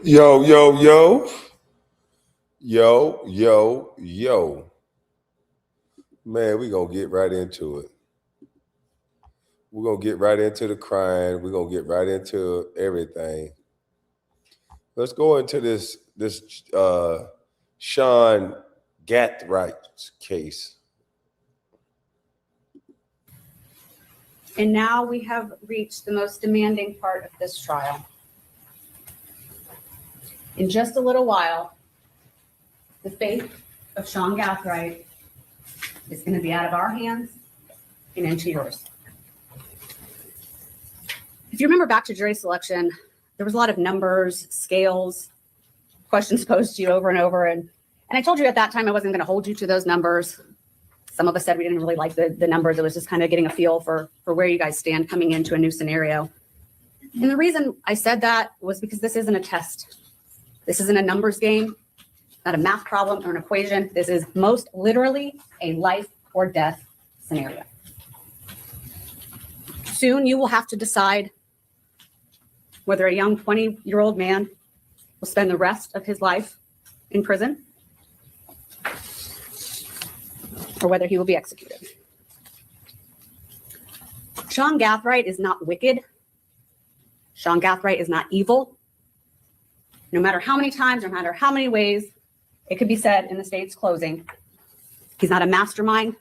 Yo, yo, yo, yo. Man, we're going to get right into it. We're going to get right into the crime. We're going to get right into everything. Let's go into this Sean Gathright case. And now we have reached the most demanding part of this trial. In just a little while, the fate of Sean Gathright is going to be out of our hands and into yours. If you remember back to jury selection, there was a lot of numbers, scales, questions posed to you over and over. And I told you at that time I wasn't going to hold you to those numbers. Some of us said we didn't really like the numbers. It was just kind of getting a feel for where you guys stand coming into a new scenario. And the reason I said that was because this isn't a test. This isn't a numbers game, not a math problem or an equation. This is most literally a life or death scenario. Soon you will have to decide whether a young 20-year-old man will spend the rest of his life in prison or whether he will be executed. Sean Gathright is not wicked. Sean Gathright is not evil. No matter how many times, no matter how many ways it could be said in the state's closing, he's not a mastermind.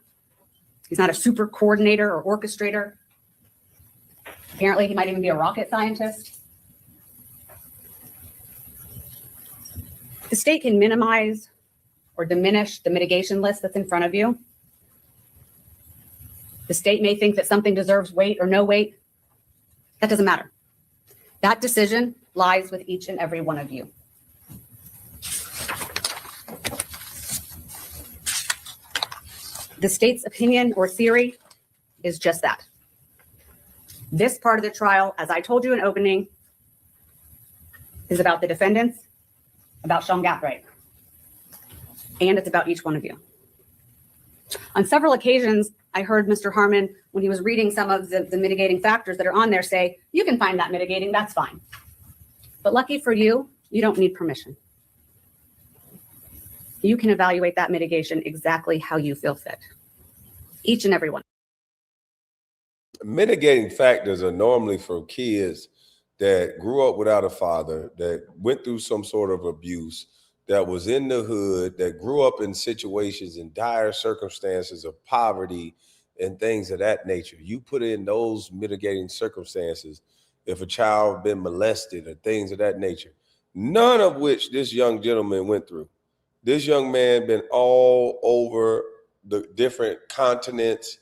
He's not a super coordinator or orchestrator. Apparently, he might even be a rocket scientist. The state can minimize or diminish the mitigation list that's in front of you. The state may think that something deserves weight or no weight. That doesn't matter. That decision lies with each and every one of you. The state's opinion or theory is just that. This part of the trial, as I told you in opening, is about the defendants, about Sean Gathright, and it's about each one of you. On several occasions, I heard Mr. Harmon, when he was reading some of the mitigating factors that are on there, say, you can find that mitigating, that's fine. But lucky for you, you don't need permission. You can evaluate that mitigation exactly how you feel fit. Each and every one. Mitigating factors are normally for kids that grew up without a father, that went through some sort of abuse, that was in the hood, that grew up in situations in dire circumstances of poverty and things of that nature. You put in those mitigating circumstances if a child been molested or things of that nature, none of which this young gentleman went through. This young man been all over the different continents,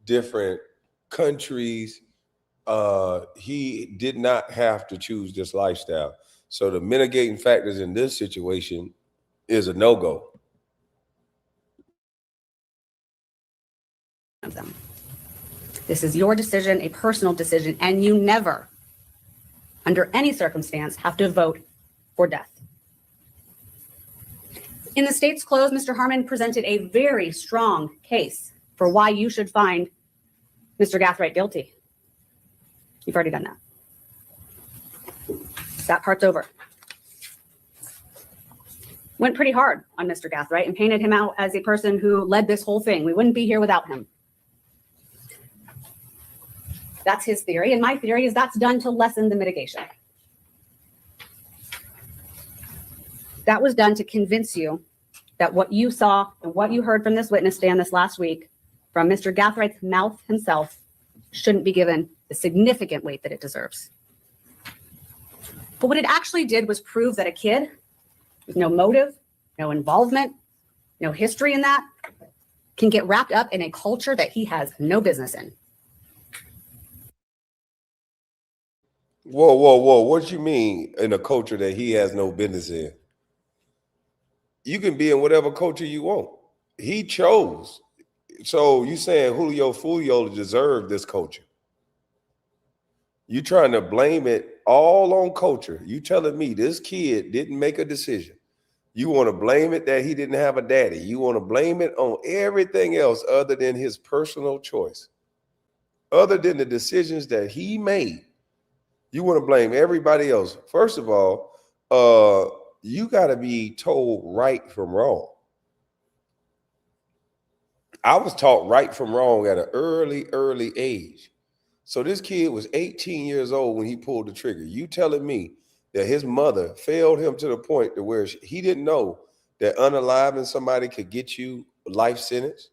different countries. He did not have to choose this lifestyle. So the mitigating factors in this situation is a no-go. This is your decision, a personal decision, and you never, under any circumstance, have to vote for death. In the state's close, Mr. Harmon presented a very strong case for why you should find Mr. Gathright guilty. You've already done that. That part's over. Went pretty hard on Mr. Gathright and painted him out as a person who led this whole thing. We wouldn't be here without him. That's his theory, and my theory is that's done to lessen the mitigation. That was done to convince you that what you saw and what you heard from this witness stand this last week from Mr. Gathwright's mouth himself shouldn't be given the significant weight that it deserves. But what it actually did was prove that a kid with no motive, no involvement, no history in that, can get wrapped up in a culture that he has no business in. Whoa, whoa, whoa. What you mean in a culture that he has no business in? You can be in whatever culture you want. He chose. So you saying Julio Fulio deserved this culture. You trying to blame it all on culture. You telling me this kid didn't make a decision. You want to blame it that he didn't have a daddy. You want to blame it on everything else other than his personal choice. Other than the decisions that he made. You want to blame everybody else. First of all, you got to be told right from wrong. I was taught right from wrong at an early age. So this kid was 18 years old when he pulled the trigger. You telling me that his mother failed him to the point to where he didn't know that unaliving somebody could get you a life sentence?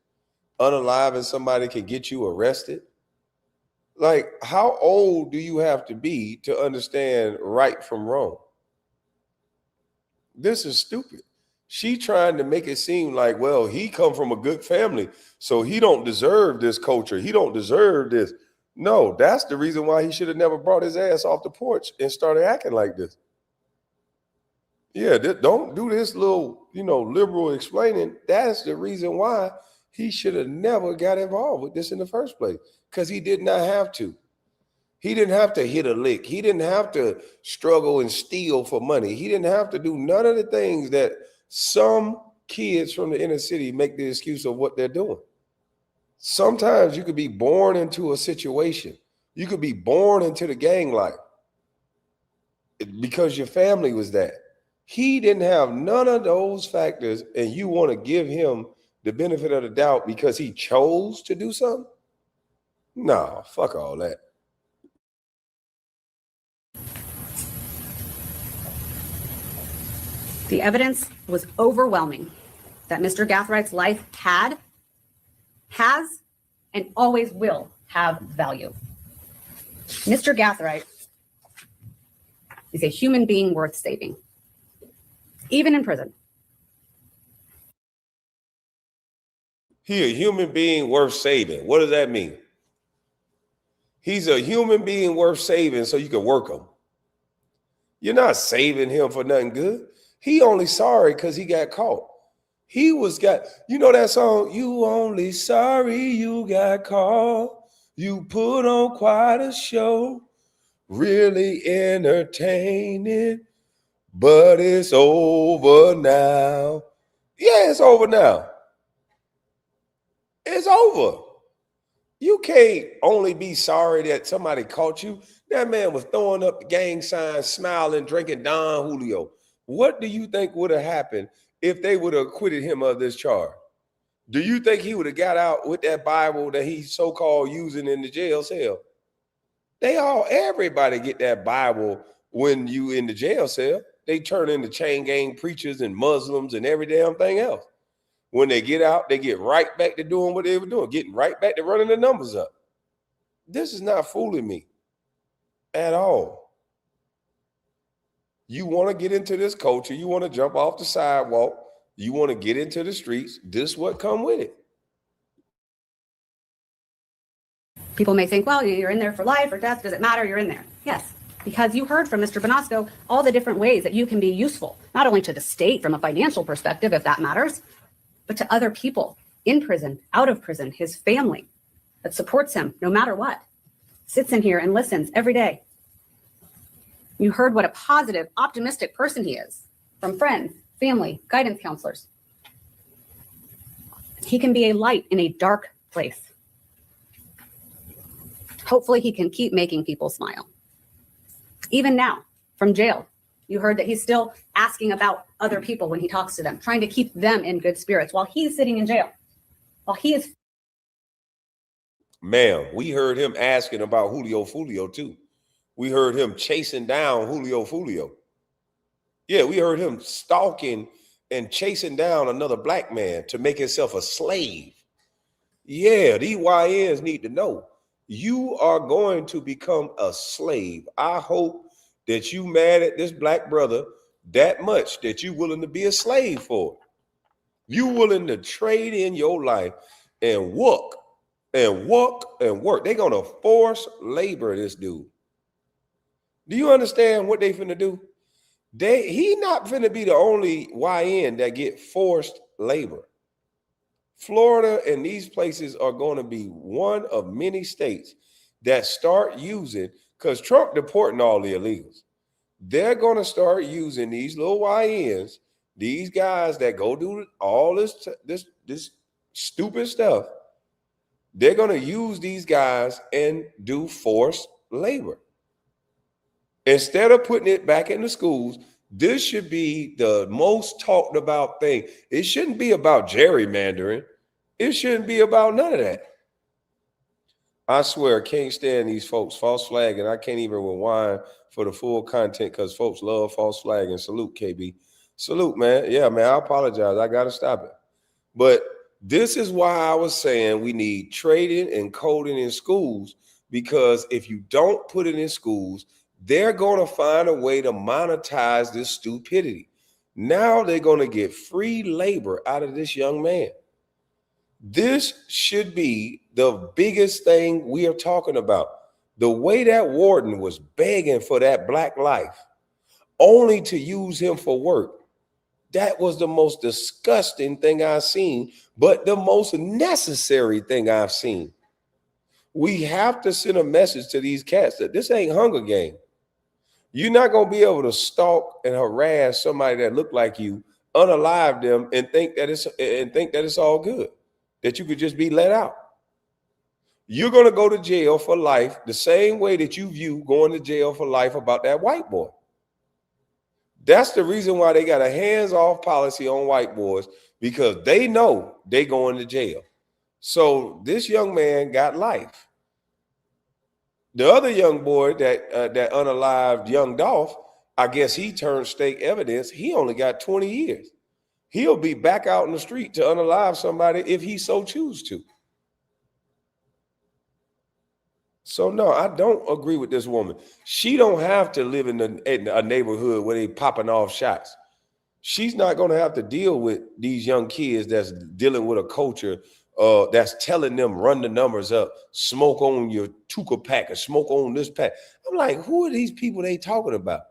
Unaliving somebody could get you arrested? Like, how old do you have to be to understand right from wrong? This is stupid. She trying to make it seem like, well, he come from a good family, so he don't deserve this culture. He don't deserve this. No, that's the reason why he should have never brought his ass off the porch and started acting like this. Yeah, don't do this little, liberal explaining. That's the reason why he should have never got involved with this in the first place, because he did not have to. He didn't have to hit a lick. He didn't have to struggle and steal for money. He didn't have to do none of the things that some kids from the inner city make the excuse of what they're doing. Sometimes you could be born into a situation. You could be born into the gang life because your family was that. He didn't have none of those factors, and you want to give him the benefit of the doubt because he chose to do something? Nah, fuck all that. The evidence was overwhelming that Mr. Gathrights' life has, and always will have value. Mr. Gathright is a human being worth saving, even in prison. He a human being worth saving. What does that mean? He's a human being worth saving so you can work him. You're not saving him for nothing good. He only sorry because he got caught. You know that song, you only sorry you got caught. You put on quite a show, really entertaining, but it's over now. Yeah, it's over now. It's over. You can't only be sorry that somebody caught you. That man was throwing up the gang signs, smiling, drinking Don Julio. What do you think would have happened if they would have acquitted him of this charge? Do you think he would have got out with that Bible that he's so-called using in the jail cell? Everybody get that Bible when you in the jail cell. They turn into chain gang preachers and Muslims and every damn thing else. When they get out, they get right back to doing what they were doing, getting right back to running the numbers up. This is not fooling me at all. You want to get into this culture. You want to jump off the sidewalk. You want to get into the streets. This is what come with it. People may think, well, you're in there for life or death. Does it matter? You're in there. Yes, because you heard from Mr. Bonasco all the different ways that you can be useful, not only to the state from a financial perspective, if that matters, but to other people in prison, out of prison, his family that supports him no matter what, sits in here and listens every day. You heard what a positive, optimistic person he is from friends, family, guidance counselors. He can be a light in a dark place. Hopefully he can keep making people smile. Even now, from jail, you heard that he's still asking about other people when he talks to them, trying to keep them in good spirits while he's sitting in jail, while he is. Ma'am, we heard him asking about Julio Fulio too. We heard him chasing down Julio Fulio. Yeah, we heard him stalking and chasing down another black man to make himself a slave. Yeah, these YNs need to know. You are going to become a slave. I hope that you mad at this black brother that much that you willing to be a slave for. You willing to trade in your life and work and work and work. They're going to force labor this dude. Do you understand what they finna do? He not finna be the only YN that get forced labor. Florida and these places are going to be one of many states that start using, because Trump deporting all the illegals. They're going to start using these little YNs, these guys that go do all this stupid stuff. They're going to use these guys and do forced labor. Instead of putting it back in the schools, This should be the most talked about thing. It shouldn't be about gerrymandering. It shouldn't be about none of that. I swear, I can't stand these folks false flag, and I can't even rewind for the full content because folks love false flag. And salute, KB. Salute, man. Yeah, man, I apologize. I got to stop it. But this is why I was saying we need trading and coding in schools, because if you don't put it in schools, they're going to find a way to monetize this stupidity. Now they're going to get free labor out of this young man. This should be the biggest thing we are talking about. The way that warden was begging for that black life, only to use him for work. That was the most disgusting thing I've seen, but the most necessary thing I've seen. We have to send a message to these cats that this ain't Hunger Game. You're not going to be able to stalk and harass somebody that look like you, unalive them, and think that it's all good, that you could just be let out. You're going to go to jail for life the same way that you view going to jail for life about that white boy. That's the reason why they got a hands-off policy on white boys, because they know they going to jail. So this young man got life. The other young boy that unalived young Dolph, I guess he turned state evidence. He only got 20 years. He'll be back out in the street to unalive somebody if he so choose to. So no, I don't agree with this woman. She don't have to live in a neighborhood where they popping off shots. She's not going to have to deal with these young kids that's dealing with a culture that's telling them run the numbers up, smoke on your Tuka pack or smoke on this pack. I'm like, who are these people they talking about?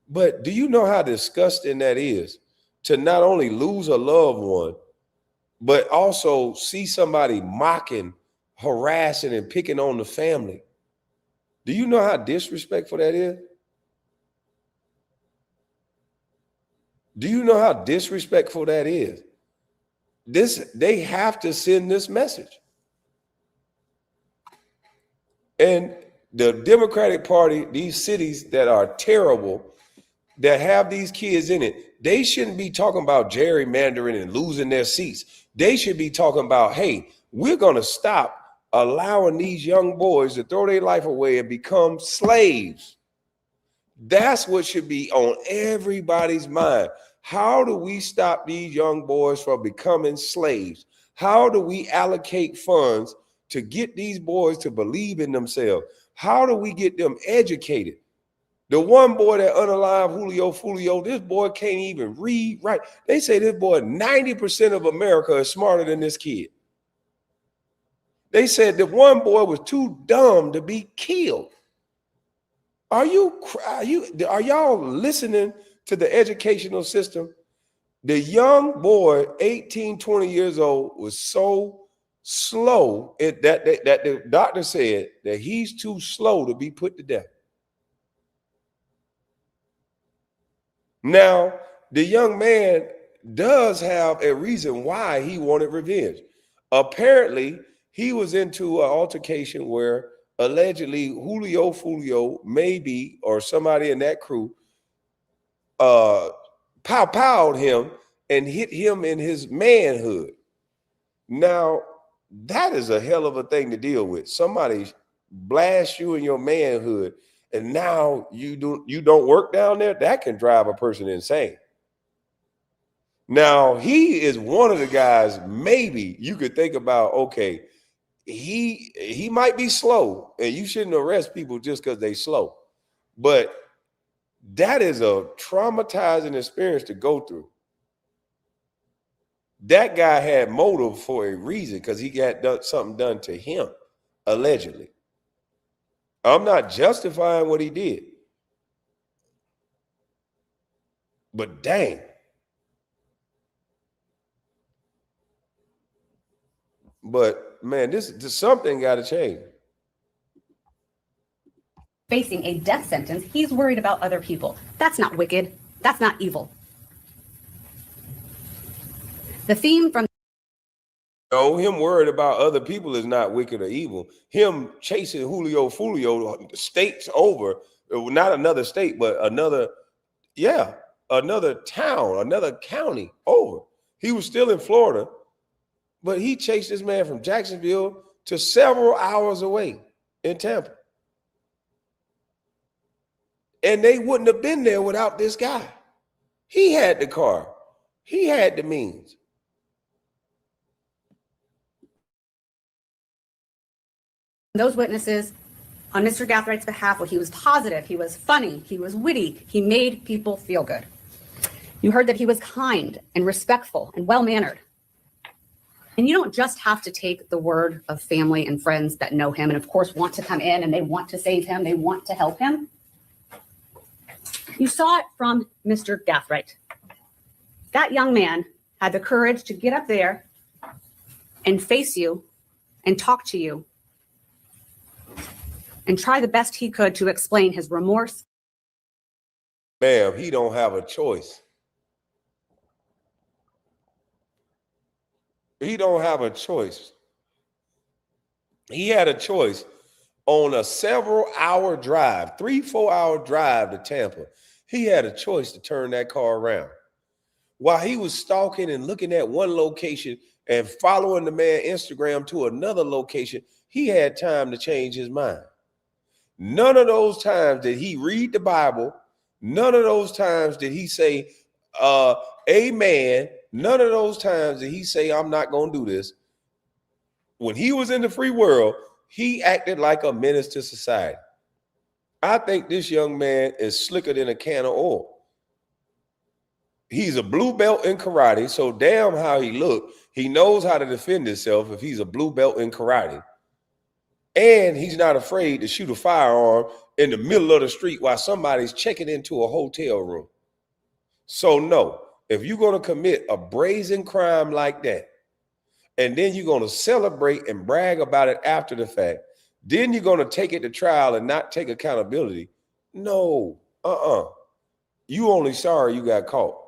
But do you know how disgusting that is to not only lose a loved one, but also see somebody mocking, harassing, and picking on the family? Do you know how disrespectful that is? Do you know how disrespectful that is? They have to send this message. And the Democratic Party, these cities that are terrible, that have these kids in it, they shouldn't be talking about gerrymandering and losing their seats. They should be talking about, hey, we're going to stop allowing these young boys to throw their life away and become slaves. That's what should be on everybody's mind. How do we stop these young boys from becoming slaves? How do we allocate funds to get these boys to believe in themselves? How do we get them educated? The one boy that unalived Julio, this boy can't even read, right? They say this boy, 90% of America is smarter than this kid. They said the one boy was too dumb to be killed. Are y'all listening to the educational system? The young boy, 18, 20 years old, was so slow that the doctor said that he's too slow to be put to death. Now, the young man does have a reason why he wanted revenge. Apparently, he was into an altercation where allegedly Julio maybe, or somebody in that crew, pow-powed him and hit him in his manhood. Now, that is a hell of a thing to deal with. Somebody blast you in your manhood, and now you don't work down there. That can drive a person insane. Now, he is one of the guys maybe you could think about, okay, he might be slow, and you shouldn't arrest people just because they slow. But that is a traumatizing experience to go through. That guy had motive for a reason, because he got something done to him, allegedly. I'm not justifying what he did. But dang. But man, this something got to change. Facing a death sentence, he's worried about other people. That's not wicked. That's not evil. The theme from No, him worried about other people is not wicked or evil. Him chasing Julio states over, not another state, but another Yeah, another town, another county over. He was still in Florida, but he chased this man from Jacksonville to several hours away in Tampa. And they wouldn't have been there without this guy. He had the car. He had the means. Those witnesses on Mr. Gathrights' behalf, well, he was positive, he was funny, he was witty, he made people feel good. You heard that he was kind and respectful and well-mannered. And you don't just have to take the word of family and friends that know him and, of course, want to come in and they want to save him, they want to help him. You saw it from Mr. Gathright. That young man had the courage to get up there and face you and talk to you and try the best he could to explain his remorse. Ma'am, he don't have a choice. He don't have a choice. He had a choice on a several-hour drive, 3-4 hour drive to Tampa. He had a choice to turn that car around. While he was stalking and looking at one location and following the man Instagram to another location, he had time to change his mind. None of those times did he read the Bible. None of those times did he say, amen. None of those times did he say, I'm not going to do this. When he was in the free world, he acted like a menace to society. I think this young man is slicker than a can of oil. He's a blue belt in karate, so damn how he look. He knows how to defend himself if he's a blue belt in karate. And he's not afraid to shoot a firearm in the middle of the street while somebody's checking into a hotel room. So no, if you're going to commit a brazen crime like that, and then you're going to celebrate and brag about it after the fact, then you're going to take it to trial and not take accountability. No, you only sorry you got caught.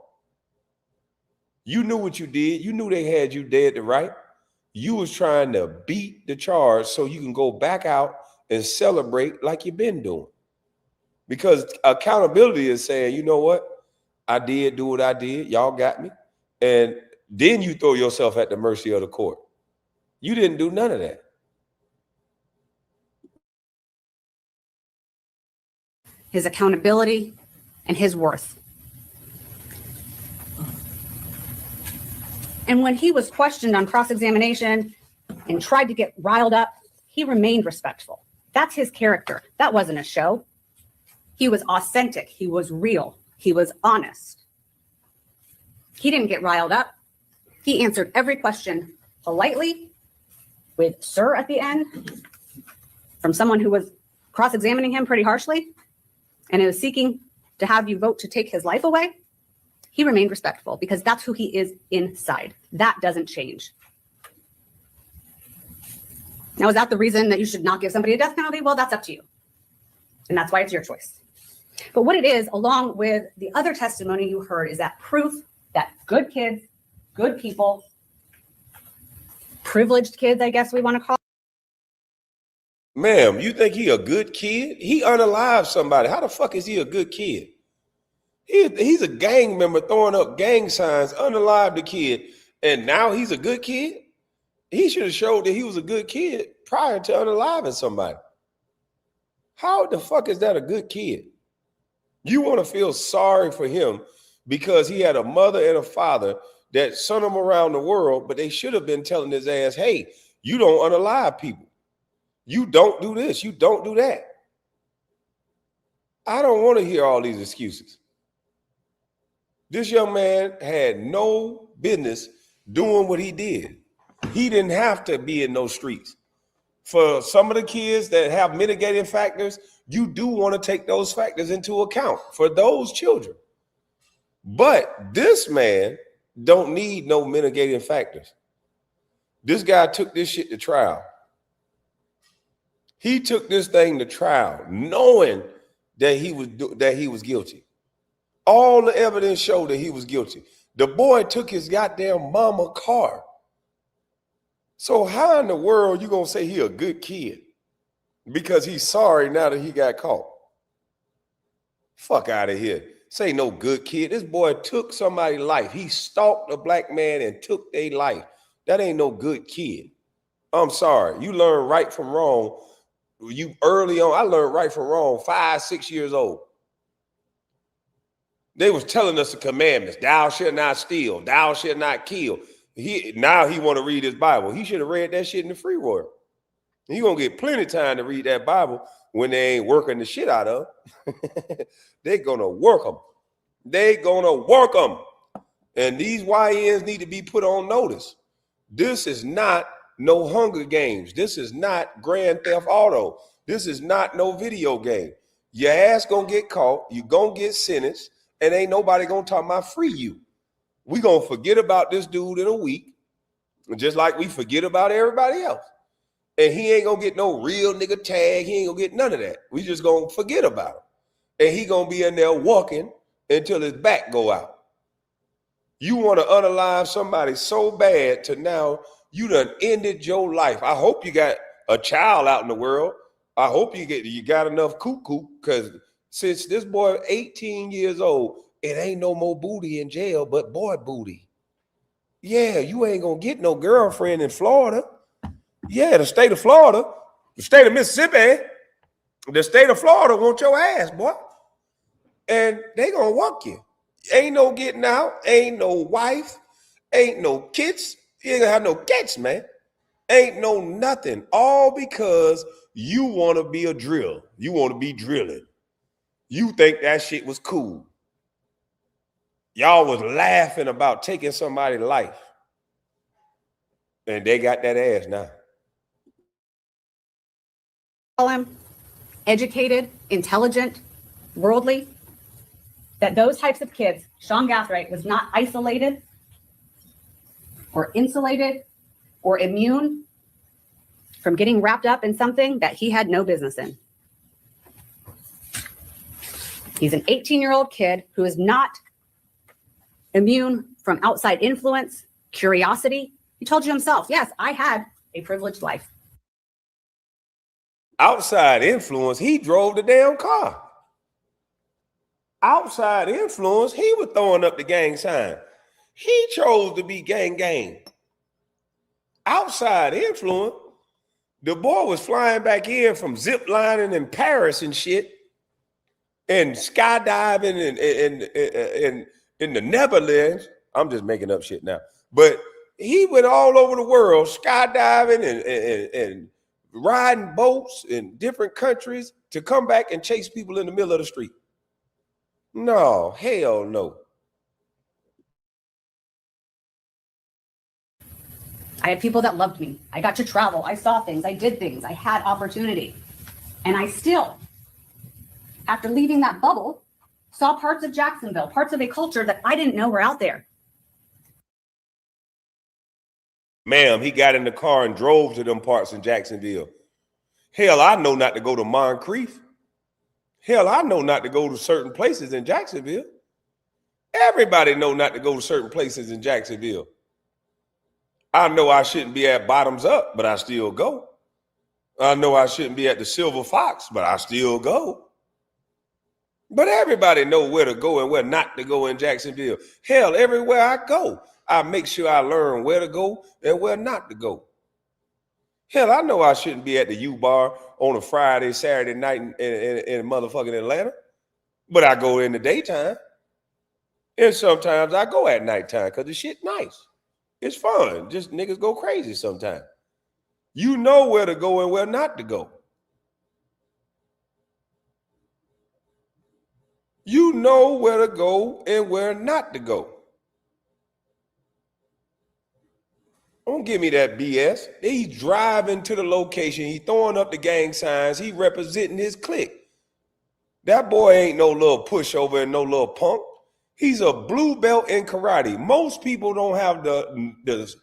You knew what you did. You knew they had you dead to right. You was trying to beat the charge so you can go back out and celebrate like you've been doing. Because accountability is saying, you know what? I did do what I did. Y'all got me. And then you throw yourself at the mercy of the court. You didn't do none of that. His accountability and his worth. And when he was questioned on cross-examination and tried to get riled up, he remained respectful. That's his character. That wasn't a show. He was authentic. He was real. He was honest. He didn't get riled up. He answered every question politely with "sir" at the end from someone who was cross-examining him pretty harshly and was seeking to have you vote to take his life away. He remained respectful because that's who he is inside. That doesn't change. Now, is that the reason that you should not give somebody a death penalty? Well, that's up to you. And that's why it's your choice. But what it is, along with the other testimony you heard, is that proof that good kids, good people, privileged kids, I guess we want to call. Ma'am, you think he a good kid? He unalived somebody. How the fuck is he a good kid? He's a gang member throwing up gang signs, unalived the kid, and now he's a good kid? He should have showed that he was a good kid prior to unaliving somebody. How the fuck is that a good kid? You want to feel sorry for him because he had a mother and a father that sent him around the world, but they should have been telling his ass, hey, you don't unalive people. You don't do this. You don't do that. I don't want to hear all these excuses. This young man had no business doing what he did. He didn't have to be in those streets. For some of the kids that have mitigating factors, you do want to take those factors into account for those children. But this man don't need no mitigating factors. This guy took this shit to trial. He took this thing to trial knowing that he was guilty. All the evidence showed that he was guilty. The boy took his goddamn mama car. So how in the world you gonna say he a good kid because he's sorry now that he got caught? Fuck out of here. This ain't no good kid. This boy took somebody's life. He stalked a black man and took their life. That ain't no good kid. I'm sorry. You learn right from wrong. You early on, I learned right from wrong, 5, 6 years old. They was telling us the commandments. Thou shalt not steal. Thou shalt not kill. Now he want to read his Bible. He should have read that shit in the free world. He gonna get plenty of time to read that Bible when they ain't working the shit out of him. They gonna work them. They gonna work them. And these YNs need to be put on notice. This is not no Hunger Games. This is not Grand Theft Auto. This is not no video game. Your ass gonna get caught. You gonna get sentenced. And ain't nobody gonna talk about free you. We gonna forget about this dude in a week, just like we forget about everybody else. And he ain't gonna get no real nigga tag. He ain't gonna get none of that. We just gonna forget about him. And he gonna be in there walking until his back go out. You want to unalive somebody so bad to now you done ended your life. I hope you got a child out in the world. I hope you got enough cuckoo, because since this boy 18 years old, it ain't no more booty in jail but boy booty. Yeah, you ain't gonna get no girlfriend in Florida. Yeah, the state of Florida, the state of Mississippi, the state of Florida want your ass, boy. And they gonna walk you. Ain't no getting out, ain't no wife, ain't no kids. You ain't gonna have no kids, man. Ain't no nothing. All because you want to be a drill. You want to be drilling. You think that shit was cool. Y'all was laughing about taking somebody's life. And they got that ass now. Call him educated, intelligent, worldly, that those types of kids, Sean Gathright was not isolated or insulated or immune from getting wrapped up in something that he had no business in. He's an 18-year-old kid who is not immune from outside influence, curiosity. He told you himself, yes, I had a privileged life. Outside influence, he drove the damn car. Outside influence, he was throwing up the gang sign. He chose to be gang. Outside influence, the boy was flying back in from zip lining in Paris and shit, and skydiving in the Netherlands. I'm just making up shit now. But he went all over the world skydiving and riding boats in different countries to come back and chase people in the middle of the street. No, hell no. I had people that loved me. I got to travel. I saw things. I did things. I had opportunity. And I still, after leaving that bubble, saw parts of Jacksonville, parts of a culture that I didn't know were out there. Ma'am, he got in the car and drove to them parts in Jacksonville. Hell, I know not to go to Moncrief. Hell, I know not to go to certain places in Jacksonville. Everybody know not to go to certain places in Jacksonville. I know I shouldn't be at Bottoms Up, but I still go. I know I shouldn't be at the Silver Fox, but I still go. But everybody know where to go and where not to go in Jacksonville. Hell, everywhere I go, I make sure I learn where to go and where not to go. Hell, I know I shouldn't be at the U-Bar on a Friday, Saturday night in motherfucking Atlanta, but I go in the daytime. And sometimes I go at nighttime because the shit nice. It's fun. Just niggas go crazy sometimes. You know where to go and where not to go. You know where to go and where not to go. Don't give me that BS. He's driving to the location. He throwing up the gang signs. He representing his clique. That boy ain't no little pushover and no little punk. He's a blue belt in karate. Most people don't have the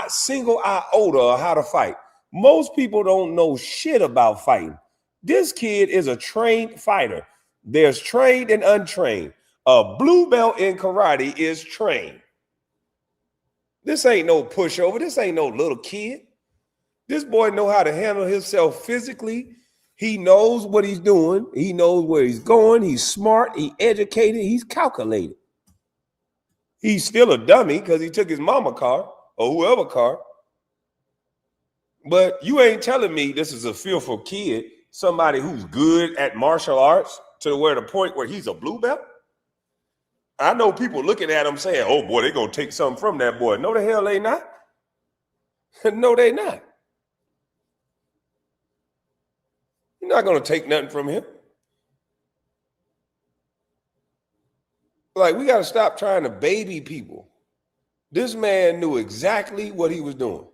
single iota of how to fight. Most people don't know shit about fighting. This kid is a trained fighter. There's trained and untrained. A blue belt in karate is trained. This ain't no pushover. This ain't no little kid. This boy know how to handle himself physically. He knows what he's doing. He knows where he's going. He's smart. He's educated. He's calculated. He's still a dummy because he took his mama car or whoever car. But you ain't telling me this is a fearful kid, somebody who's good at martial arts to where the point where he's a blue belt. I know people looking at him saying, oh boy, they're going to take something from that boy. No, the hell they not. No, they not. You're not going to take nothing from him. Like, we got to stop trying to baby people. This man knew exactly what he was doing.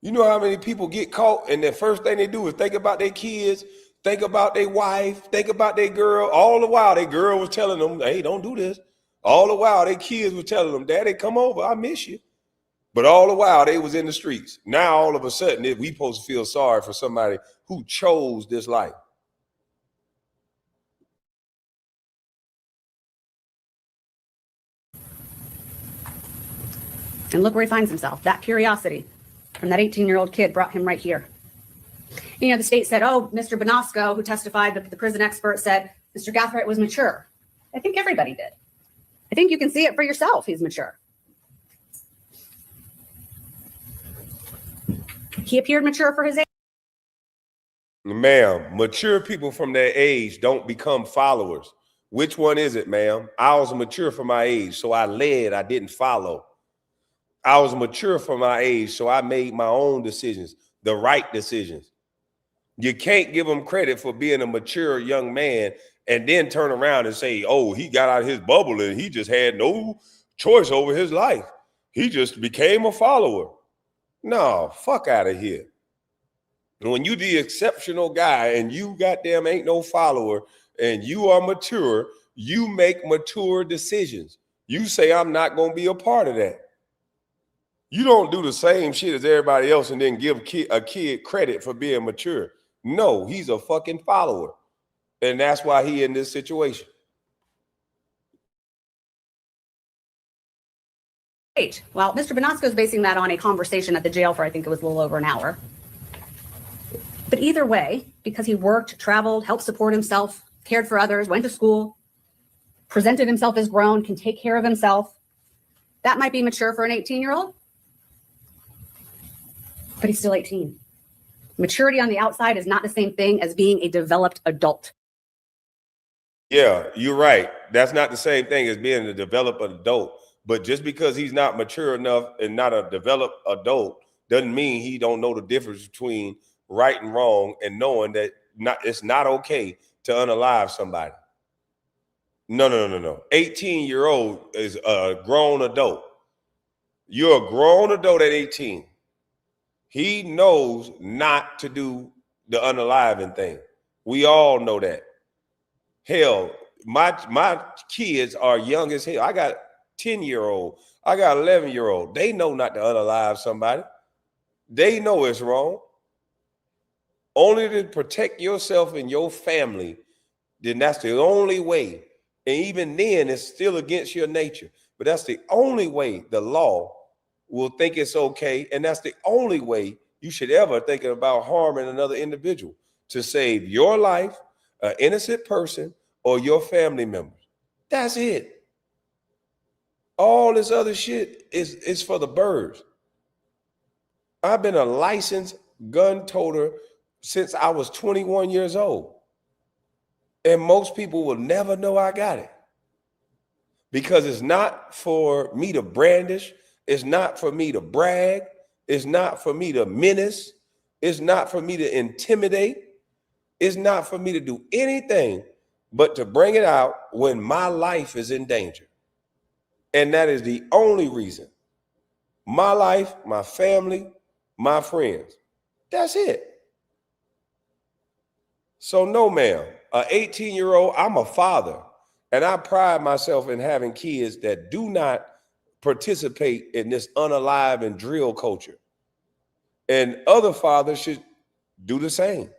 You know how many people get caught and the first thing they do is think about their kids, think about their wife, think about their girl. All the while, their girl was telling them, hey, don't do this. All the while, their kids were telling them, Daddy, come over, I miss you. But all the while, they was in the streets. Now, all of a sudden, we supposed to feel sorry for somebody who chose this life. And look where he finds himself. That curiosity from that 18-year-old kid brought him right here. You know, the state said, oh, Mr. Bonosco, who testified, the prison expert, said Mr. Gathright was mature. I think everybody did. I think you can see it for yourself. He's mature. He appeared mature for his age. Ma'am, mature people from their age don't become followers. Which one is it, ma'am? I was mature for my age, so I led, I didn't follow. I was mature for my age, so I made my own decisions, the right decisions. You can't give him credit for being a mature young man and then turn around and say, oh, he got out of his bubble and he just had no choice over his life. He just became a follower. No, fuck out of here. When you the exceptional guy and you goddamn ain't no follower and you are mature, you make mature decisions. You say, I'm not going to be a part of that. You don't do the same shit as everybody else and then give a kid credit for being mature. No, he's a fucking follower. And that's why he in this situation. Well, Mr. Bonosco is basing that on a conversation at the jail for, I think it was a little over an hour. But either way, because he worked, traveled, helped support himself, cared for others, went to school, presented himself as grown, can take care of himself, that might be mature for an 18-year-old. But he's still 18. Maturity on the outside is not the same thing as being a developed adult. Yeah, you're right. That's not the same thing as being a developed adult. But just because he's not mature enough and not a developed adult doesn't mean he don't know the difference between right and wrong and knowing that it's not okay to unalive somebody. No. 18-year-old is a grown adult. You're a grown adult at 18. He knows not to do the unaliving thing. We all know that. Hell, my kids are young as hell. I got 10-year-old. I got 11-year-old. They know not to unalive somebody. They know it's wrong. Only to protect yourself and your family, then that's the only way. And even then, it's still against your nature. But that's the only way the law will think it's okay. And that's the only way you should ever think about harming another individual, to save your life, an innocent person, or your family members. That's it. All this other shit is for the birds. I've been a licensed gun toter since I was 21 years old. And most people will never know I got it. Because it's not for me to brandish. It's not for me to brag. It's not for me to menace. It's not for me to intimidate. It's not for me to do anything but to bring it out when my life is in danger. And that is the only reason. My life, my family, my friends. That's it. So no, ma'am, an 18-year-old, I'm a father. And I pride myself in having kids that do not participate in this unalive and drill culture. And other fathers should do the same.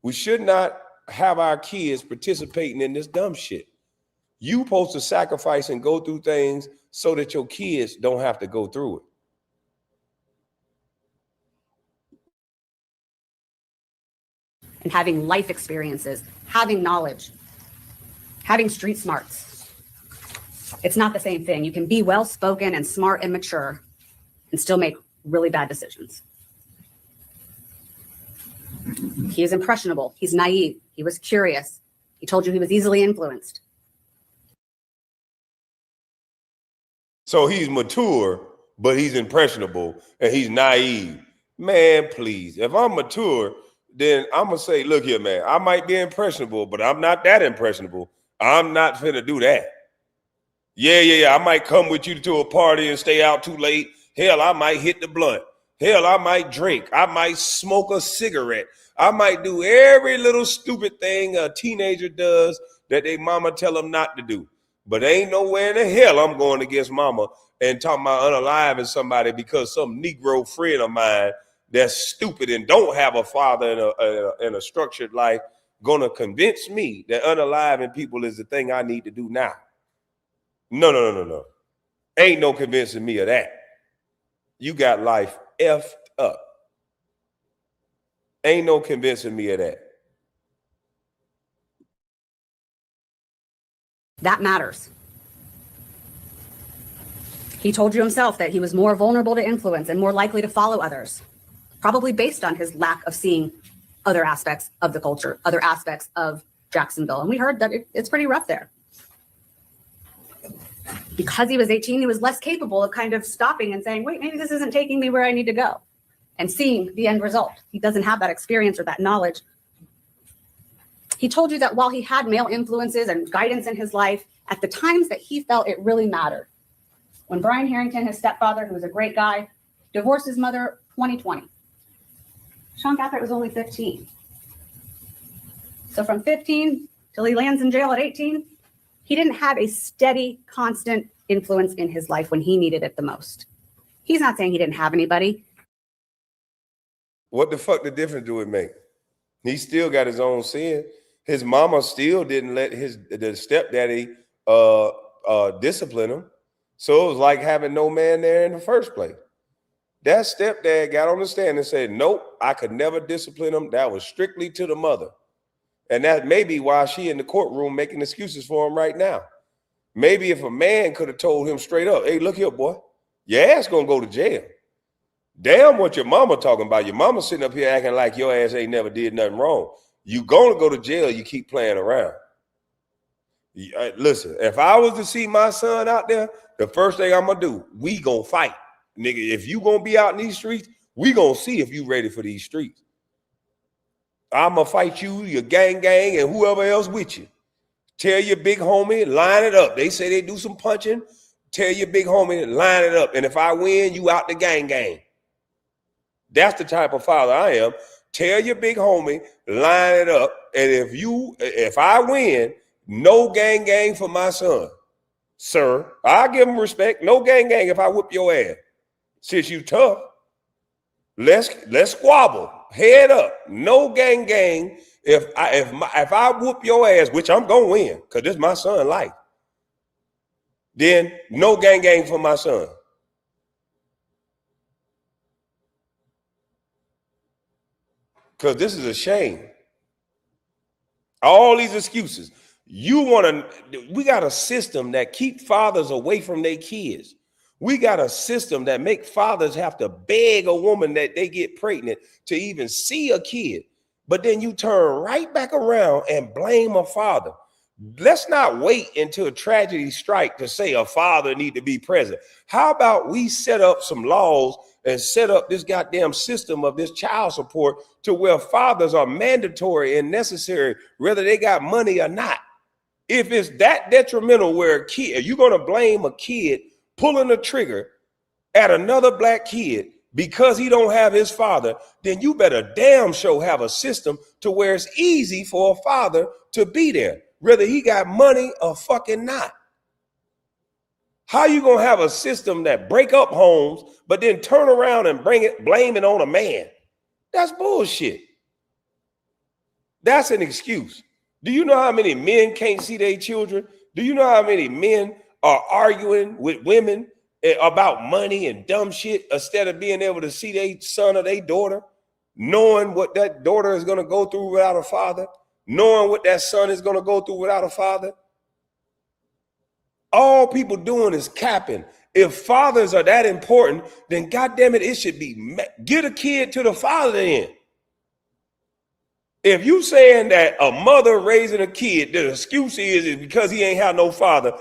We should not have our kids participating in this dumb shit. You supposed to sacrifice and go through things so that your kids don't have to go through it. and having life experiences, having knowledge, having street smarts. It's not the same thing. You can be well-spoken and smart and mature and still make really bad decisions. He is impressionable. He's naive. He was curious. He told you he was easily influenced. So he's mature, but he's impressionable and he's naive. Man, please. If I'm mature, then I'm going to say, look here, man, I might be impressionable, but I'm not that impressionable. I'm not finna do that. Yeah. I might come with you to a party and stay out too late. Hell, I might hit the blunt. Hell, I might drink. I might smoke a cigarette. I might do every little stupid thing a teenager does that they mama tell them not to do. But ain't nowhere in the hell I'm going against mama and talking about unaliving somebody because some Negro friend of mine that's stupid and don't have a father in a structured life gonna convince me that unaliving people is the thing I need to do now. No. Ain't no convincing me of that. You got life effed up. Ain't no convincing me of that. That matters. He told you himself that he was more vulnerable to influence and more likely to follow others, probably based on his lack of seeing other aspects of the culture, other aspects of Jacksonville. And we heard that it's pretty rough there. Because he was 18, he was less capable of kind of stopping and saying, wait, maybe this isn't taking me where I need to go, and seeing the end result. He doesn't have that experience or that knowledge. He told you that while he had male influences and guidance in his life, at the times that he felt it really mattered. When Brian Harrington, his stepfather, who was a great guy, divorced his mother 2020, Sean Cathert was only 15. So from 15 till he lands in jail at 18, he didn't have a steady, constant influence in his life when he needed it the most. He's not saying he didn't have anybody. What the fuck the difference do it make? He still got his own sin. His mama still didn't let the stepdaddy discipline him. So it was like having no man there in the first place. That stepdad got on the stand and said, nope, I could never discipline him. That was strictly to the mother. And that may be why she in the courtroom making excuses for him right now. Maybe if a man could have told him straight up, hey, look here, boy, your ass gonna go to jail. Damn what your mama talking about. Your mama sitting up here acting like your ass ain't never did nothing wrong. You gonna go to jail, you keep playing around. Listen, if I was to see my son out there, the first thing I'm gonna do, we gonna fight. Nigga, if you gonna be out in these streets, we gonna see if you ready for these streets. I'm gonna fight you, your gang, and whoever else with you. Tell your big homie, line it up. They say they do some punching. Tell your big homie, line it up. And if I win, you out the gang. That's the type of father I am. Tell your big homie, line it up. And if I win, no gang for my son. Sir, I give him respect. No gang if I whip your ass. Since you tough, let's squabble. Head up. No gang. If I whoop your ass, which I'm gonna win, because this is my son's life, then no gang for my son. Because this is a shame. All these excuses. We got a system that keep fathers away from their kids. We got a system that make fathers have to beg a woman that they get pregnant to even see a kid. But then you turn right back around and blame a father. Let's not wait until a tragedy strike to say a father need to be present. How about we set up some laws and set up this goddamn system of this child support to where fathers are mandatory and necessary, whether they got money or not. If it's that detrimental where a kid, you're going to blame a kid pulling the trigger at another black kid because he don't have his father, then you better damn sure have a system to where it's easy for a father to be there, whether he got money or fucking not. How you gonna have a system that break up homes, but then turn around and blame it on a man? That's bullshit. That's an excuse. Do you know how many men can't see their children? Do you know how many men are arguing with women about money and dumb shit instead of being able to see their son or their daughter? knowing what that daughter is going to go through without a father, knowing what that son is going to go through without a father. All people doing is capping. If fathers are that important, then goddamn it, it should be get a kid to the father then. If you saying that a mother raising a kid, the excuse is because he ain't have no father,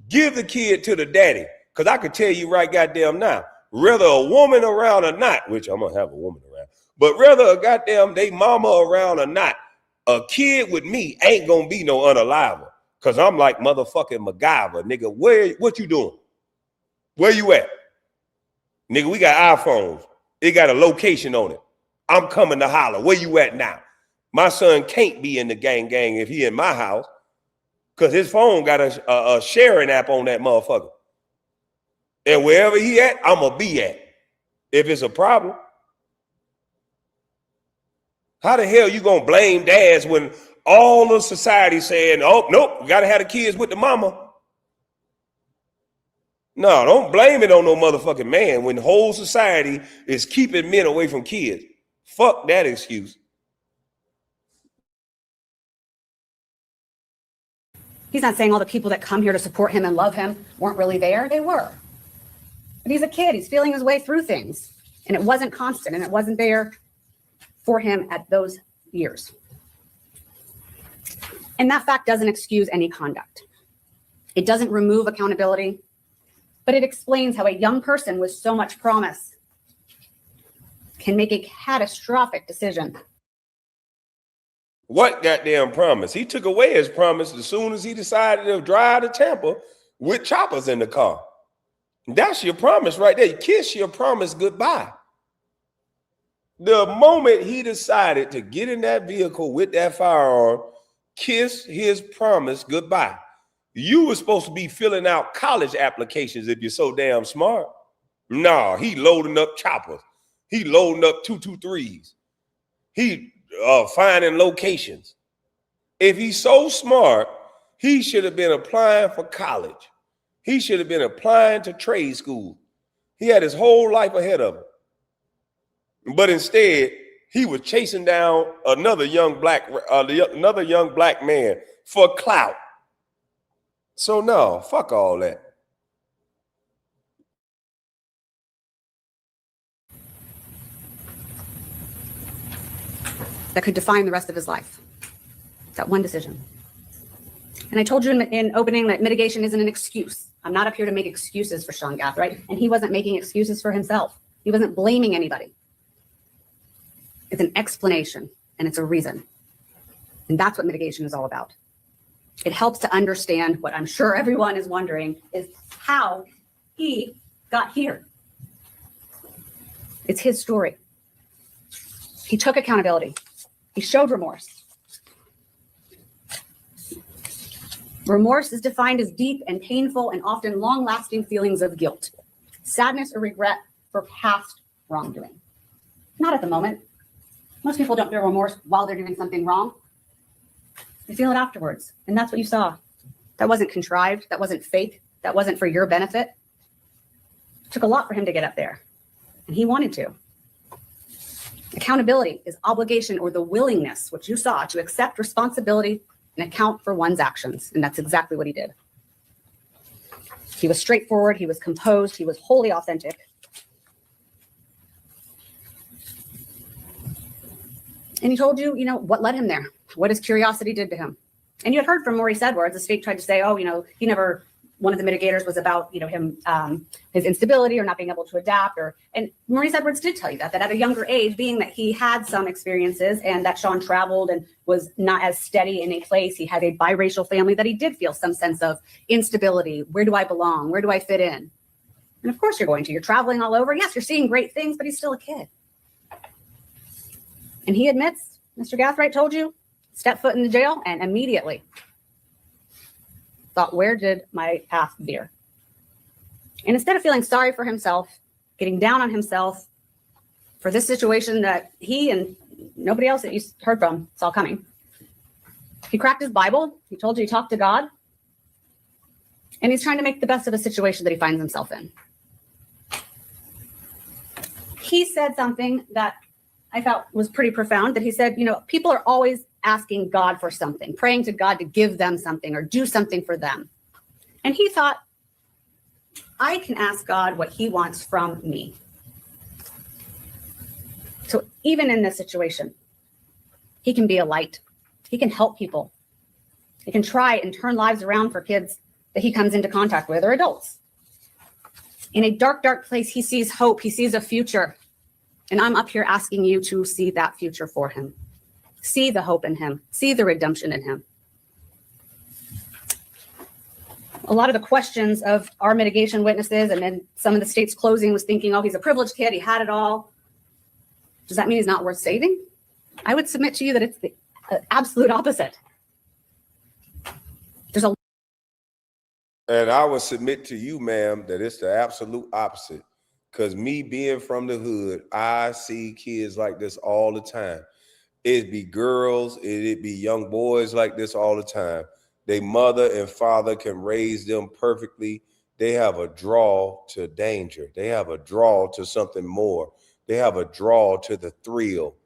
give the kid to the daddy. Because I could tell you right goddamn now, whether a woman around or not, which I'm going to have a woman around, but whether a goddamn they mama around or not, a kid with me ain't going to be no unaliver. Because I'm like motherfucking MacGyver, nigga. What you doing? Where you at? Nigga, we got iPhones. It got a location on it. I'm coming to holler. Where you at now? My son can't be in the gang if he in my house because his phone got a sharing app on that motherfucker. And wherever he at, I'm going to be at if it's a problem. How the hell you going to blame dads when all of society saying, oh, nope, we got to have the kids with the mama? No, don't blame it on no motherfucking man when the whole society is keeping men away from kids. Fuck that excuse. He's not saying all the people that come here to support him and love him weren't really there. They were. But he's a kid. He's feeling his way through things. And it wasn't constant and it wasn't there for him at those years. And that fact doesn't excuse any conduct. It doesn't remove accountability, but it explains how a young person with so much promise can make a catastrophic decision. What goddamn promise? He took away his promise as soon as he decided to drive to Tampa with choppers in the car. That's your promise right there. You kiss your promise goodbye. The moment he decided to get in that vehicle with that firearm, kiss his promise goodbye. You were supposed to be filling out college applications if you're so damn smart. No, he loading up choppers. He loading up 223s. He finding locations. If he's so smart, he should have been applying for college. He should have been applying to trade school. He had his whole life ahead of him. But instead, he was chasing down another young black man for clout. So no, fuck all that. That could define the rest of his life. That one decision. And I told you in opening that mitigation isn't an excuse. I'm not up here to make excuses for Sean Gathright, and he wasn't making excuses for himself. He wasn't blaming anybody. It's an explanation, and it's a reason. And that's what mitigation is all about. It helps to understand what I'm sure everyone is wondering is how he got here. It's his story. He took accountability. He showed remorse. Remorse is defined as deep and painful and often long-lasting feelings of guilt, sadness or regret for past wrongdoing. Not at the moment. Most people don't feel remorse while they're doing something wrong. They feel it afterwards. And that's what you saw. That wasn't contrived. That wasn't fake. That wasn't for your benefit. It took a lot for him to get up there. And he wanted to. Accountability is obligation or the willingness, which you saw, to accept responsibility and account for one's actions. And that's exactly what he did. He was straightforward. He was composed. He was wholly authentic. And he told you, what led him there, what his curiosity did to him. And you had heard from Maurice Edwards. The state tried to say, he never, one of the mitigators was about, him, his instability or not being able to adapt. And Maurice Edwards did tell you that at a younger age, being that he had some experiences and that Sean traveled and was not as steady in a place, he had a biracial family, that he did feel some sense of instability. Where do I belong? Where do I fit in? And of course you're traveling all over. Yes, you're seeing great things, but he's still a kid. And he admits, Mr. Gathright told you, step foot in the jail and immediately thought, where did my path veer? And instead of feeling sorry for himself, getting down on himself for this situation that he and nobody else that you heard from saw coming, he cracked his Bible. He told you he talked to God. And he's trying to make the best of a situation that he finds himself in. He said something that I thought was pretty profound, that he said, people are always asking God for something, praying to God to give them something or do something for them. And he thought, I can ask God what he wants from me. So even in this situation, he can be a light. He can help people. He can try and turn lives around for kids that he comes into contact with, or adults. In a dark, dark place, he sees hope. He sees a future. And I'm up here asking you to see that future for him. See the hope in him. See the redemption in him. A lot of the questions of our mitigation witnesses and then some of the state's closing was thinking, oh, he's a privileged kid. He had it all. Does that mean he's not worth saving? I would submit to you that it's the absolute opposite. And I would submit to you, ma'am, that it's the absolute opposite. Because me being from the hood, I see kids like this all the time. It'd be girls, it'd be young boys like this all the time. Their mother and father can raise them perfectly. They have a draw to danger. They have a draw to something more. They have a draw to the thrill.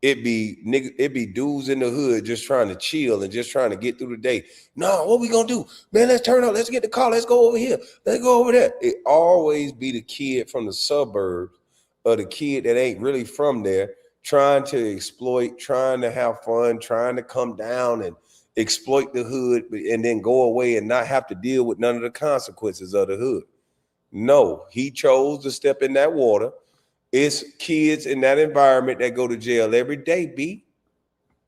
It be dudes in the hood just trying to chill and just trying to get through the day. No, what we gonna do? Man, let's turn up. Let's get the car. Let's go over here. Let's go over there. It always be the kid from the suburbs or the kid that ain't really from there trying to exploit, trying to have fun, trying to come down and exploit the hood and then go away and not have to deal with none of the consequences of the hood. No, he chose to step in that water. It's kids in that environment that go to jail every day, B.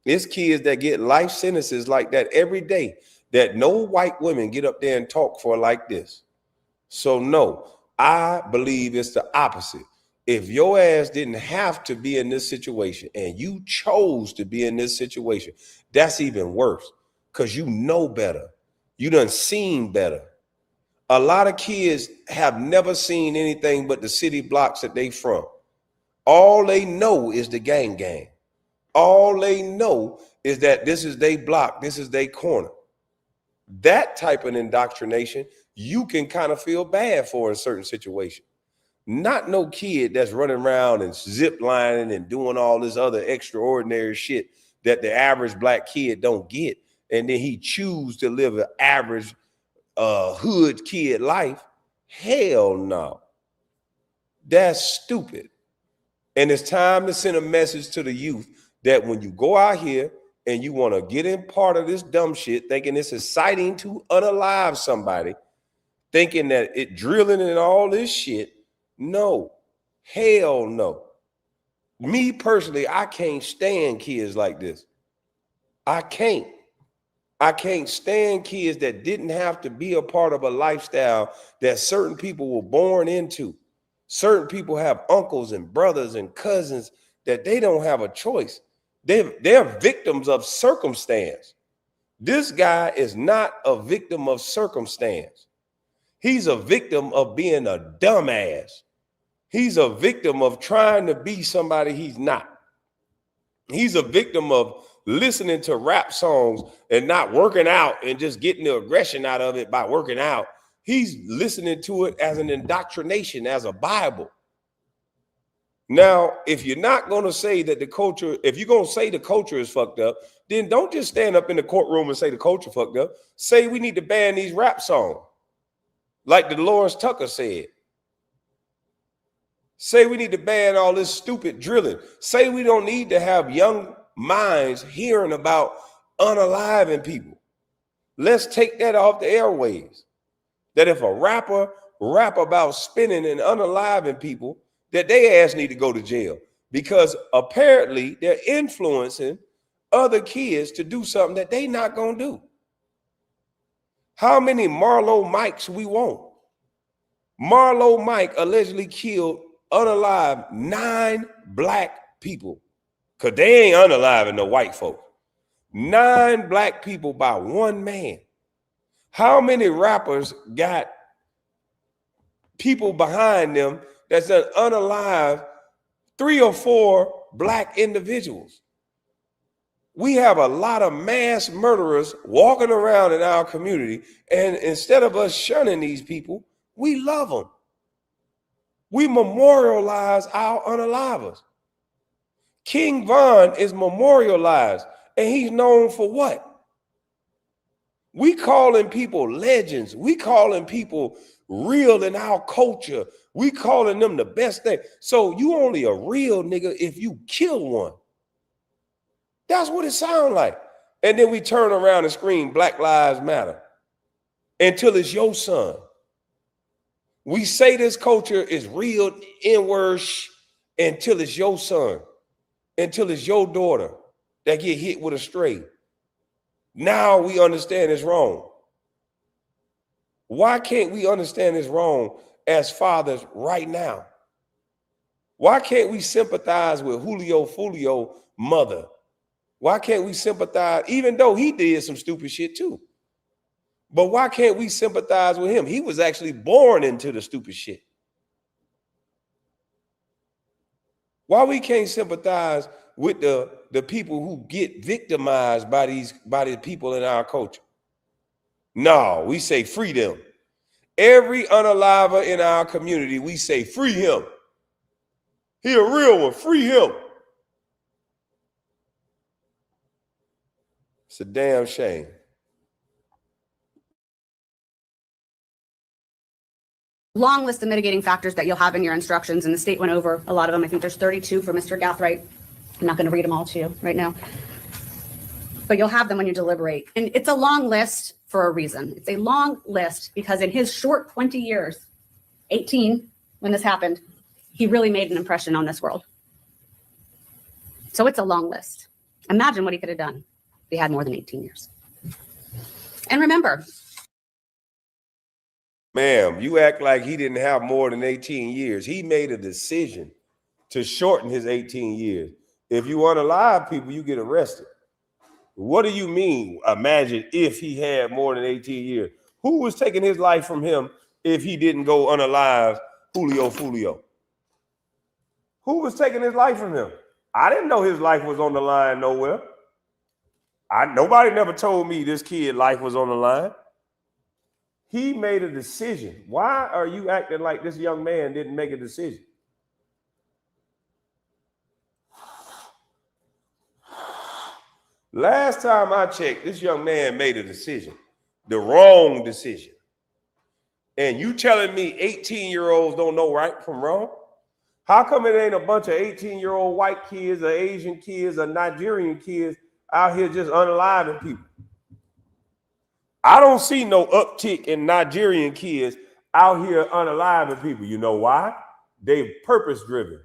It's kids that get life sentences like that every day that no white women get up there and talk for like this. So no, I believe it's the opposite. If your ass didn't have to be in this situation and you chose to be in this situation, that's even worse because you know better. You done seen better. A lot of kids have never seen anything but the city blocks that they from. All they know is the gang. All they know is that this is their block, this is their corner. That type of indoctrination, you can kind of feel bad for in certain situations. Not no kid that's running around and zip lining and doing all this other extraordinary shit that the average black kid don't get. And then he choose to live an average hood kid life. Hell no. That's stupid. And it's time to send a message to the youth that when you go out here and you want to get in part of this dumb shit, thinking it's exciting to unalive somebody, thinking that it drilling and all this shit, no, hell no. Me personally, I can't stand kids like this. I can't stand kids that didn't have to be a part of a lifestyle that certain people were born into. Certain people have uncles and brothers and cousins that they don't have a choice. They're victims of circumstance. This guy is not a victim of circumstance. He's a victim of being a dumbass. He's a victim of trying to be somebody he's not. He's a victim of listening to rap songs and not working out and just getting the aggression out of it by working out. He's listening to it as an indoctrination, as a Bible. Now, if you're not going to say that the culture, if you're going to say the culture is fucked up, then don't just stand up in the courtroom and say the culture fucked up. Say we need to ban these rap songs. Like Dolores Tucker said. Say we need to ban all this stupid drilling. Say we don't need to have young minds hearing about unaliving people. Let's take that off the airwaves. That if a rapper rap about spinning and unaliving people, that they ass need to go to jail because apparently they're influencing other kids to do something that they not gonna do. How many Marlo Mikes we want? Marlo Mike allegedly killed unalive 9 black people because they ain't unaliving no white folk. 9 black people by one man. How many rappers got people behind them that's unalive 3 or 4 black individuals? We have a lot of mass murderers walking around in our community, and instead of us shunning these people, we love them. We memorialize our unalivers. King Von is memorialized, and he's known for what? We calling people legends. We calling people real in our culture. We calling them the best thing. So you only a real nigga if you kill one. That's what it sounds like. And then we turn around and scream Black Lives Matter until it's your son. We say this culture is real N-word until it's your son, until it's your daughter that get hit with a stray. Now we understand it's wrong. Why can't we understand it's wrong as fathers right now? Why can't we sympathize with Julio Fulio's mother? Why can't we sympathize, even though he did some stupid shit too? But why can't we sympathize with him? He was actually born into the stupid shit. Why we can't sympathize with the people who get victimized by the people in our culture? No, we say free them. Every unaliver in our community, we say free him. He a real one, free him. It's a damn shame. Long list of mitigating factors that you'll have in your instructions, and the state went over a lot of them. I think there's 32 for Mr. Gathright. I'm not going to read them all to you right now, but you'll have them when you deliberate. And it's a long list for a reason. It's a long list because in his short 20 years, 18 when this happened, he really made an impression on this world. So it's a long list. Imagine what he could have done if he had more than 18 years. And remember, ma'am, you act like he didn't have more than 18 years. He made a decision to shorten his 18 years. If you unalive people, you get arrested. What do you mean? Imagine if he had more than 18 years. Who was taking his life from him if he didn't go unalive Julio Fulio? Who was taking his life from him? I didn't know his life was on the line nowhere. Nobody never told me this kid's life was on the line. He made a decision. Why are you acting like this young man didn't make a decision? Last time I checked, this young man made a decision, the wrong decision. And you telling me 18-year-olds don't know right from wrong? How come it ain't a bunch of 18-year-old white kids or Asian kids or Nigerian kids out here just unaliving people? I don't see no uptick in Nigerian kids out here unaliving people. You know why? They purpose driven.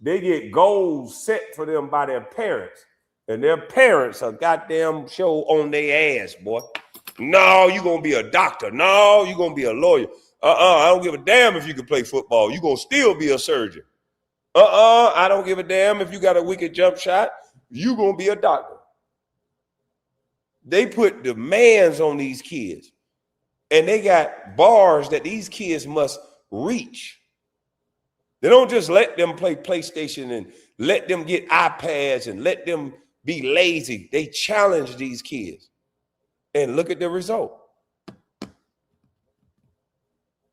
They get goals set for them by their parents. And their parents are goddamn show on their ass, boy. No, you're going to be a doctor. No, you're going to be a lawyer. I don't give a damn if you can play football. You're going to still be a surgeon. I don't give a damn if you got a wicked jump shot. You're going to be a doctor. They put demands on these kids. And they got bars that these kids must reach. They don't just let them play PlayStation and let them get iPads and let them be lazy. They challenge these kids. And look at the result.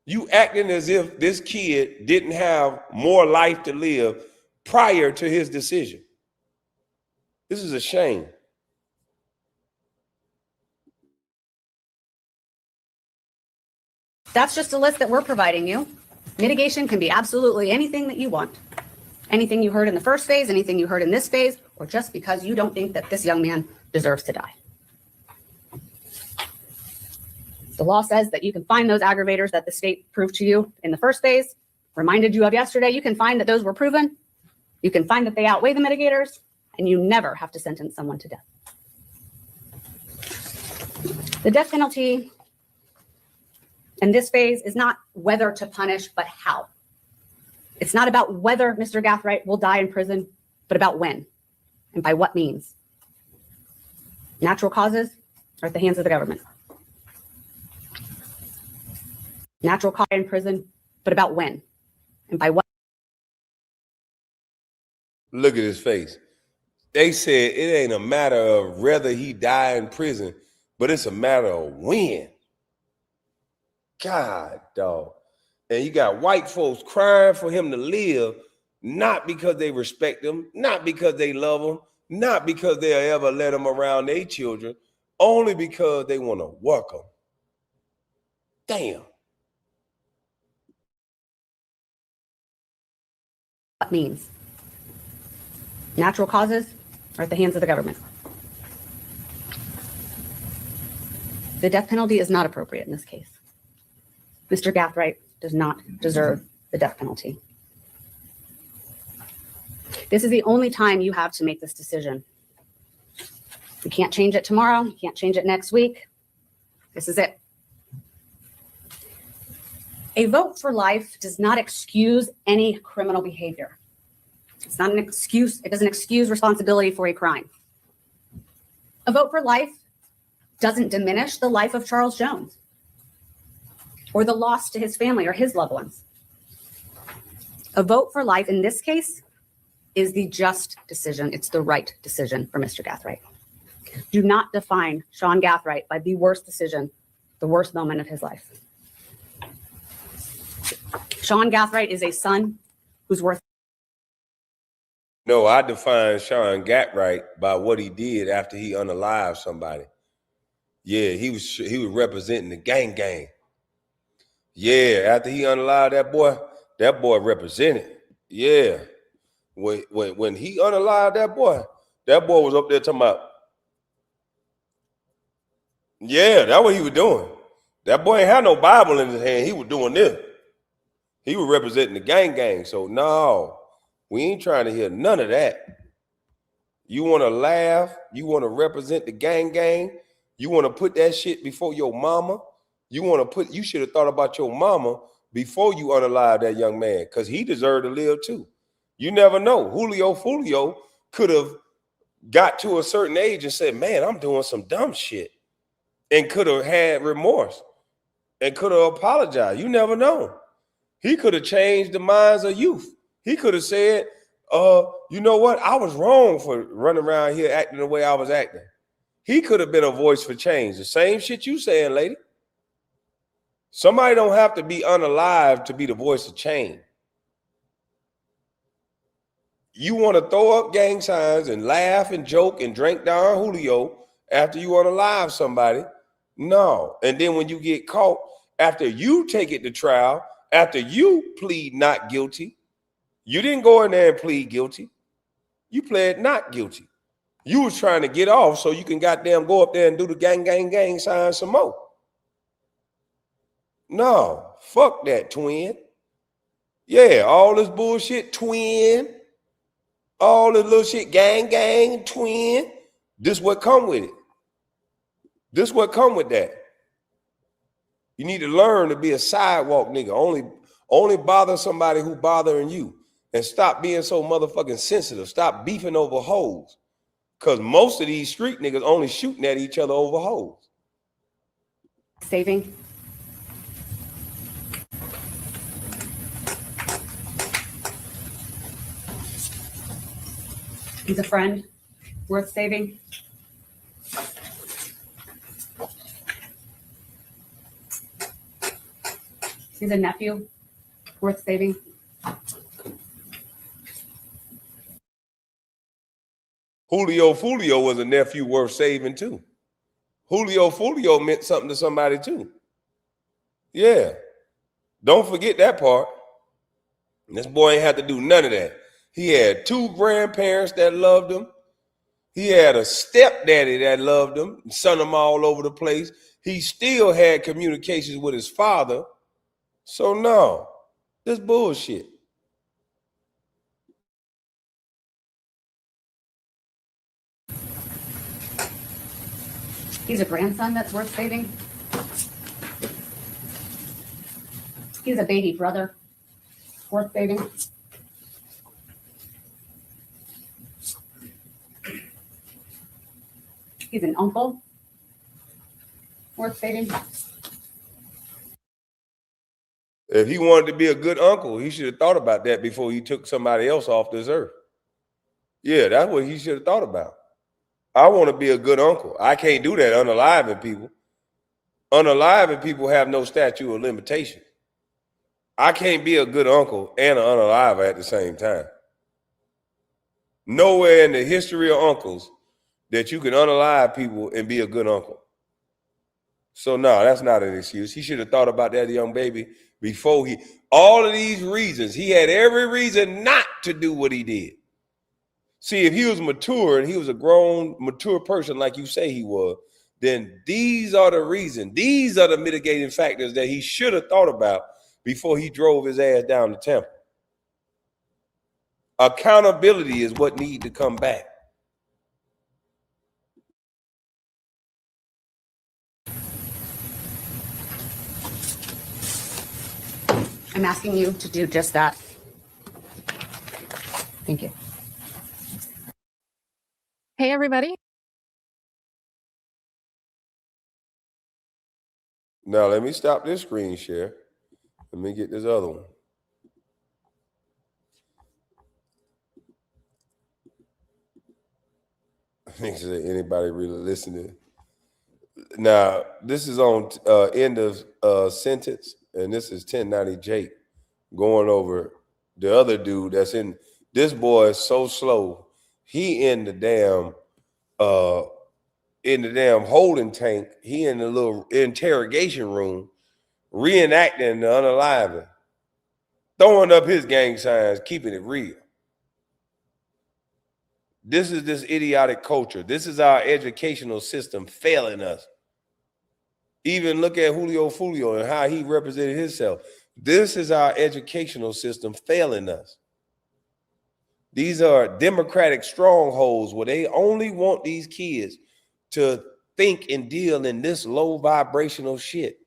You acting as if this kid didn't have more life to live prior to his decision. This is a shame. that's just a list that we're providing you. Mitigation can be absolutely anything that you want. Anything you heard in the first phase, anything you heard in this phase, or just because you don't think that this young man deserves to die. The law says that you can find those aggravators that the state proved to you in the first phase, reminded you of yesterday. You can find that those were proven. You can find that they outweigh the mitigators, and you never have to sentence someone to death. The death penalty in this phase is not whether to punish, but how. It's not about whether Mr. Gathright will die in prison, but about when and by what means. Natural causes are at the hands of the government. Natural cause in prison, but about when and by what. Look at his face. They said it ain't a matter of whether he die in prison, but it's a matter of when. God, dog. And you got white folks crying for him to live, not because they respect them, not because they love them, not because they'll ever let them around their children, only because they want to work them. Damn. That means natural causes are at the hands of the government. The death penalty is not appropriate in this case. Mr. Gathright does not deserve the death penalty. This is the only time you have to make this decision. You can't change it tomorrow. You can't change it next week. This is it. A vote for life does not excuse any criminal behavior. It's not an excuse. It doesn't excuse responsibility for a crime. A vote for life doesn't diminish the life of Charles Jones or the loss to his family or his loved ones. A vote for life in this case is the just decision. It's the right decision for Mr. Gathright. Do not define Sean Gathright by the worst decision, the worst moment of his life. Sean Gathright is a son who's worth. No, I define Sean Gathright by what he did after he unalived somebody. Yeah, he was representing the gang. Yeah, after he unalived that boy represented. Yeah. When he unalived that boy was up there talking about, yeah, that's what he was doing. That boy ain't had no Bible in his hand. He was doing this. He was representing the gang. So no, we ain't trying to hear none of that. You want to laugh? You want to represent the gang? You want to put that shit before your mama? You should have thought about your mama before you unalive that young man, because he deserved to live too. You never know. Julio could have got to a certain age and said, man, I'm doing some dumb shit, and could have had remorse and could have apologized. You never know. He could have changed the minds of youth. He could have said, you know what? I was wrong for running around here acting the way I was acting. He could have been a voice for change. The same shit you saying, lady. Somebody don't have to be unalive to be the voice of change. You want to throw up gang signs and laugh and joke and drink down Julio after you unalive somebody? No. And then when you get caught, after you take it to trial, after you plead not guilty, you didn't go in there and plead guilty. You pled not guilty. You was trying to get off so you can goddamn go up there and do the gang sign some more. No, fuck that, twin. Yeah, all this bullshit, twin. All this little shit, gang, twin. This what come with it. This what come with that. You need to learn to be a sidewalk nigga. Only bother somebody who bothering you. And stop being so motherfucking sensitive. Stop beefing over hoes. Because most of these street niggas only shooting at each other over hoes. Saving. He's a friend worth saving. He's a nephew worth saving. Julio was a nephew worth saving too. Julio meant something to somebody too. Yeah. Don't forget that part. This boy ain't had to do none of that. He had two grandparents that loved him. He had a stepdaddy that loved him and sent him all over the place. He still had communications with his father. So no, this bullshit. He's a grandson that's worth saving. He's a baby brother worth saving. He's an uncle worth saving. If he wanted to be a good uncle, he should have thought about that before he took somebody else off this earth. Yeah, that's what he should have thought about. I want to be a good uncle. I can't do that unaliving people. Unaliving people have no statute of limitation. I can't be a good uncle and an unaliver at the same time. Nowhere in the history of uncles that you can unalive people and be a good uncle. So no, that's not an excuse. He should have thought about that young baby before all of these reasons. He had every reason not to do what he did. See, if he was mature and he was a grown, mature person like you say he was, then these are the reasons. These are the mitigating factors that he should have thought about before he drove his ass down the Temple. Accountability is what needs to come back. I'm asking you to do just that. Thank you. Hey, everybody. Now, let me stop this screen share. Let me get this other one. I think anybody really listening? Now, this is on end of sentence, and this is 1090 Jake going over the other dude that's in. This boy is so slow. He in the damn holding tank. He in the little interrogation room, reenacting the unaliving, throwing up his gang signs, keeping it real. This is this idiotic culture. This is our educational system failing us. Even look at Julio Fulio and how he represented himself. This is our educational system failing us. These are democratic strongholds where they only want these kids to think and deal in this low vibrational shit.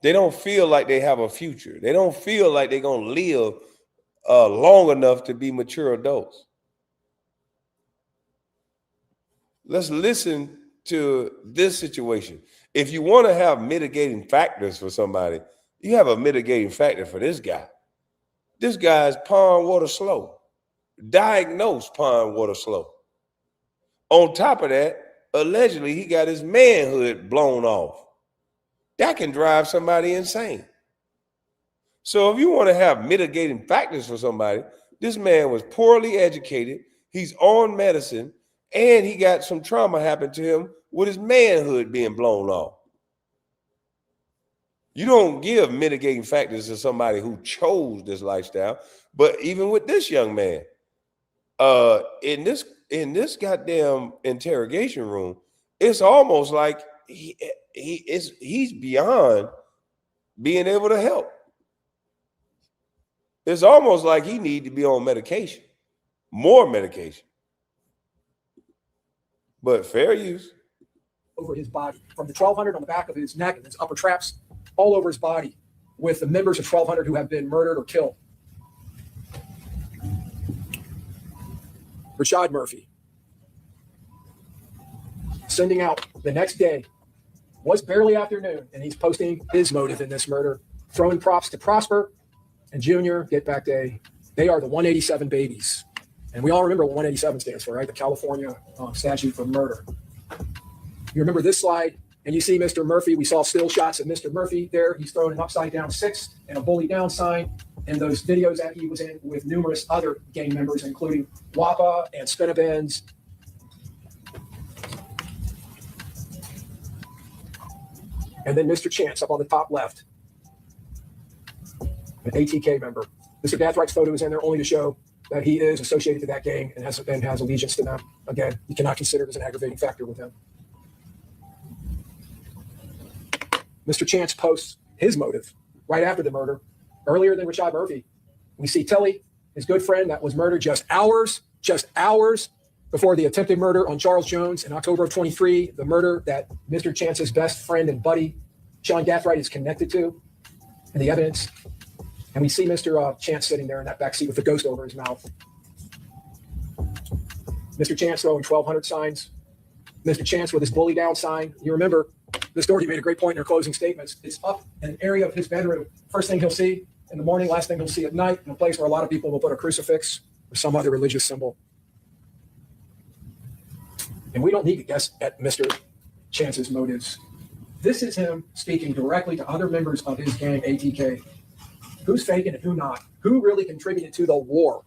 They don't feel like they have a future. They don't feel like they're going to live long enough to be mature adults. Let's listen to this situation. If you want to have mitigating factors for somebody, you have a mitigating factor for this guy. This guy's pond water slow, diagnosed pond water slow. On top of that, allegedly, he got his manhood blown off. That can drive somebody insane. So if you want to have mitigating factors for somebody, this man was poorly educated, he's on medicine, and he got some trauma happen to him with his manhood being blown off. You don't give mitigating factors to somebody who chose this lifestyle. But even with this young man, in this goddamn interrogation room, it's almost like he's beyond being able to help. It's almost like he need to be on medication, more medication. But fair use. Over his body, from the 1200 on the back of his neck and his upper traps, all over his body, with the members of 1200 who have been murdered or killed. Rashad Murphy, sending out the next day, was barely afternoon, and he's posting his motive in this murder, throwing props to Prosper and Junior, Get Back Day. They are the 187 babies. And we all remember what 187 stands for, right? The California statute for murder. You remember this slide, and you see Mr. Murphy. We saw still shots of Mr. Murphy there. He's throwing an upside down 6 and a bully down sign. And those videos that he was in with numerous other gang members, including Wapa and Spinabens. And then Mr. Chance up on the top left, an ATK member. Mr. Gathrights photo is in there only to show that he is associated to that gang and has allegiance to them. Again, you cannot consider it as an aggravating factor with him. Mr. Chance posts his motive right after the murder, earlier than Rashad Murphy. We see Telly, his good friend that was murdered just hours before the attempted murder on Charles Jones in October of 23, the murder that Mr. Chance's best friend and buddy, Sean Gathright, is connected to, and the evidence. And we see Mr. Chance sitting there in that backseat with the ghost over his mouth. Mr. Chance throwing 1200 signs. Mr. Chance with his bully down sign. You remember, Ms. Doherty made a great point in her closing statements. It's up in an area of his bedroom. First thing he'll see in the morning, last thing he'll see at night, in a place where a lot of people will put a crucifix or some other religious symbol. And we don't need to guess at Mr. Chance's motives. This is him speaking directly to other members of his gang, ATK. Who's faking and who not? Who really contributed to the war?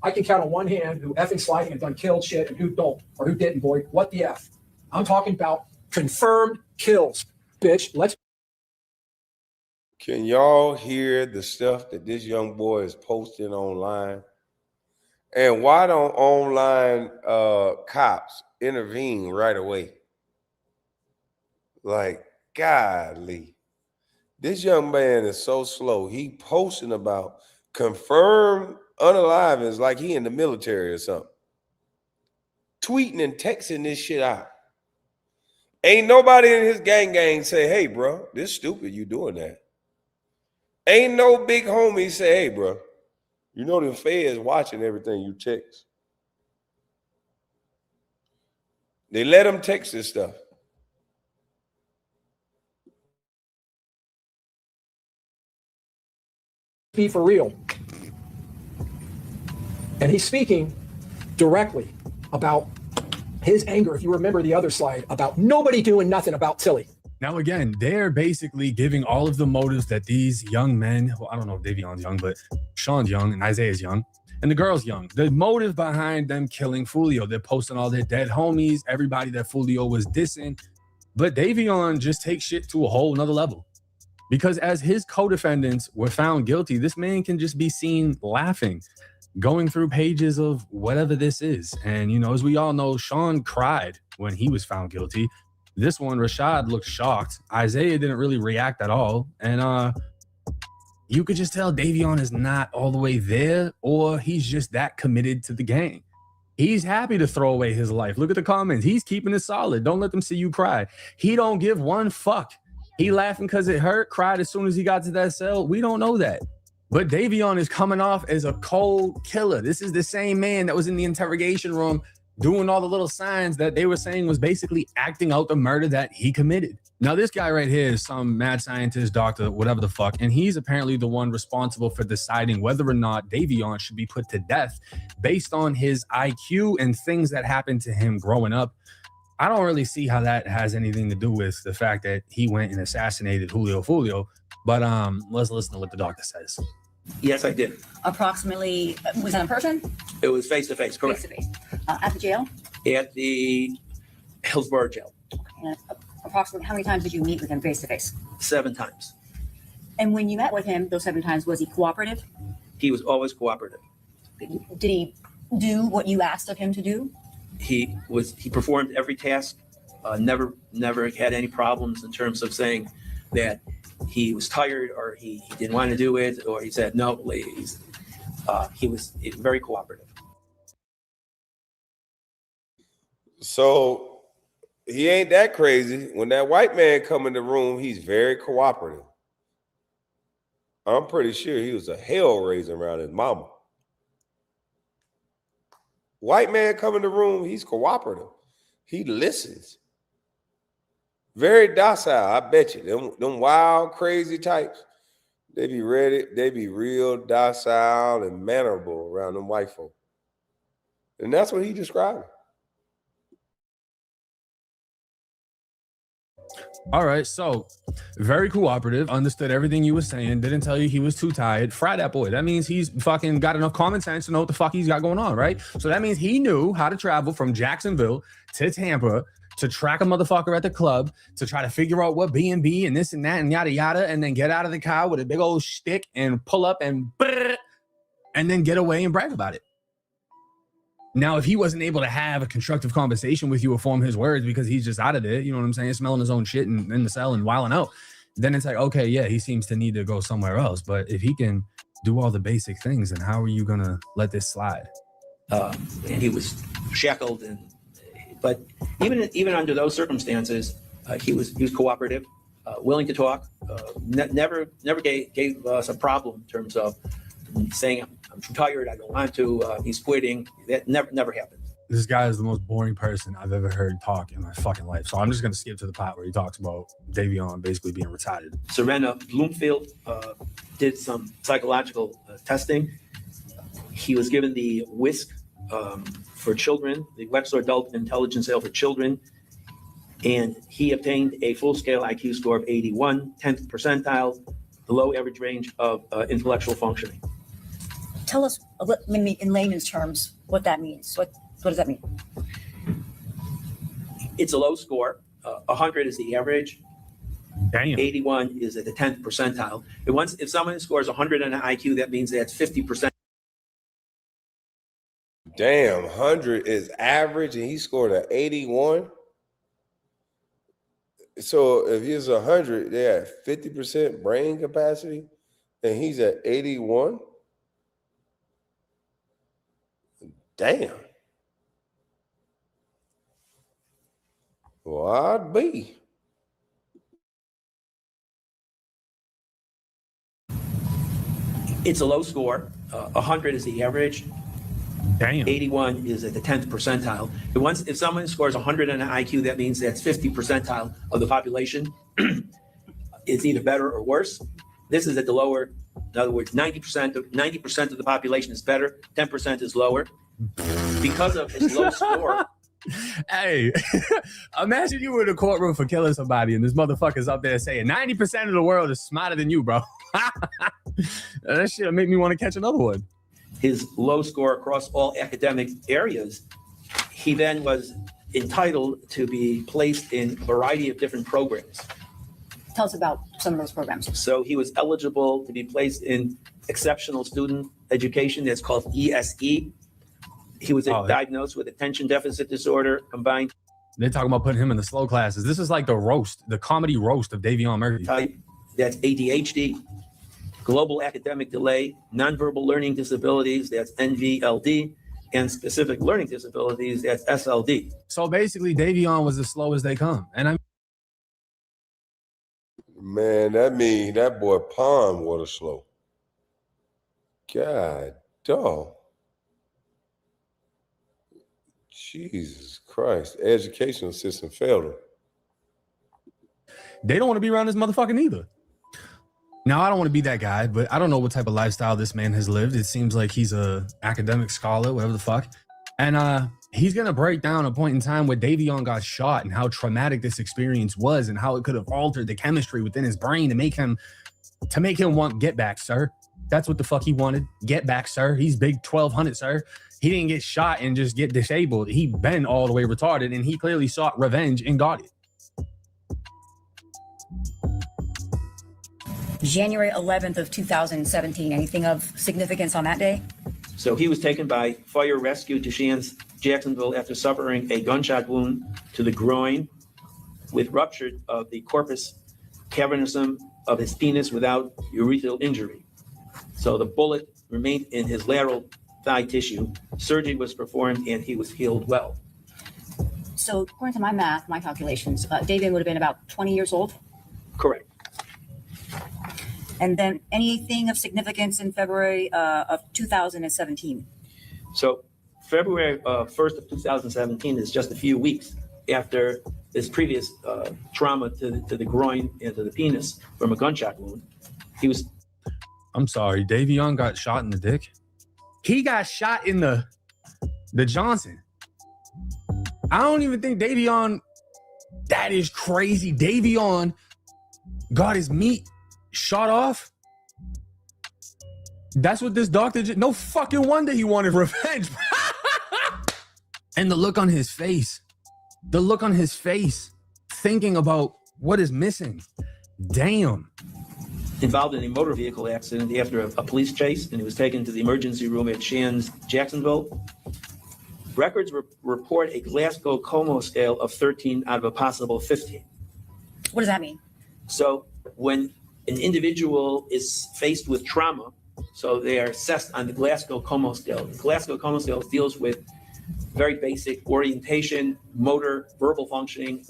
I can count on one hand who effing sliding and done killed shit and who don't, or who didn't, boy. What the F? I'm talking about confirmed kills, bitch. Can y'all hear the stuff that this young boy is posting online? And why don't online cops intervene right away? Like, golly. This young man is so slow. He posting about confirmed unalivings like he in the military or something. Tweeting and texting this shit out. Ain't nobody in his gang say, hey, bro, this stupid you doing that. Ain't no big homie say, hey, bro, you know the feds watching everything you text. They let him text this stuff. Be for real. And he's speaking directly about his anger, if you remember the other slide, about nobody doing nothing about Tilly. Now, again, they're basically giving all of the motives that these young men, well, I don't know if Davion's young, but Sean's young and Isaiah's young and the girl's young. The motive behind them killing Fulio, they're posting all their dead homies, everybody that Fulio was dissing. But Davion just takes shit to a whole nother level. Because as his co-defendants were found guilty, this man can just be seen laughing, going through pages of whatever this is. And, you know, as we all know, Sean cried when he was found guilty. This one, Rashad, looked shocked. Isaiah didn't really react at all. And you could just tell Davion is not all the way there, or he's just that committed to the gang. He's happy to throw away his life. Look at the comments. He's keeping it solid. Don't let them see you cry. He don't give one fuck. He laughing because it hurt, cried as soon as he got to that cell. We don't know that. But Davion is coming off as a cold killer. This is the same man that was in the interrogation room doing all the little signs that they were saying was basically acting out the murder that he committed. Now, this guy right here is some mad scientist, doctor, whatever the fuck, and he's apparently the one responsible for deciding whether or not Davion should be put to death based on his IQ and things that happened to him growing up. I don't really see how that has anything to do with the fact that he went and assassinated Fulio, but let's listen to what the doctor says. Yes, I did. Approximately, was that in person? It was face-to-face, correct. Face-to-face. At the jail? At the Hillsborough jail, And approximately how many times did you meet with him face-to-face? 7 times. And when you met with him those 7 times, was he cooperative? He was always cooperative. Did he do what you asked of him to do? He performed every task, never had any problems in terms of saying that he was tired or he didn't want to do it, or he said, no, please. He was very cooperative. So he ain't that crazy. When that white man come in the room, he's very cooperative. I'm pretty sure he was a hell raising around his mama. White man come in the room, he's cooperative. He listens. Very docile, I bet you. Them wild, crazy types, they be ready, they be real docile and mannerable around them white folk. And that's what he described. All right, so very cooperative, understood everything you were saying, didn't tell you he was too tired. Fry that boy. That means he's fucking got enough common sense to know what the fuck he's got going on, right? So that means he knew how to travel from Jacksonville to Tampa to track a motherfucker at the club, to try to figure out what B&B and this and that and yada yada, and then get out of the car with a big old stick and pull up and then get away and brag about it. Now, if he wasn't able to have a constructive conversation with you or form his words because he's just out of there, you know what I'm saying, smelling his own shit in the cell and wilding out, then it's like, okay, yeah, he seems to need to go somewhere else. But if he can do all the basic things, then how are you going to let this slide? And he was shackled, but even under those circumstances, he was cooperative, willing to talk, never gave us a problem in terms of saying, I'm too tired, I don't want to, he's quitting. That never happened. This guy is the most boring person I've ever heard talk in my fucking life. So I'm just going to skip to the part where he talks about Davion basically being retarded. Serena Bloomfield did some psychological testing. He was given the WISC for children, the Wexler Adult Intelligence Scale for children. And he obtained a full-scale IQ score of 81, 10th percentile, below average range of intellectual functioning. Tell us, maybe in layman's terms, what that means. What does that mean? It's a low score. 100 is the average. Damn. 81 is at the 10th percentile. If someone scores 100 on an IQ, that means that's 50%. Damn, 100 is average and he scored an 81. So if he's 100, they have 50% brain capacity and he's at 81. Damn. Well, I'd be. It's a low score. 100 is the average. Damn. 81 is at the 10th percentile. If someone scores 100 on an IQ, that means that's 50 percentile of the population. It's either better or worse. This is at the lower. In other words, 90% of the population is better, 10% is lower. Because of his low score. Hey, imagine you were in a courtroom for killing somebody and this motherfucker's up there saying 90% of the world is smarter than you, bro. That shit make me want to catch another one. His low score across all academic areas, he then was entitled to be placed in a variety of different programs. Tell us about some of those programs. So he was eligible to be placed in exceptional student education that's called ESE. He was diagnosed with attention deficit disorder combined. They're talking about putting him in the slow classes. This is like the comedy roast of Davion Murphy. Type, that's ADHD, global academic delay, nonverbal learning disabilities, that's NVLD, and specific learning disabilities, that's SLD. So basically, Davion was as slow as they come. And Man, that mean that boy pond water slow. God, dog. Jesus Christ. The educational system failed him. they don't want to be around this motherfucker either. Now, I don't want to be that guy, but I don't know what type of lifestyle this man has lived. It seems like he's a academic scholar, whatever the fuck. And he's going to break down a point in time where Davion got shot and how traumatic this experience was and how it could have altered the chemistry within his brain to make him want get back, sir. That's what the fuck he wanted. Get back, sir. He's big 1200, sir. He didn't get shot and just get disabled. He been all the way retarded, and he clearly sought revenge and got it. January 11th of 2017. Anything of significance on that day? So he was taken by fire rescue to Shands, Jacksonville after suffering a gunshot wound to the groin with rupture of the corpus cavernosum of his penis without urethral injury. So the bullet remained in his lateral thigh tissue. Surgery was performed and he was healed well. So according to my math, my calculations, Davion would have been about 20 years old. Correct. And then anything of significance in February of 2017? So February 1st of 2017 is just a few weeks after this previous trauma to the groin and to the penis from a gunshot wound. I'm sorry, Davion got shot in the dick. He got shot in the Johnson. I don't even think Davion, that is crazy. Davion got his meat shot off. That's what this doctor did. No fucking wonder he wanted revenge. And the look on his face, thinking about what is missing. Damn. Involved in a motor vehicle accident after a police chase, and he was taken to the emergency room at Shands, Jacksonville. Records report a Glasgow Como scale of 13 out of a possible 15. What does that mean? So when an individual is faced with trauma, so they are assessed on the Glasgow Como scale. The Glasgow Como scale deals with very basic orientation, motor, verbal functioning.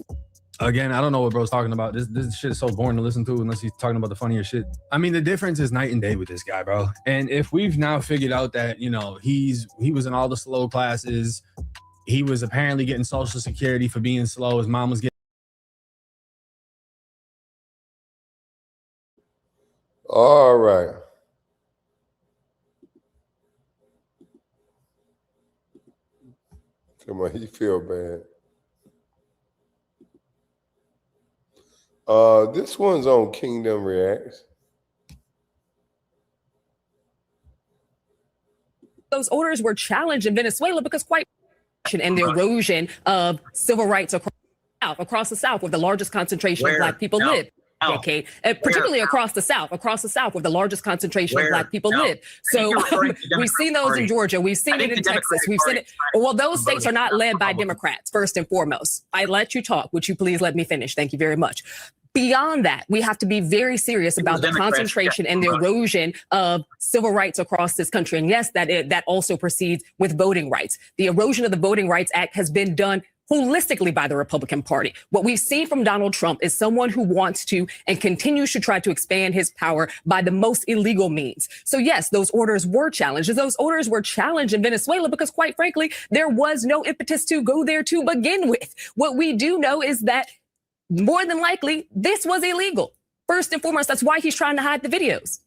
Again, I don't know what bro's talking about. This shit is so boring to listen to unless he's talking about the funniest shit. I mean, the difference is night and day with this guy, bro. And if we've now figured out that, you know, he was in all the slow classes, he was apparently getting Social Security for being slow, his mom was getting. All right. Come on, you feel bad. This one's on Kingdom Reacts. Those orders were challenged in Venezuela because and the erosion of civil rights across the South, where the largest concentration of Black people live. Decade, particularly across the South, where the largest concentration of Black people live. So we've seen those in Georgia, we've seen it in Texas, we've seen it. Well, those states are not led by Democrats, first and foremost. I let you talk. Would you please let me finish? Thank you very much. Beyond that, we have to be very serious about the concentration and the erosion of civil rights across this country. And yes, that also proceeds with voting rights. The erosion of the Voting Rights Act has been done holistically by the Republican Party. What we've seen from Donald Trump is someone who wants to and continues to try to expand his power by the most illegal means. So yes, those orders were challenged. Those orders were challenged in Venezuela because, quite frankly, there was no impetus to go there to begin with. What we do know is that more than likely, this was illegal. First and foremost, that's why he's trying to hide the videos.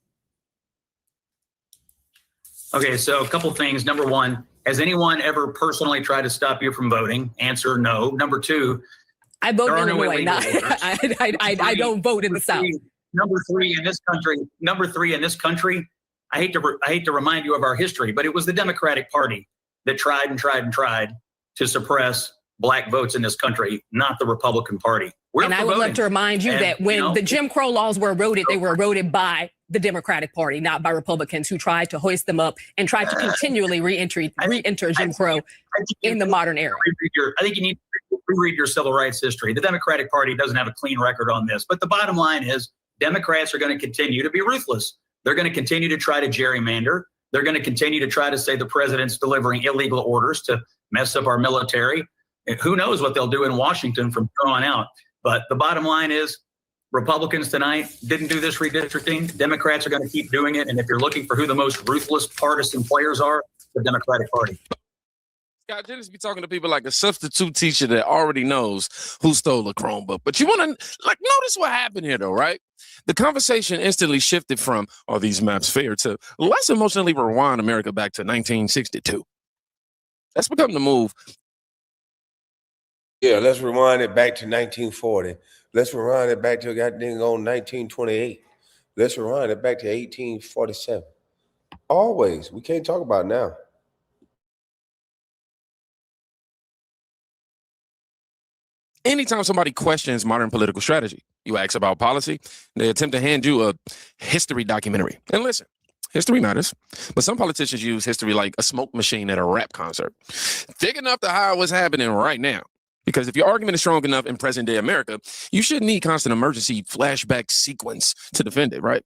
Okay, so a couple things. Number one, has anyone ever personally tried to stop you from voting? Answer, no. Number two, I vote in Illinois. I don't vote in the South. Number three in this country, I hate to remind you of our history, but it was the Democratic Party that tried to suppress Black votes in this country, not the Republican Party. And I would love to remind you that when the Jim Crow laws were eroded, they were eroded by the Democratic Party, not by Republicans who tried to hoist them up and tried to continually re-enter Jim Crow in the modern era. I think you need to reread your civil rights history. The Democratic Party doesn't have a clean record on this, but the bottom line is Democrats are going to continue to be ruthless. They're going to continue to try to gerrymander. They're going to continue to try to say the president's delivering illegal orders to mess up our military. And who knows what they'll do in Washington from here on out. But the bottom line is Republicans tonight didn't do this redistricting. Democrats are going to keep doing it. And if you're looking for who the most ruthless partisan players are, the Democratic Party. Scott, you just be talking to people like a substitute teacher that already knows who stole the Chromebook. But you want to notice what happened here, though, right? The conversation instantly shifted from, are these maps fair, to let's emotionally rewind America back to 1962. That's become the move. Yeah, let's rewind it back to 1940. Let's rewind it back to goddamn on 1928. Let's rewind it back to 1847. Always. We can't talk about now. Anytime somebody questions modern political strategy, you ask about policy, they attempt to hand you a history documentary. And listen, history matters, but some politicians use history like a smoke machine at a rap concert. Thick enough to hide what's happening right now. Because if your argument is strong enough in present day America, you shouldn't need constant emergency flashback sequence to defend it, right?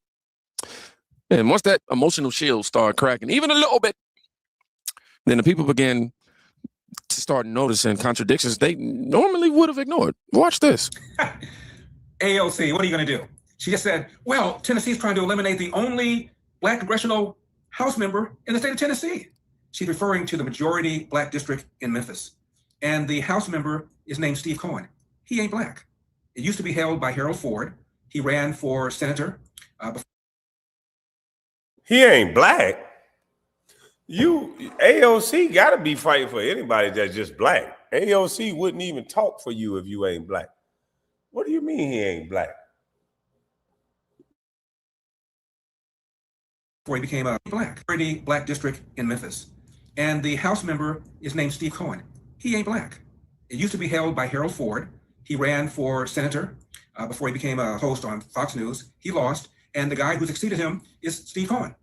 And once that emotional shield started cracking, even a little bit, then the people began to start noticing contradictions they normally would have ignored. Watch this. AOC, what are you going to do? She just said, well, Tennessee's trying to eliminate the only Black congressional House member in the state of Tennessee. She's referring to the majority Black district in Memphis. And the House member is named Steve Cohen. He ain't Black. It used to be held by Harold Ford. He ran for senator. He ain't Black. AOC got to be fighting for anybody that's just Black. AOC wouldn't even talk for you if you ain't Black. What do you mean he ain't Black? Before he became a Black district in Memphis. And the House member is named Steve Cohen. He ain't Black. It used to be held by Harold Ford. He ran for senator before he became a host on Fox News. He lost, and the guy who succeeded him is Steve Cohen.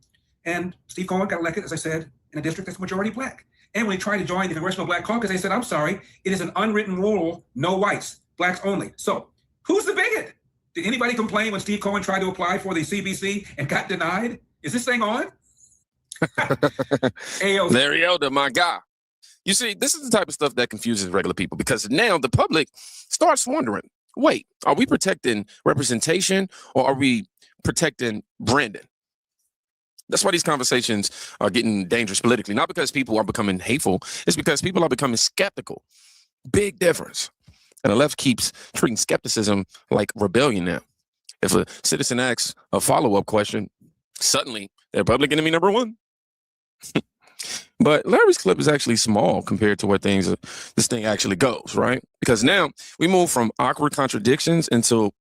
And Steve Cohen got elected, as I said, in a district that's majority Black. And when he tried to join the Congressional Black Caucus, they said, I'm sorry, it is an unwritten rule, no whites, Blacks only. So who's the bigot? Did anybody complain when Steve Cohen tried to apply for the CBC and got denied? Is this thing on? Larry Elder, my guy. You see, this is the type of stuff that confuses regular people because now the public starts wondering, wait, are we protecting representation or are we protecting branding? That's why these conversations are getting dangerous politically, not because people are becoming hateful. It's because people are becoming skeptical. Big difference. And the left keeps treating skepticism like rebellion now. If a citizen asks a follow-up question, suddenly they're public enemy number one. But Larry's clip is actually small compared to where this thing actually goes, right? Because now we move from awkward contradictions into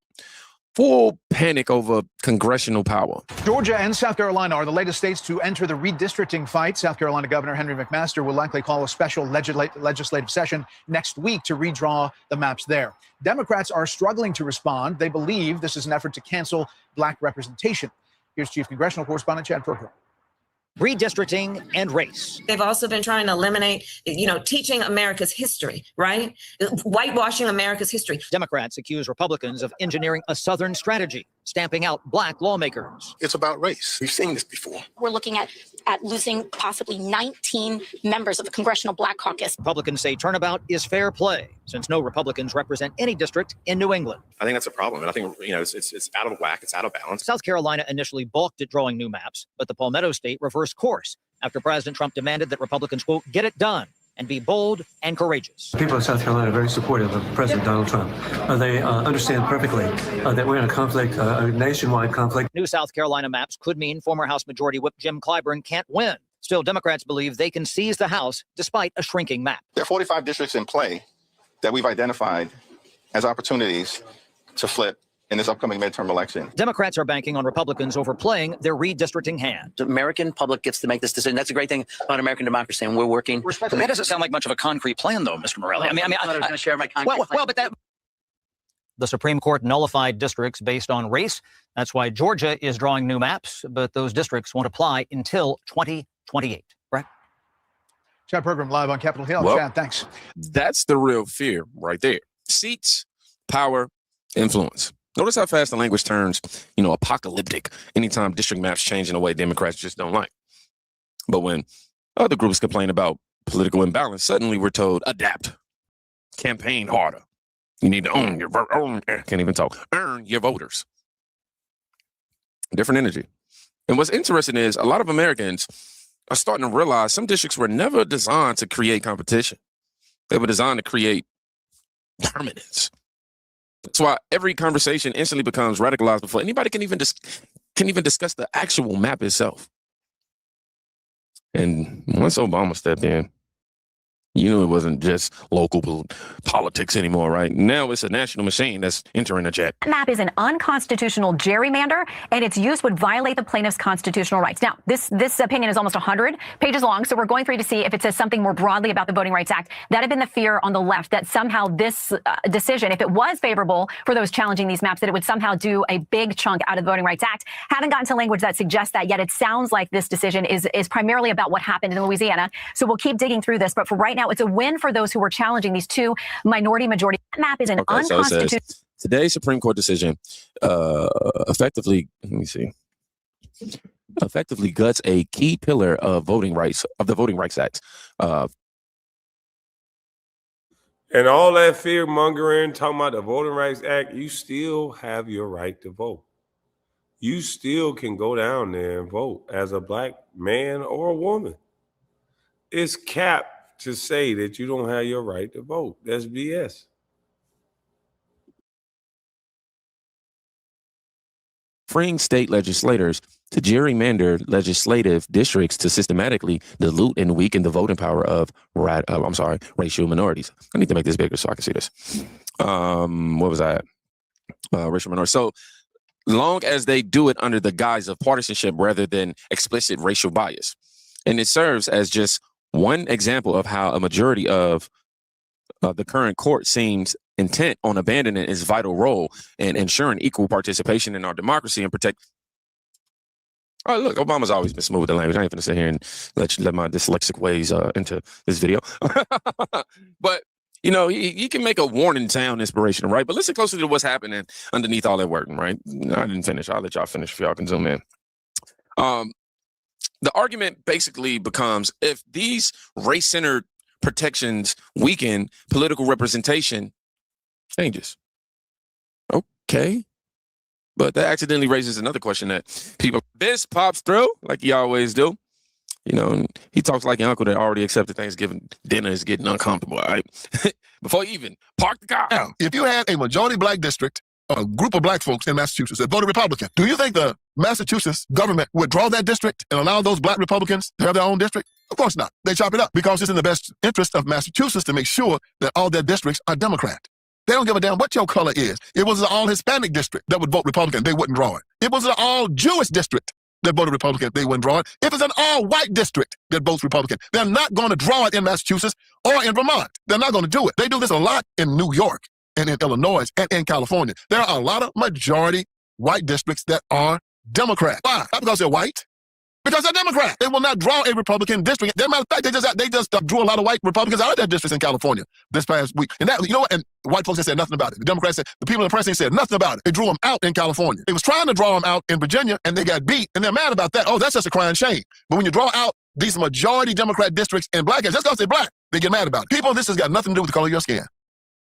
full panic over congressional power. Georgia and South Carolina are the latest states to enter the redistricting fight. South Carolina Governor Henry McMaster will likely call a special legislative session next week to redraw the maps there. Democrats are struggling to respond. They believe this is an effort to cancel black representation. Here's Chief Congressional Correspondent Chad Program. Redistricting and race. They've also been trying to eliminate, teaching America's history, right? Whitewashing America's history. Democrats accuse Republicans of engineering a Southern strategy, stamping out black lawmakers. It's about race. We've seen this before. We're looking at losing possibly 19 members of the Congressional Black Caucus. Republicans say turnabout is fair play, since no Republicans represent any district in New England. I think that's a problem. And I think, it's out of whack. It's out of balance. South Carolina initially balked at drawing new maps, but the Palmetto State reversed course after President Trump demanded that Republicans, quote, get it done and be bold and courageous. People in South Carolina are very supportive of President Donald Trump. They understand perfectly that we're in a conflict, a nationwide conflict. New South Carolina maps could mean former House Majority Whip Jim Clyburn can't win. Still, Democrats believe they can seize the House despite a shrinking map. There are 45 districts in play that we've identified as opportunities to flip in this upcoming midterm election. Democrats are banking on Republicans overplaying their redistricting hand. The American public gets to make this decision. That's a great thing about American democracy, and we're working. That doesn't sound like much of a concrete plan, though, Mr. Morelli. I was going to share my concrete plan. But that. The Supreme Court nullified districts based on race. That's why Georgia is drawing new maps, but those districts won't apply until 2028. Right? Chad Program live on Capitol Hill. Well, Chad, thanks. That's the real fear right there. Seats, power, influence. Notice how fast the language turns, apocalyptic anytime district maps change in a way Democrats just don't like. But when other groups complain about political imbalance, suddenly we're told, adapt, campaign harder. You need to own your vote. Can't even talk. Earn your voters. Different energy. And what's interesting is a lot of Americans are starting to realize some districts were never designed to create competition. They were designed to create permanence. That's why every conversation instantly becomes radicalized before anybody can even discuss the actual map itself. And once Obama stepped in, you knew it wasn't just local politics anymore, right? Now it's a national machine that's entering the chat. That map is an unconstitutional gerrymander, and its use would violate the plaintiff's constitutional rights. Now, this opinion is almost 100 pages long, so we're going through to see if it says something more broadly about the Voting Rights Act. That had been the fear on the left, that somehow this decision, if it was favorable for those challenging these maps, that it would somehow do a big chunk out of the Voting Rights Act. Haven't gotten to language that suggests that yet. It sounds like this decision is primarily about what happened in Louisiana. So we'll keep digging through this, but for right now, it's a win for those who were challenging these two minority-majority. That map is an unconstitutional. So today's Supreme Court decision effectively guts a key pillar of voting rights, of the Voting Rights Act. And all that fear mongering, talking about the Voting Rights Act, you still have your right to vote. You still can go down there and vote as a black man or a woman. It's capped to say that you don't have your right to vote. That's BS. Freeing state legislators to gerrymander legislative districts to systematically dilute and weaken the voting power of racial minorities. I need to make this bigger so I can see this. What was that? Racial minorities. So long as they do it under the guise of partisanship rather than explicit racial bias. And it serves as just one example of how a majority of the current court seems intent on abandoning its vital role in ensuring equal participation in our democracy and protect. Oh, look, Obama's always been smooth with the language. I ain't gonna sit here and let my dyslexic ways into this video. But, he can make a warning sound inspirational, right? But listen closely to what's happening underneath all that working, right? I didn't finish. I'll let y'all finish if y'all can zoom in. The argument basically becomes if these race-centered protections weaken political representation, changes. Okay. But that accidentally raises another question that this pops through, like he always do. And he talks like an uncle that already accepted Thanksgiving dinner is getting uncomfortable, all right? Before you even park the car. Now, if you had a majority black district, a group of black folks in Massachusetts that voted Republican, do you think the Massachusetts government would draw that district and allow those black Republicans to have their own district? Of course not. They chop it up because it's in the best interest of Massachusetts to make sure that all their districts are Democrat. They don't give a damn what your color is. It was an all Hispanic district that would vote Republican, they wouldn't draw it. It was an all Jewish district that voted Republican, they wouldn't draw it. If it's an all white district that votes Republican, they're not going to draw it in Massachusetts or in Vermont. They're not going to do it. They do this a lot in New York and in Illinois and in California. There are a lot of majority white districts that are Democrat. Why? Not because they're white. Because they're Democrat. They will not draw a Republican district. As a matter of fact, they just drew a lot of white Republicans out of their districts in California this past week. And that, you know what? And white folks said nothing about it. The Democrats said, the people in the press said nothing about it. They drew them out in California. They was trying to draw them out in Virginia, and they got beat, and they're mad about that. Oh, that's just a crying shame. But when you draw out these majority Democrat districts in black areas, just because they're black, they get mad about it. People, this has got nothing to do with the color of your skin.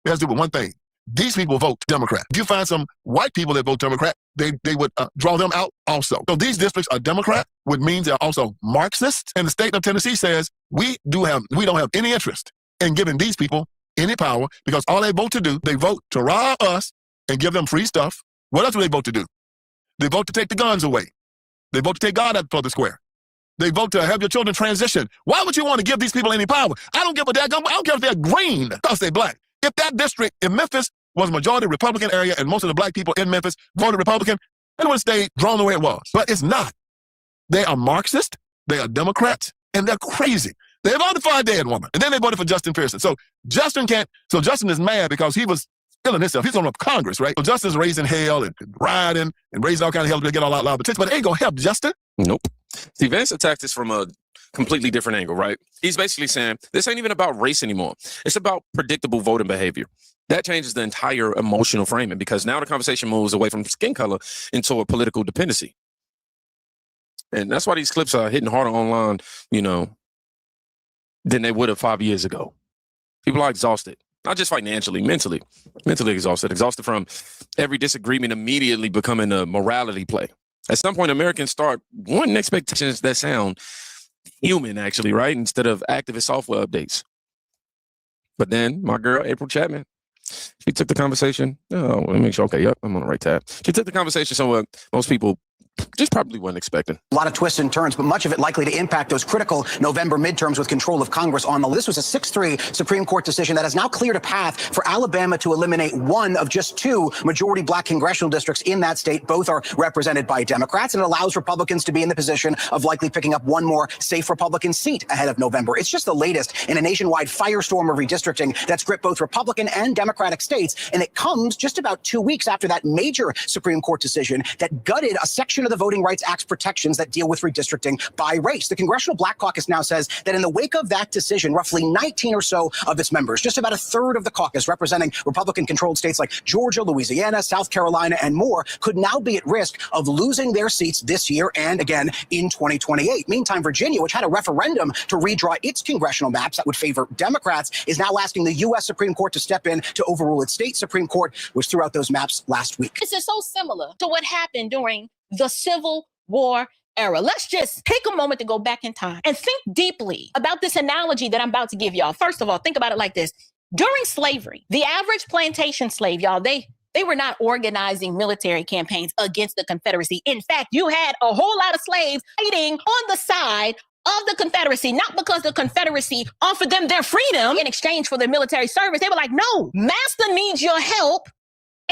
It has to do with one thing. These people vote Democrat. If you find some white people that vote Democrat, they would draw them out also. So these districts are Democrat, which means they're also Marxist. And the state of Tennessee says we don't have any interest in giving these people any power because all they vote to do, they vote to rob us and give them free stuff. What else do they vote to do? They vote to take the guns away. They vote to take God out of the public square. They vote to have your children transition. Why would you want to give these people any power? I don't give a damn. I don't care if they're green because they're black. If that district in Memphis was a majority Republican area and most of the black people in Memphis voted Republican, it would have stayed drawn the way it was. But it's not. They are Marxist, they are Democrats, and they're crazy. They voted for a dead woman, and then they voted for Justin Pearson. So Justin is mad because he was killing himself. He's on up Congress, right? So Justin's raising hell and riding and raising all kinds of hell to get all out loud potential, but it ain't gonna help Justin. Nope. See, Vance attacked this from a completely different angle, right? He's basically saying this ain't even about race anymore. It's about predictable voting behavior. That changes the entire emotional framing because now the conversation moves away from skin color into a political dependency. And that's why these clips are hitting harder online, than they would have 5 years ago. People are exhausted, not just financially, mentally exhausted from every disagreement immediately becoming a morality play. At some point, Americans start wanting expectations that sound human, actually, right? Instead of activist software updates. But then my girl, April Chapman, she took the conversation. Oh, let me make sure. Okay, yep, I'm on the right tab. She took the conversation somewhere most people just probably weren't expecting. A lot of twists and turns, but much of it likely to impact those critical November midterms with control of Congress on the list. This was a 6-3 Supreme Court decision that has now cleared a path for Alabama to eliminate one of just 2 majority black congressional districts in that state. Both are represented by Democrats, and it allows Republicans to be in the position of likely picking up one more safe Republican seat ahead of November. It's just the latest in a nationwide firestorm of redistricting that's gripped both Republican and Democratic states, and it comes just about 2 weeks after that major Supreme Court decision that gutted a section of the Voting Rights Act's protections that deal with redistricting by race. The Congressional Black Caucus now says that in the wake of that decision, roughly 19 or so of its members, just about a third of the caucus representing Republican-controlled states like Georgia, Louisiana, South Carolina, and more, could now be at risk of losing their seats this year and again in 2028. Meantime, Virginia, which had a referendum to redraw its congressional maps that would favor Democrats, is now asking the U.S. Supreme Court to step in to overrule its state Supreme Court, which threw out those maps last week. This is so similar to what happened during the Civil War era. Let's just take a moment to go back in time and think deeply about this analogy that I'm about to give y'all. First of all, think about it like this. During slavery, the average plantation slave, y'all, they were not organizing military campaigns against the Confederacy. In fact, you had a whole lot of slaves fighting on the side of the Confederacy, not because the Confederacy offered them their freedom in exchange for their military service. They were like, no, master needs your help.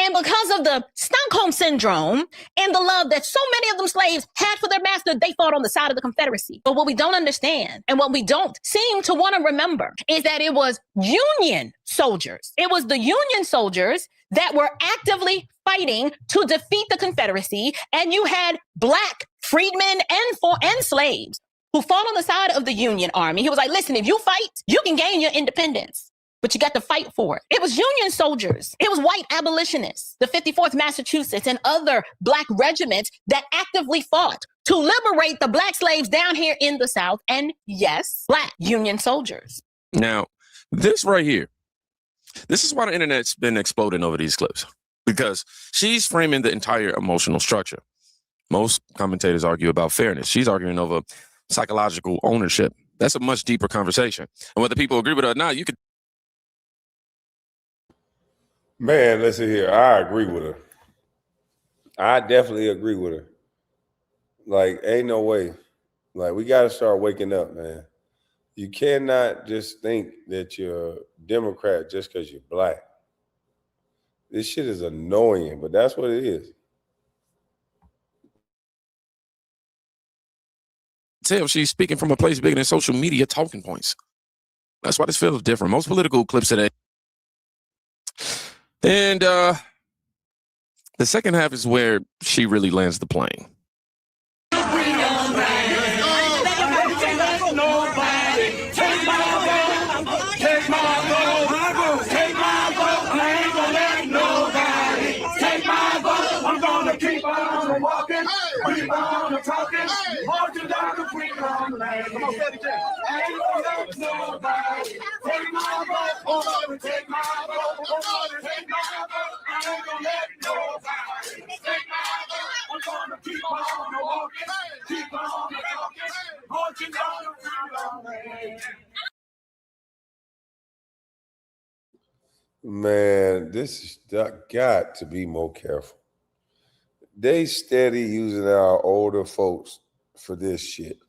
And because of the Stockholm Syndrome and the love that so many of them slaves had for their master, they fought on the side of the Confederacy. But what we don't understand and what we don't seem to want to remember is that it was Union soldiers. It was the Union soldiers that were actively fighting to defeat the Confederacy. And you had black freedmen and slaves who fought on the side of the Union Army. He was like, listen, if you fight, you can gain your independence. But you got to fight for it. It was Union soldiers. It was white abolitionists, the 54th Massachusetts and other black regiments that actively fought to liberate the black slaves down here in the South. And yes, black Union soldiers. Now, this right here, this is why the internet's been exploding over these clips, because she's framing the entire emotional structure. Most commentators argue about fairness. She's arguing over psychological ownership. That's a much deeper conversation. And whether people agree with her or not, you could. Man, listen here. I agree with her. I definitely agree with her. Like, ain't no way. Like, we got to start waking up, man. You cannot just think that you're a Democrat just because you're black. This shit is annoying, but that's what it is. Tell she's speaking from a place bigger than social media talking points. That's why this feels different. Most political clips today. And the second half is where she really lands the plane. Keep on walking, keep on talking, marching down the freedom lane. Come on, Betty J. Ain't gonna let nobody take my vote, take my vote, take my vote. I ain't gonna let nobody take my vote. I'm gonna keep on walking, keep on talking, marching down the freedom lane. Man, this is got to be more careful. They steady using our older folks for this shit.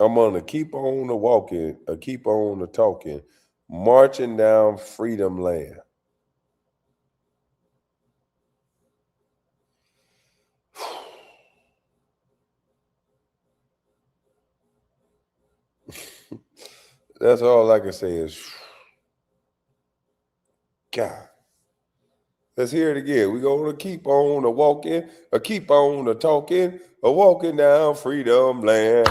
I'm gonna keep on the walking, keep on the talking, marching down freedom land. That's all I can say is, God. Let's hear it again. We're going to keep on walking, keep on talking, walking down freedom land.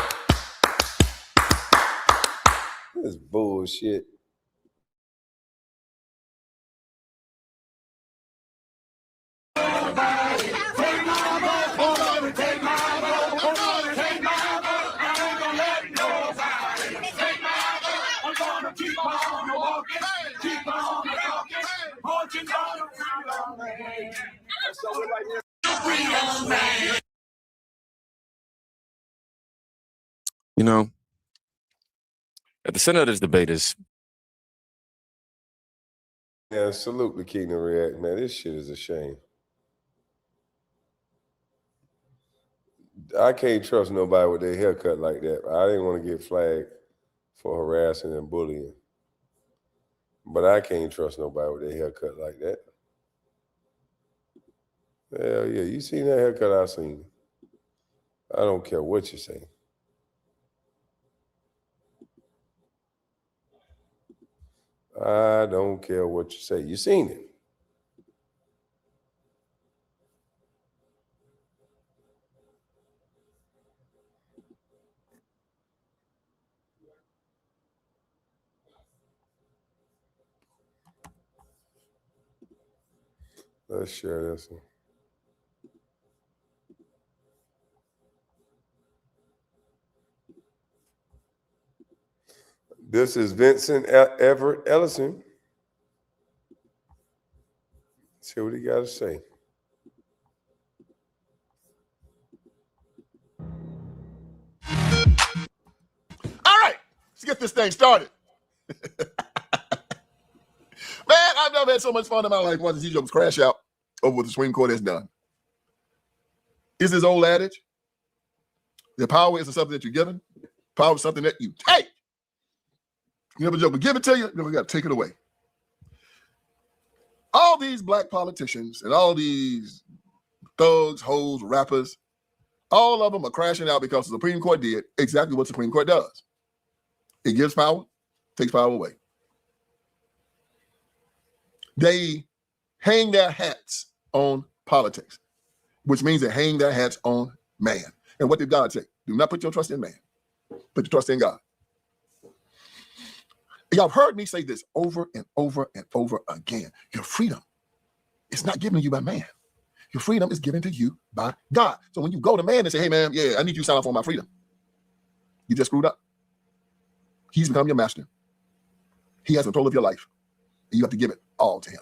This is bullshit. You know, at the center of this debate is. Yeah, salute the Kingdom React, man. This shit is a shame. I can't trust nobody with their haircut like that. I didn't want to get flagged for harassing and bullying. But I can't trust nobody with their haircut like that. Hell yeah, you seen that haircut? I seen it. I don't care what you say. I don't care what you say. You seen it. Let's share this one. This is Vincent Everett Ellison. See what he got to say. All right, let's get this thing started. Man, I've never had so much fun in my life watching these jokes crash out over what the Supreme Court has done. Is this old adage? The power isn't something that you're given. Power is something that you take. You have a joke, but give it to you, then we got to take it away. All these black politicians and all these thugs, hoes, rappers, all of them are crashing out because the Supreme Court did exactly what the Supreme Court does. It gives power, takes power away. They hang their hats on politics, which means they hang their hats on man. And what did God say? Do not put your trust in man. Put your trust in God. Y'all have heard me say this over and over and over again. Your freedom is not given to you by man. Your freedom is given to you by God. So when you go to man and say, hey, man, yeah, I need you to sign off on my freedom, you just screwed up. He's become your master. He has control of your life. And you have to give it all to him.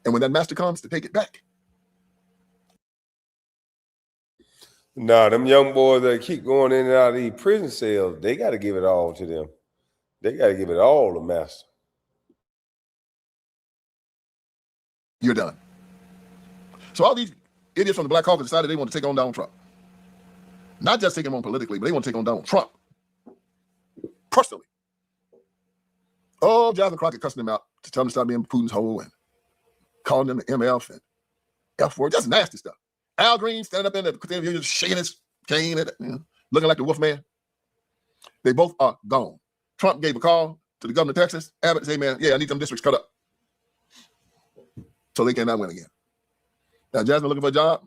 And when that master comes to take it back. Nah, them young boys that keep going in and out of these prison cells, they got to give it all to them. They got to give it all to master. You're done. So all these idiots from the Black Caucus decided they want to take on Donald Trump. Not just take him on politically, but they want to take on Donald Trump personally. Oh, Jonathan Crockett cussing them out to tell them to stop being Putin's hole and calling them the MF and F word, just nasty stuff. Al Green standing up in the shaking his cane, looking like the wolf man. They both are gone. Trump gave a call to the governor of Texas, Abbott, say, man, yeah, I need them districts cut up so they cannot win again. Now, Jasmine looking for a job.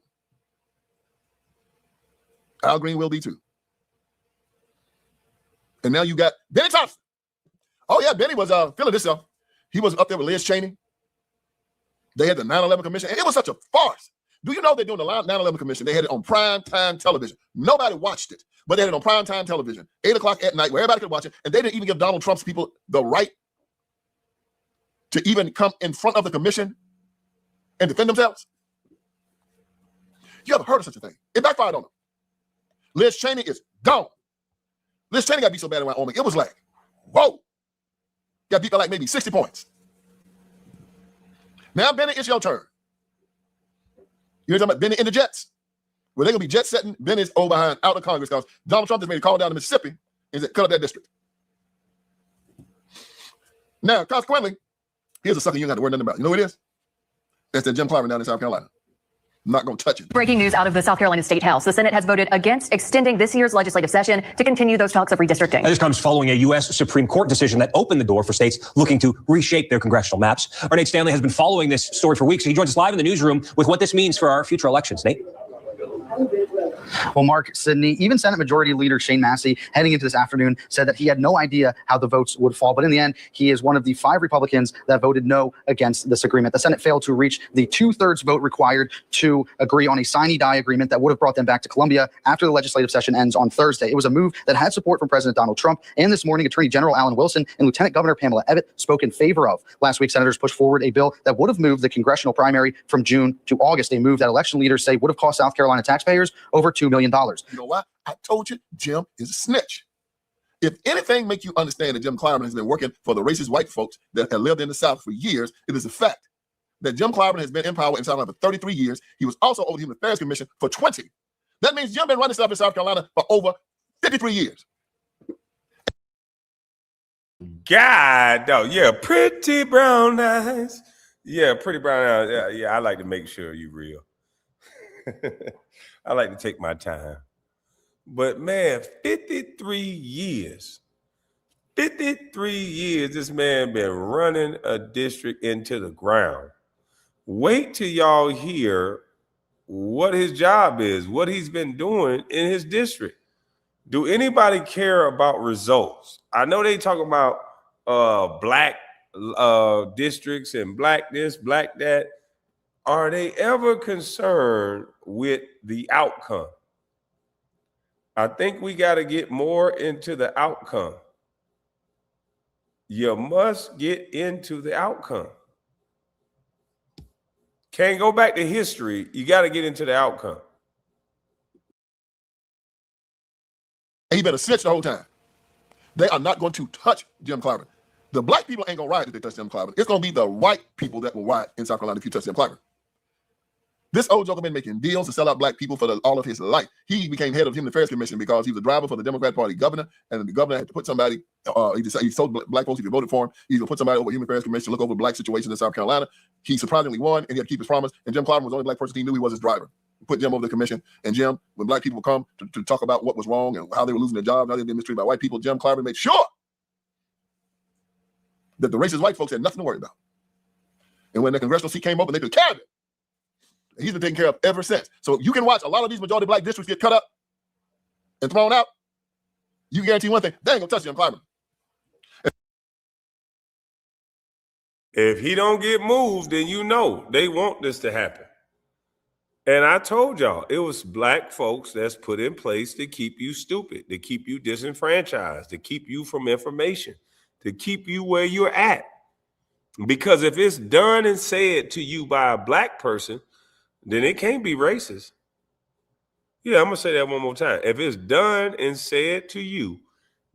Al Green will be too. And now you got Benny Thompson. Oh, yeah, Benny was feeling himself. He was up there with Liz Cheney. They had the 9/11 Commission, and it was such a farce. Do you know they're doing the 9/11 Commission? They had it on prime time television. Nobody watched it, but they had it on prime time television, 8 o'clock at night, where everybody could watch it, and they didn't even give Donald Trump's people the right to even come in front of the commission and defend themselves. You ever heard of such a thing? It backfired on them. Liz Cheney is gone. Liz Cheney got beat so bad in Wyoming, it was like, whoa. Got beat by like maybe 60 points. Now, Benny, it's your turn. You're talking about Benny and the Jets. Well, they're going to be jet setting. Benny's over behind out of Congress because Donald Trump has made a call down to Mississippi and said, cut up that district. Now, consequently, here's a sucker you don't have to worry nothing about. You know who it is? That's that Jim Clyburn down in South Carolina. I'm not going to touch it. Breaking news out of the South Carolina State House. The Senate has voted against extending this year's legislative session to continue those talks of redistricting. This comes following a U.S. Supreme Court decision that opened the door for states looking to reshape their congressional maps. Our Nate Stanley has been following this story for weeks. He joins us live in the newsroom with what this means for our future elections. Nate? Well, Mark, Sidney, even Senate Majority Leader Shane Massey, heading into this afternoon, said that he had no idea how the votes would fall. But in the end, he is one of the 5 Republicans that voted no against this agreement. The Senate failed to reach the 2/3 vote required to agree on a sine-die agreement that would have brought them back to Columbia after the legislative session ends on Thursday. It was a move that had support from President Donald Trump. And this morning, Attorney General Alan Wilson and Lieutenant Governor Pamela Abbott spoke in favor of. Last week, senators pushed forward a bill that would have moved the congressional primary from June to August, a move that election leaders say would have cost South Carolina taxpayers over $2 million. You know why? I told you Jim is a snitch. If anything make you understand that Jim Clyburn has been working for the racist white folks that have lived in the South for years, it is a fact that Jim Clyburn has been in power in South Carolina for 33 years. He was also over the Human Affairs Commission for 20. That means Jim been running stuff in South Carolina for over 53 years. God, no, yeah, pretty brown eyes. Yeah, pretty brown eyes. Yeah, I like to make sure you're real. I like to take my time. But man, 53 years. 53 years this man been running a district into the ground. Wait till y'all hear what his job is, what he's been doing in his district. Do anybody care about results? I know they talk about black districts and black this, black that. Are they ever concerned with the outcome? I think we got to get more into the outcome. You must get into the outcome. Can't go back to history. You got to get into the outcome. And he better snitch the whole time. They are not going to touch Jim Clyburn. The black people ain't going to riot if they touch Jim Clyburn. It's going to be the white people that will riot in South Carolina if you touch Jim Clyburn. This old joker been making deals to sell out black people for all of his life. He became head of the Human Affairs Commission because he was a driver for the Democrat Party governor, and the governor had to put somebody, he decided he told black folks if you voted for him, he's going to put somebody over the Human Affairs Commission to look over black situations in South Carolina. He surprisingly won, and he had to keep his promise, and Jim Clyburn was the only black person he knew he was his driver. Put Jim over the commission, and Jim, when black people come to talk about what was wrong and how they were losing their jobs, how they were being mistreated by white people, Jim Clyburn made sure that the racist white folks had nothing to worry about. And when the congressional seat came open, they could carry it. He's been taken care of ever since. So you can watch a lot of these majority black districts get cut up and thrown out. You can guarantee one thing, they ain't gonna touch Jim Clyburn. If he don't get moved, then you know they want this to happen. And I told y'all, it was black folks that's put in place to keep you stupid, to keep you disenfranchised, to keep you from information, to keep you where you're at. Because if it's done and said to you by a black person, then it can't be racist. Yeah, I'm going to say that one more time. If it's done and said to you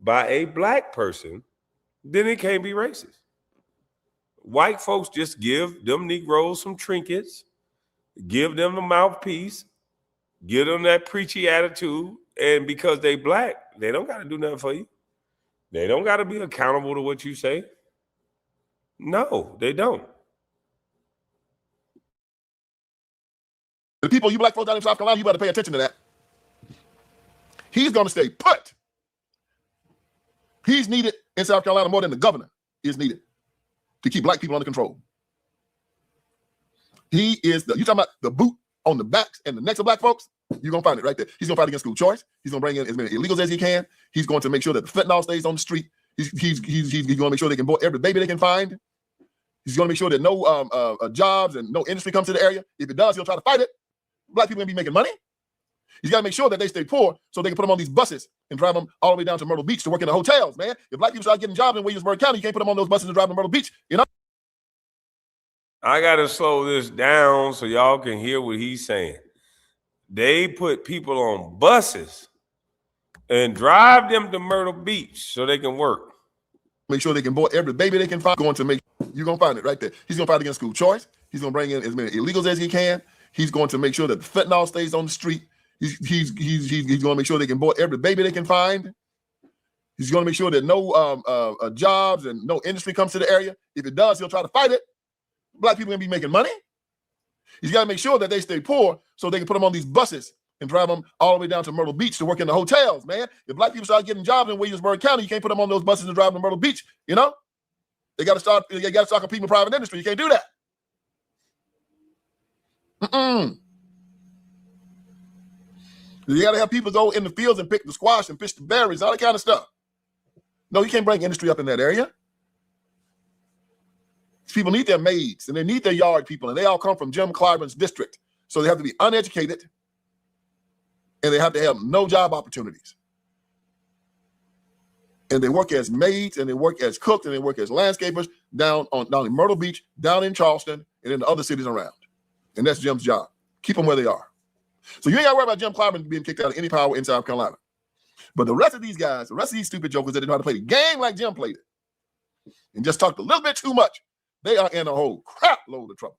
by a black person, then it can't be racist. White folks just give them Negroes some trinkets, give them the mouthpiece, give them that preachy attitude, and because they black, they don't got to do nothing for you. They don't got to be accountable to what you say. No, they don't. The people, you black folks down in South Carolina, you better pay attention to that. He's going to stay put. He's needed in South Carolina more than the governor is needed to keep black people under control. He is you talking about the boot on the backs and the necks of black folks? You're going to find it right there. He's going to fight against school choice. He's going to bring in as many illegals as he can. He's going to make sure that the fentanyl stays on the street. He's going to make sure they can board every baby they can find. He's going to make sure that no jobs and no industry comes to the area. If it does, he'll try to fight it. Black people going to be making money. He's got to make sure that they stay poor so they can put them on these buses and drive them all the way down to Myrtle Beach to work in the hotels, man. If black people start getting jobs in Williamsburg County, you can't put them on those buses and drive them to Myrtle Beach, you know? I got to slow this down so y'all can hear what he's saying. They put people on buses and drive them to Myrtle Beach so they can work. Make sure they can board every baby they can find. You're going to find it right there. He's going to fight against school choice. He's going to bring in as many illegals as he can. He's going to make sure that the fentanyl stays on the street. He's going to make sure they can board every baby they can find. He's going to make sure that no jobs and no industry comes to the area. If it does, he'll try to fight it. Black people going to be making money. He's got to make sure that they stay poor so they can put them on these buses and drive them all the way down to Myrtle Beach to work in the hotels, man. If black people start getting jobs in Williamsburg County, you can't put them on those buses and drive them to Myrtle Beach, you know? They got to start competing with private industry. You can't do that. You got to have people go in the fields and pick the squash and fish the berries, all that kind of stuff. No, you can't bring industry up in that area. These people need their maids and they need their yard people, and they all come from Jim Clyburn's district. So they have to be uneducated and they have to have no job opportunities. And they work as maids and they work as cooks and they work as landscapers down in Myrtle Beach, down in Charleston, and in the other cities around. And that's Jim's job. Keep them where they are. So you ain't got to worry about Jim Clyburn being kicked out of any power in South Carolina. But the rest of these guys, the rest of these stupid jokers that didn't know how to play the game like Jim played it and just talked a little bit too much, they are in a whole crap load of trouble.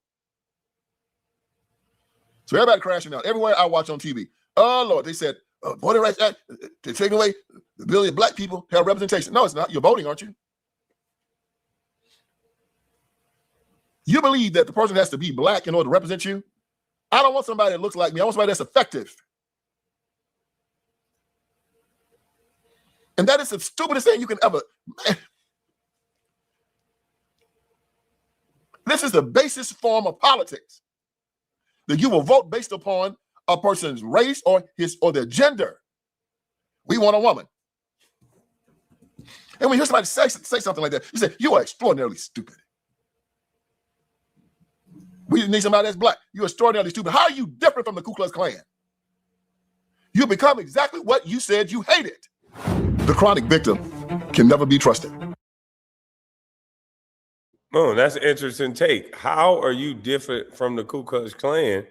So everybody crashing out. Everywhere I watch on TV, oh, Lord, they said, Voting Rights Act, they're taking away the ability of black people to have representation. No, it's not. You're voting, aren't you? You believe that the person has to be black in order to represent you? I don't want somebody that looks like me. I want somebody that's effective. And that is the stupidest thing you can ever. This is the basest form of politics. That you will vote based upon a person's race or their gender. We want a woman. And when you hear somebody say something like that, you say, you are extraordinarily stupid. We need somebody that's black. You're extraordinarily stupid. How are you different from the Ku Klux Klan? You become exactly what you said you hated. The chronic victim can never be trusted. Oh, that's an interesting take. How are you different from the Ku Klux Klan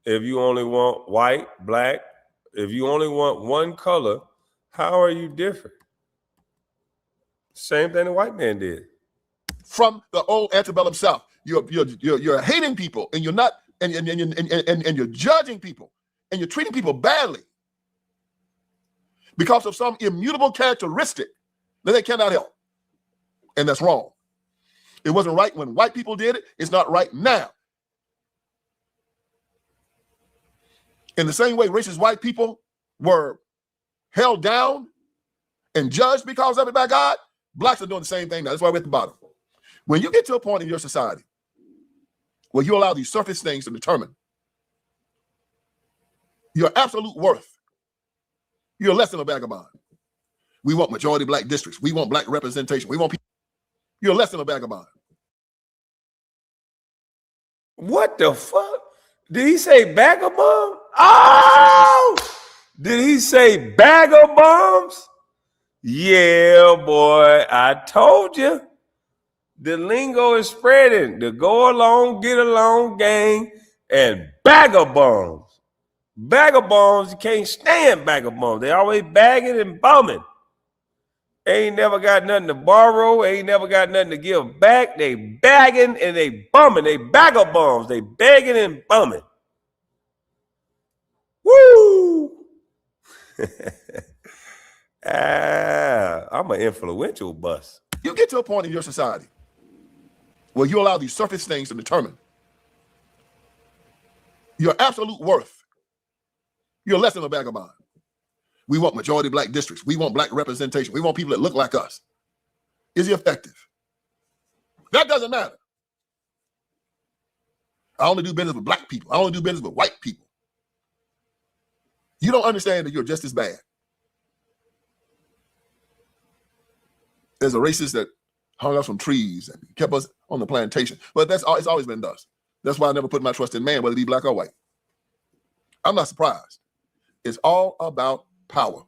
if you only want white, black? If you only want one color, how are you different? Same thing the white man did. From the old antebellum South, you're hating people, and you're not, and you're judging people, and you're treating people badly because of some immutable characteristic that they cannot help, and that's wrong. It wasn't right when white people did it. It's not right now. In the same way racist white people were held down and judged because of it by God, blacks are doing the same thing now. That's why we're at the bottom. When you get to a point in your society where you allow these surface things to determine your absolute worth, you're less than a vagabond. We want majority black districts. We want black representation. We want people. You're less than a vagabond. What the fuck? Did he say vagabond? Oh! Did he say bag of bombs? Yeah, boy. I told you. The lingo is spreading. The go along, get along gang and bag of bombs. Bag of bombs, you can't stand bag of bombs. They always bagging and bumming. Ain't never got nothing to borrow. Ain't never got nothing to give back. They bagging and they bumming. They bag of bombs. They begging and bumming. Woo! I'm an influential bus. You get to a point in your society where you allow these surface things to determine your absolute worth, you're less than a vagabond. We want majority black districts. We want black representation. We want people that look like us. Is he effective? That doesn't matter. I only do business with black people. I only do business with white people. You don't understand that you're just as bad. There's a racist that hung us from trees and kept us on the plantation. But it's always been thus. That's why I never put my trust in man, whether he be black or white. I'm not surprised. It's all about power.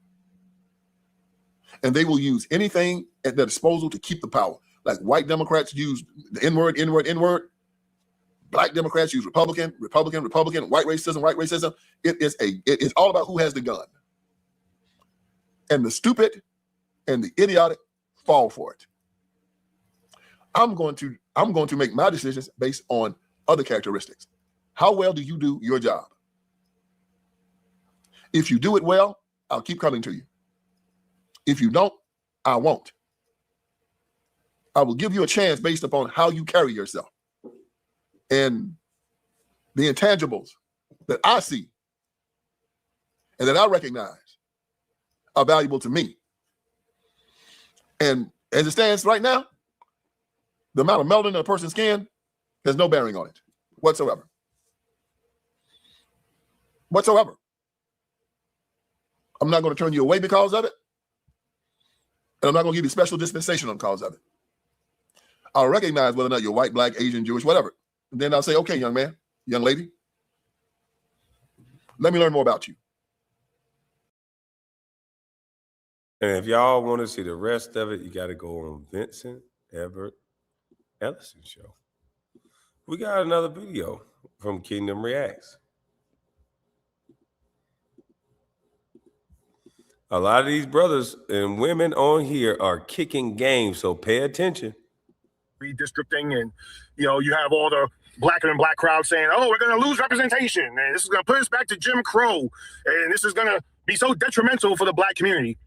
And they will use anything at their disposal to keep the power. Like white Democrats use the N-word, N-word, N-word. Black Democrats use Republican, Republican, Republican, white racism, white racism. It is all about who has the gun. And the stupid and the idiotic fall for it. I'm going to make my decisions based on other characteristics. How well do you do your job? If you do it well, I'll keep coming to you. If you don't, I won't. I will give you a chance based upon how you carry yourself. And the intangibles that I see and that I recognize are valuable to me. And as it stands right now, the amount of melanin in a person's skin has no bearing on it whatsoever. Whatsoever. I'm not going to turn you away because of it. And I'm not going to give you special dispensation on cause of it. I'll recognize whether or not you're white, black, Asian, Jewish, whatever. And then I'll say, okay, young man, young lady, let me learn more about you. And if y'all want to see the rest of it, you got to go on Vincent Everett Ellison show. We got another video from Kingdom Reacts. A lot of these brothers and women on here are kicking game, so pay attention. Redistricting, and you have all the blacker than black crowd saying, oh, we're going to lose representation, and this is going to put us back to Jim Crow, and this is going to be so detrimental for the black community.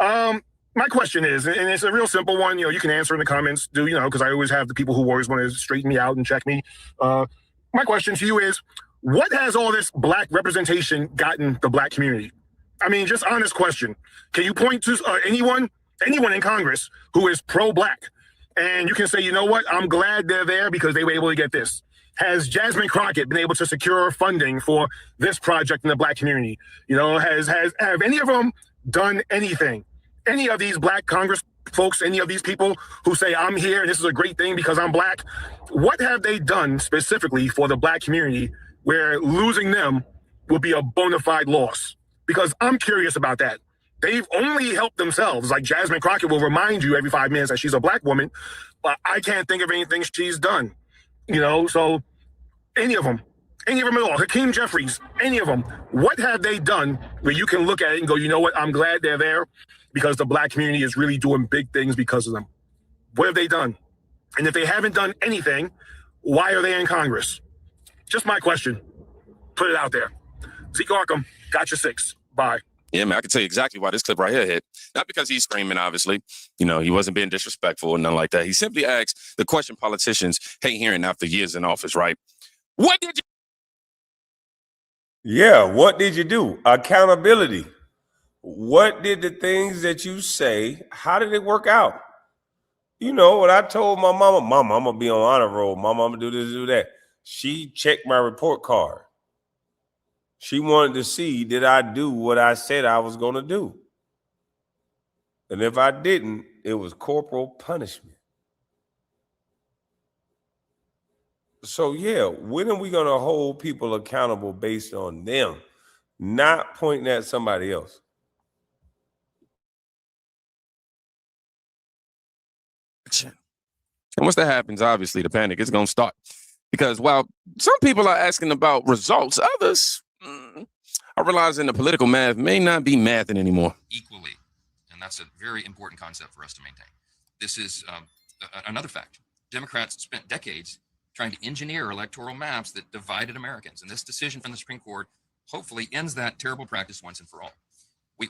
My question is, and it's a real simple one, you can answer in the comments, because I always have the people who always want to straighten me out and check me. My question to you is, what has all this black representation gotten the black community? I mean, just honest question. Can you point to anyone in Congress who is pro-black? And you can say, you know what? I'm glad they're there because they were able to get this. Has Jasmine Crockett been able to secure funding for this project in the black community? Have any of them done anything? Any of these black Congress folks, any of these people who say, I'm here and this is a great thing because I'm black, what have they done specifically for the black community where losing them would be a bona fide loss? Because I'm curious about that. They've only helped themselves. Like Jasmine Crockett will remind you every 5 minutes that she's a black woman, but I can't think of anything she's done. So any of them at all, Hakeem Jeffries, any of them, what have they done where you can look at it and go, you know what, I'm glad they're there because the black community is really doing big things because of them. What have they done? And if they haven't done anything, why are they in Congress? Just my question. Put it out there. Zeke Arkham, got your 6. Bye. Yeah, man, I can tell you exactly why this clip right here hit. Not because he's screaming, obviously. He wasn't being disrespectful or nothing like that. He simply asked the question politicians hate hearing after years in office, right? What did you... Yeah, what did you do? Accountability. What did the things that you say, how did it work out? When I told my mama, I'm going to be on honor roll. Mama, I'm going to do this, do that. She checked my report card. She wanted to see, did I do what I said I was going to do? And if I didn't, it was corporal punishment. So, yeah, when are we going to hold people accountable based on them, not pointing at somebody else? And once that happens, obviously, the panic is going to start. Because while some people are asking about results, others are realizing the political math may not be mathing anymore. Equally, and that's a very important concept for us to maintain. This is another fact. Democrats spent decades trying to engineer electoral maps that divided Americans, and this decision from the Supreme Court hopefully ends that terrible practice once and for all.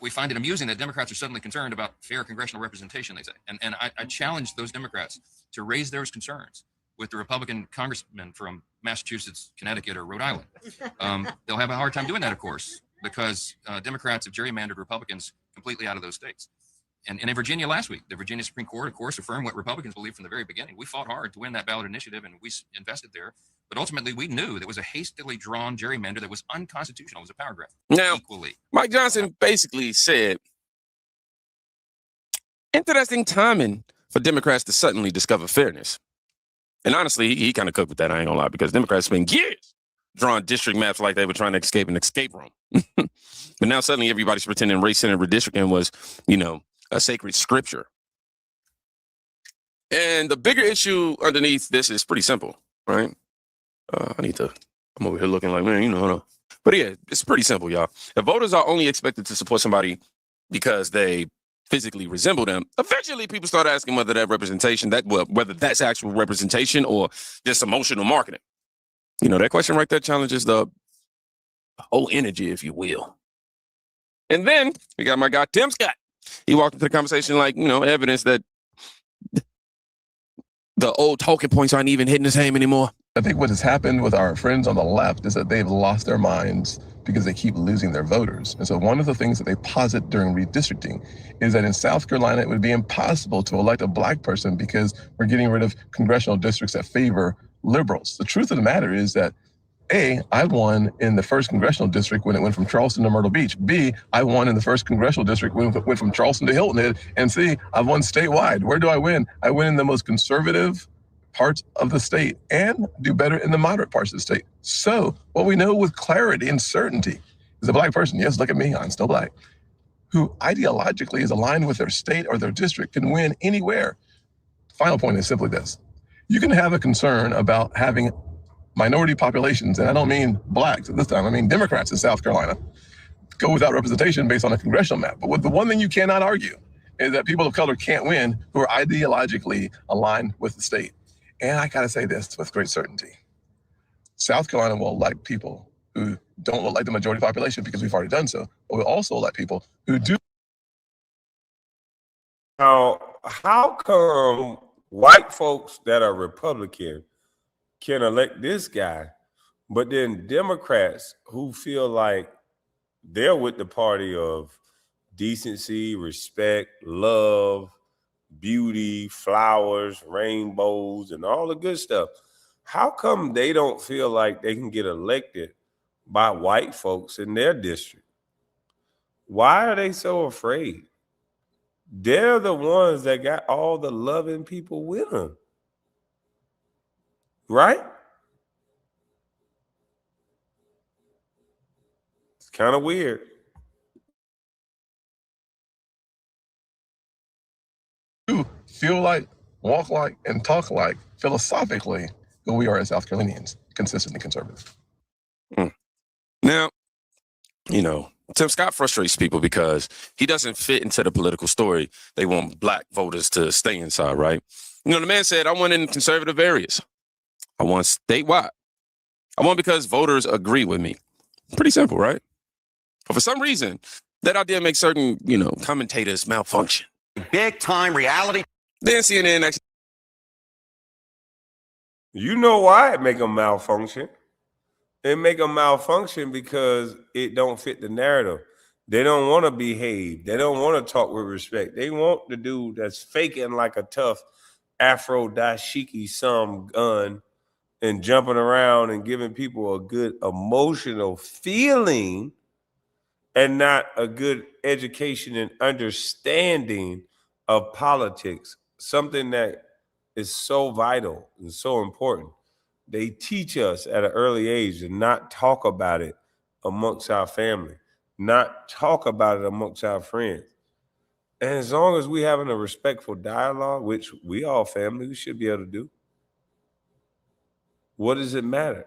We find it amusing that Democrats are suddenly concerned about fair congressional representation, they say. And I challenge those Democrats to raise those concerns with the Republican congressman from Massachusetts, Connecticut, or Rhode Island. They'll have a hard time doing that, of course, because Democrats have gerrymandered Republicans completely out of those states. And in Virginia last week, the Virginia Supreme Court, of course, affirmed what Republicans believed from the very beginning. We fought hard to win that ballot initiative, and we invested there. But ultimately, we knew there was a hastily drawn gerrymander that was unconstitutional. It was a power grab. Now, equally. Mike Johnson basically said, interesting timing for Democrats to suddenly discover fairness. And honestly, he kind of cooked with that, I ain't gonna lie, because Democrats spent years drawing district maps like they were trying to escape an escape room. But now suddenly everybody's pretending race-centered redistricting was, a sacred scripture. And the bigger issue underneath this is pretty simple, right? I'm over here looking like, man, But yeah, it's pretty simple, y'all. If voters are only expected to support somebody because they physically resemble them, eventually people start asking whether that representation, whether that's actual representation or just emotional marketing. That question right there challenges the whole energy, if you will. And then we got my guy, Tim Scott. He walked into the conversation like, evidence that the old talking points aren't even hitting the same anymore. I think what has happened with our friends on the left is that they've lost their minds because they keep losing their voters. And so one of the things that they posit during redistricting is that in South Carolina, it would be impossible to elect a black person because we're getting rid of congressional districts that favor liberals. The truth of the matter is that A, I won in the first congressional district when it went from Charleston to Myrtle Beach. B, I won in the first congressional district when it went from Charleston to Hilton Head. And C, I've won statewide. Where do I win? I win in the most conservative parts of the state and do better in the moderate parts of the state. So what we know with clarity and certainty is a black person, yes, look at me, I'm still black, who ideologically is aligned with their state or their district can win anywhere. Final point is simply this. You can have a concern about having minority populations, and I don't mean blacks at this time, I mean Democrats in South Carolina, go without representation based on a congressional map. But the one thing you cannot argue is that people of color can't win who are ideologically aligned with the state. And I gotta say this with great certainty. South Carolina will elect people who don't look like the majority population because we've already done so, but we'll also elect people who do. Now, how come white folks that are Republican can elect this guy, but then Democrats who feel like they're with the party of decency, respect, love, beauty, flowers, rainbows, and all the good stuff, how come they don't feel like they can get elected by white folks in their district? Why are they so afraid? They're the ones that got all the loving people with them. Right? It's kind of weird. You feel like, walk like, and talk like philosophically who we are as South Carolinians, consistently conservative. Now, Tim Scott frustrates people because he doesn't fit into the political story. They want black voters to stay inside, right? The man said, I won in conservative areas. I won statewide. I won because voters agree with me. Pretty simple, right? But for some reason, that idea makes certain, commentators malfunction. Big time reality. Then CNN actually. You know why it make them malfunction? It make them malfunction because it don't fit the narrative. They don't want to behave. They don't want to talk with respect. They want the dude that's faking like a tough Afro dashiki some gun and jumping around and giving people a good emotional feeling and not a good education and understanding of politics, something that is so vital and so important. They teach us at an early age to not talk about it amongst our family, not talk about it amongst our friends. And as long as we're having a respectful dialogue, which we all family, we should be able to do, what does it matter?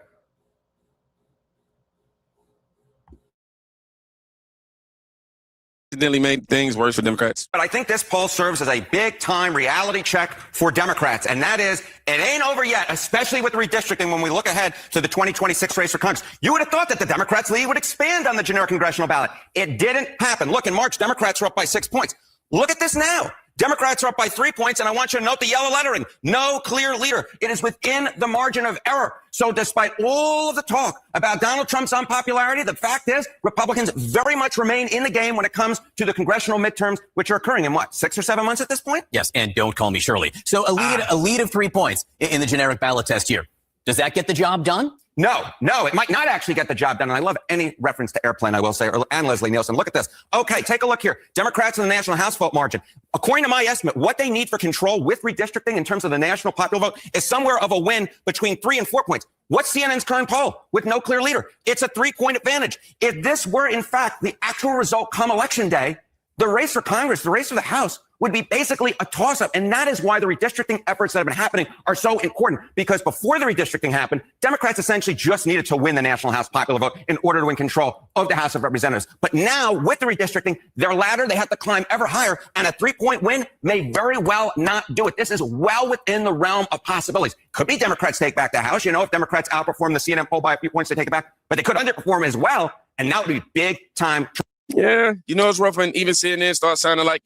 Accidentally made things worse for Democrats. But I think this poll serves as a big-time reality check for Democrats, and that is, it ain't over yet, especially with redistricting when we look ahead to the 2026 race for Congress. You would have thought that the Democrats' lead would expand on the generic congressional ballot. It didn't happen. Look, in March, Democrats were up by 6 points. Look at this now. Democrats are up by 3 points, and I want you to note the yellow lettering. No clear leader. It is within the margin of error. So despite all of the talk about Donald Trump's unpopularity, the fact is Republicans very much remain in the game when it comes to the congressional midterms, which are occurring in what, 6 or 7 months at this point? Yes, and don't call me Shirley. So a lead of 3 points in the generic ballot test here. Does that get the job done? No, it might not actually get the job done. And I love any reference to airplane, I will say, and Leslie Nielsen. Look at this. Okay, take a look here. Democrats in the national House vote margin. According to my estimate, what they need for control with redistricting in terms of the national popular vote is somewhere of a win between 3 and 4 points. What's CNN's current poll with no clear leader? It's a 3-point advantage. If this were, in fact, the actual result come election day, the race for Congress, the race for the House, would be basically a toss-up. And that is why the redistricting efforts that have been happening are so important. Because before the redistricting happened, Democrats essentially just needed to win the national House popular vote in order to win control of the House of Representatives. But now, with the redistricting, their ladder, they have to climb ever higher. And a 3-point win may very well not do it. This is well within the realm of possibilities. Could be Democrats take back the House. You know, if Democrats outperform the CNN poll by a few points, they take it back. But they could underperform as well. And that would be big-time. Yeah, you know it's rough when even CNN starts sounding like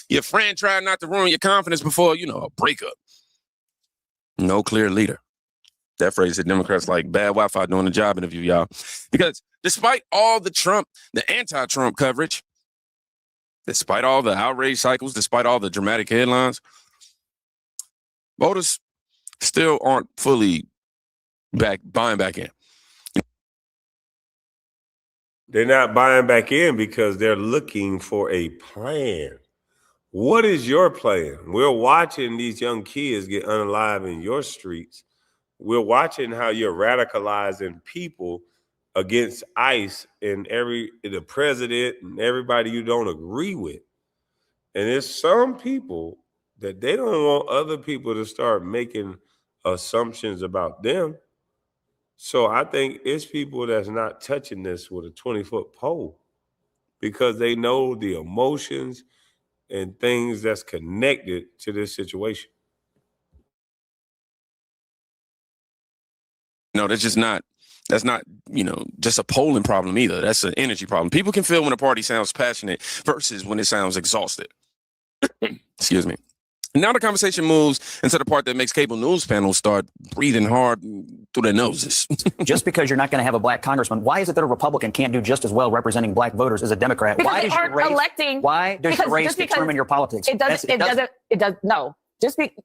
your friend trying not to ruin your confidence before, a breakup. No clear leader. That phrase hit Democrats like bad Wi-Fi doing the job interview, y'all. Because despite all the anti-Trump coverage, despite all the outrage cycles, despite all the dramatic headlines, voters still aren't fully buying back in. They're not buying back in because they're looking for a plan. What is your plan? We're watching these young kids get unalive in your streets. We're watching how you're radicalizing people against ICE and the president and everybody you don't agree with. And there's some people that they don't want other people to start making assumptions about them. So I think it's people that's not touching this with a 20-foot pole because they know the emotions and things that's connected to this situation. No, that's not, just a polling problem either. That's an energy problem. People can feel when a party sounds passionate versus when it sounds exhausted. Excuse me. Now the conversation moves into the part that makes cable news panels start breathing hard through their noses. Just because you're not going to have a black congressman, why is it that a Republican can't do just as well representing black voters as a Democrat? Because why they aren't electing. Why does your race determine your politics? It does. No.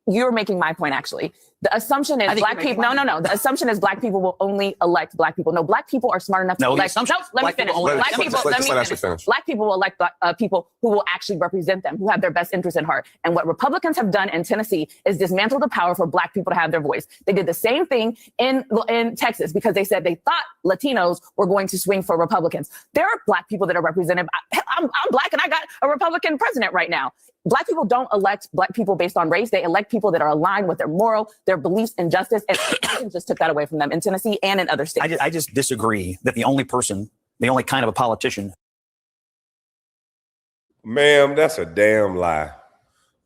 You're making my point, actually. The assumption is black people. No. The assumption is black people will only elect black people. No, black people are smart enough to elect. No, let me finish. Black people will elect people who will actually represent them, who have their best interests in heart. And what Republicans have done in Tennessee is dismantle the power for black people to have their voice. They did the same thing in Texas because they said they thought Latinos were going to swing for Republicans. There are black people that are represented. I'm black and I got a Republican president right now. Black people don't elect black people based on race. They elect people that are aligned with their moral, their beliefs in justice. And Biden just took that away from them in Tennessee and in other states. I just disagree that the only kind of a politician. Ma'am, that's a damn lie.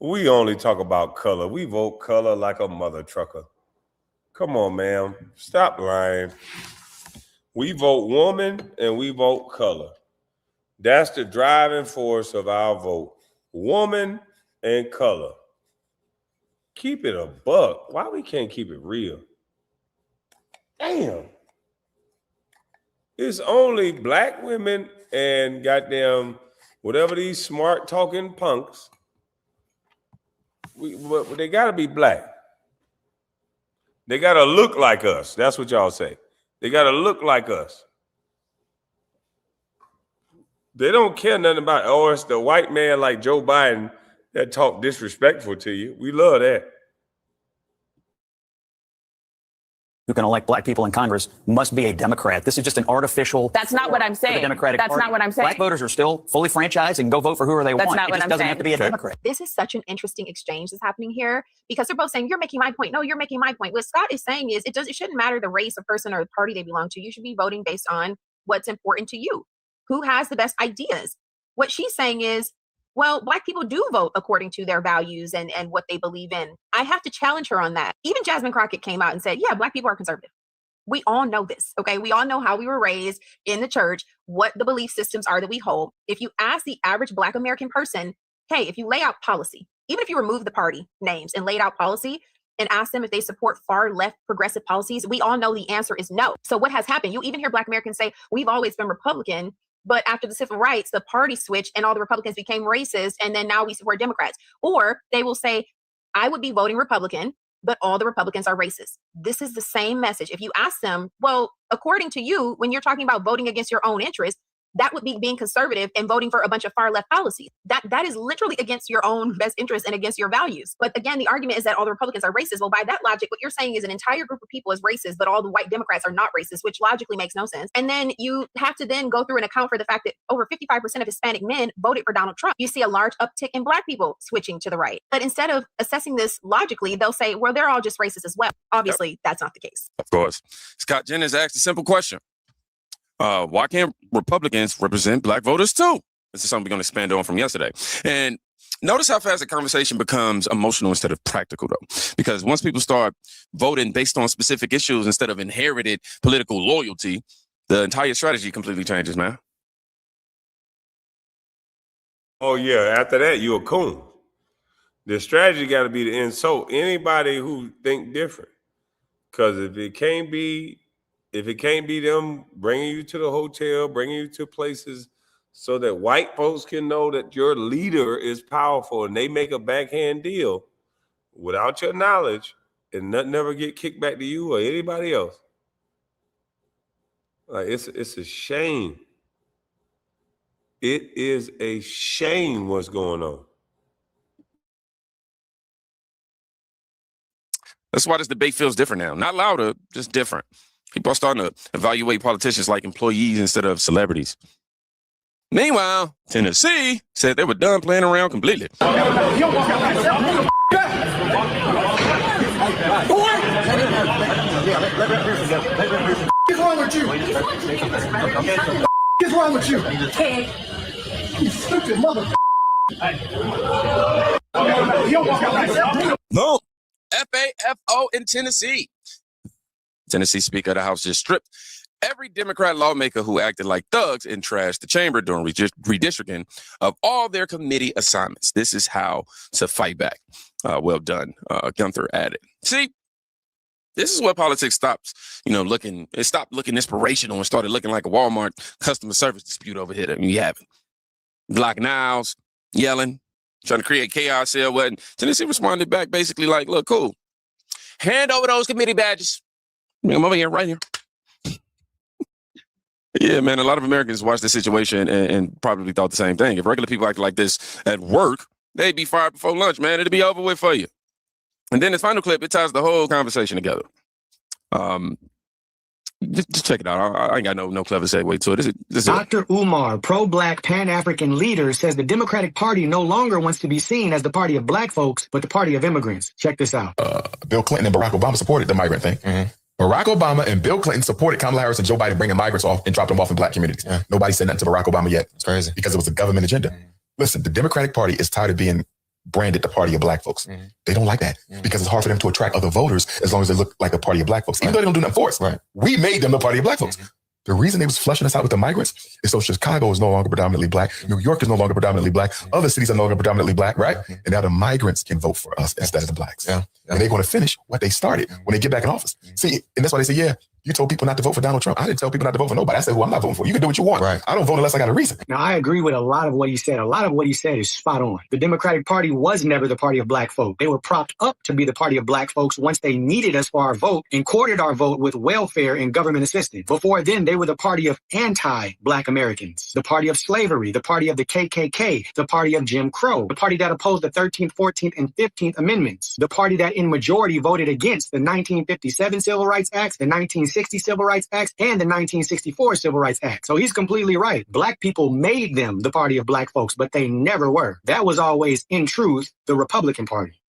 We only talk about color. We vote color like a mother trucker. Come on, ma'am. Stop lying. We vote woman and we vote color. That's the driving force of our vote. Woman and color. Keep it a buck. Why we can't keep it real? Damn. It's only black women and goddamn whatever these smart talking punks. They gotta be black. They gotta look like us. That's what y'all say. They gotta look like us. They don't care nothing about, it's the white man like Joe Biden that talk disrespectful to you. We love that. Who can elect black people in Congress must be a Democrat. This is just an artificial. That's not what I'm saying. The Democratic That's Party. not what I'm saying. Black voters are still fully franchised and can go vote for whoever they want. Not it what just I'm doesn't saying. have to be a Democrat. This is such an interesting exchange that's happening here because they're both saying, you're making my point. No, you're making my point. What Scott is saying is it shouldn't matter the race, a person, or the party they belong to. You should be voting based on what's important to you. Who has the best ideas? What she's saying is, well, black people do vote according to their values and what they believe in. I have to challenge her on that. Even Jasmine Crockett came out and said, yeah, black people are conservative. We all know this, okay? We all know how we were raised in the church, what the belief systems are that we hold. If you ask the average black American person, hey, if you lay out policy, even if you remove the party names and laid out policy and ask them if they support far left progressive policies, we all know the answer is no. So what has happened? You even hear Black Americans say, we've always been Republican, but after the civil rights, the party switched and all the Republicans became racist, and then now we support Democrats. Or they will say, I would be voting Republican, but all the Republicans are racist. This is the same message. If you ask them, well, according to you, when you're talking about voting against your own interests, that would be being conservative and voting for a bunch of far left policies. That is literally against your own best interest and against your values. But again, the argument is that all the Republicans are racist. Well, by that logic, what you're saying is an entire group of people is racist, but all the white Democrats are not racist, which logically makes no sense. And then you have to then go through and account for the fact that over 55% of Hispanic men voted for Donald Trump. You see a large uptick in Black people switching to the right. But instead of assessing this logically, they'll say, well, they're all just racist as well. Obviously, that's not the case. Of course. Scott Jennings asked a simple question. Why can't Republicans represent Black voters too? This is something we're going to expand on from yesterday. And notice how fast the conversation becomes emotional instead of practical, though. Because once people start voting based on specific issues instead of inherited political loyalty, the entire strategy completely changes, man. Oh, yeah. After that, you're a coon. The strategy got to be to insult anybody who think different. Because if it can't be them bringing you to the hotel, bringing you to places so that white folks can know that your leader is powerful and they make a backhand deal without your knowledge and nothing ever get kicked back to you or anybody else. Like it's a shame. It is a shame what's going on. That's why this debate feels different now. Not louder, just different. People are starting to evaluate politicians like employees instead of celebrities. Meanwhile, Tennessee said they were done playing around completely. What's wrong with you? What's wrong with you? You stupid mother. No. FAFO in Tennessee. Tennessee Speaker of the House just stripped every Democrat lawmaker who acted like thugs and trashed the chamber during redistricting of all their committee assignments. This is how to fight back. Well done, Gunther added. See, this is where politics stops, it stopped looking inspirational and started looking like a Walmart customer service dispute over here that we having. Blocking aisles, yelling, trying to create chaos here. Well, Tennessee responded back basically like, look, cool. Hand over those committee badges. I'm over here, right here. Yeah, man, a lot of Americans watched the situation and probably thought the same thing. If regular people acted like this at work, they'd be fired before lunch, man. It'd be over with for you. And then this final clip, it ties the whole conversation together. Just check it out. I ain't got no clever segue to it. This Dr. Umar, pro-Black Pan-African leader, says the Democratic Party no longer wants to be seen as the party of Black folks, but the party of immigrants. Check this out. Bill Clinton and Barack Obama supported the migrant thing. Mm-hmm. Barack Obama and Bill Clinton supported Kamala Harris and Joe Biden bringing migrants off and dropping them off in Black communities. Yeah. Nobody said nothing to Barack Obama yet. It's crazy. Because it was a government agenda. Mm-hmm. Listen, the Democratic Party is tired of being branded the party of Black folks. Mm-hmm. They don't like that because it's hard for them to attract other voters as long as they look like a party of Black folks. Even though they don't do nothing for us. Right. We made them the party of Black folks. Mm-hmm. The reason they was flushing us out with the migrants is so Chicago is no longer predominantly Black. New York is no longer predominantly Black. Other cities are no longer predominantly Black, right? And now the migrants can vote for us instead of the Blacks. Yeah. And they're going to finish what they started when they get back in office. See, and that's why they say, yeah, you told people not to vote for Donald Trump. I didn't tell people not to vote for nobody. I said, well, I'm not voting for you. You can do what you want. Right. I don't vote unless I got a reason. Now, I agree with a lot of what he said. A lot of what he said is spot on. The Democratic Party was never the party of Black folk. They were propped up to be the party of Black folks once they needed us for our vote and courted our vote with welfare and government assistance. Before then, they were the party of anti-Black Americans, the party of slavery, the party of the KKK, the party of Jim Crow, the party that opposed the 13th, 14th, and 15th Amendments, the party that in majority voted against the 1957 Civil Rights Acts, the 1960 Civil Rights Acts, and the 1964 Civil Rights Act. So he's completely right. Black people made them the party of Black folks, but they never were. That was always, in truth, the Republican Party.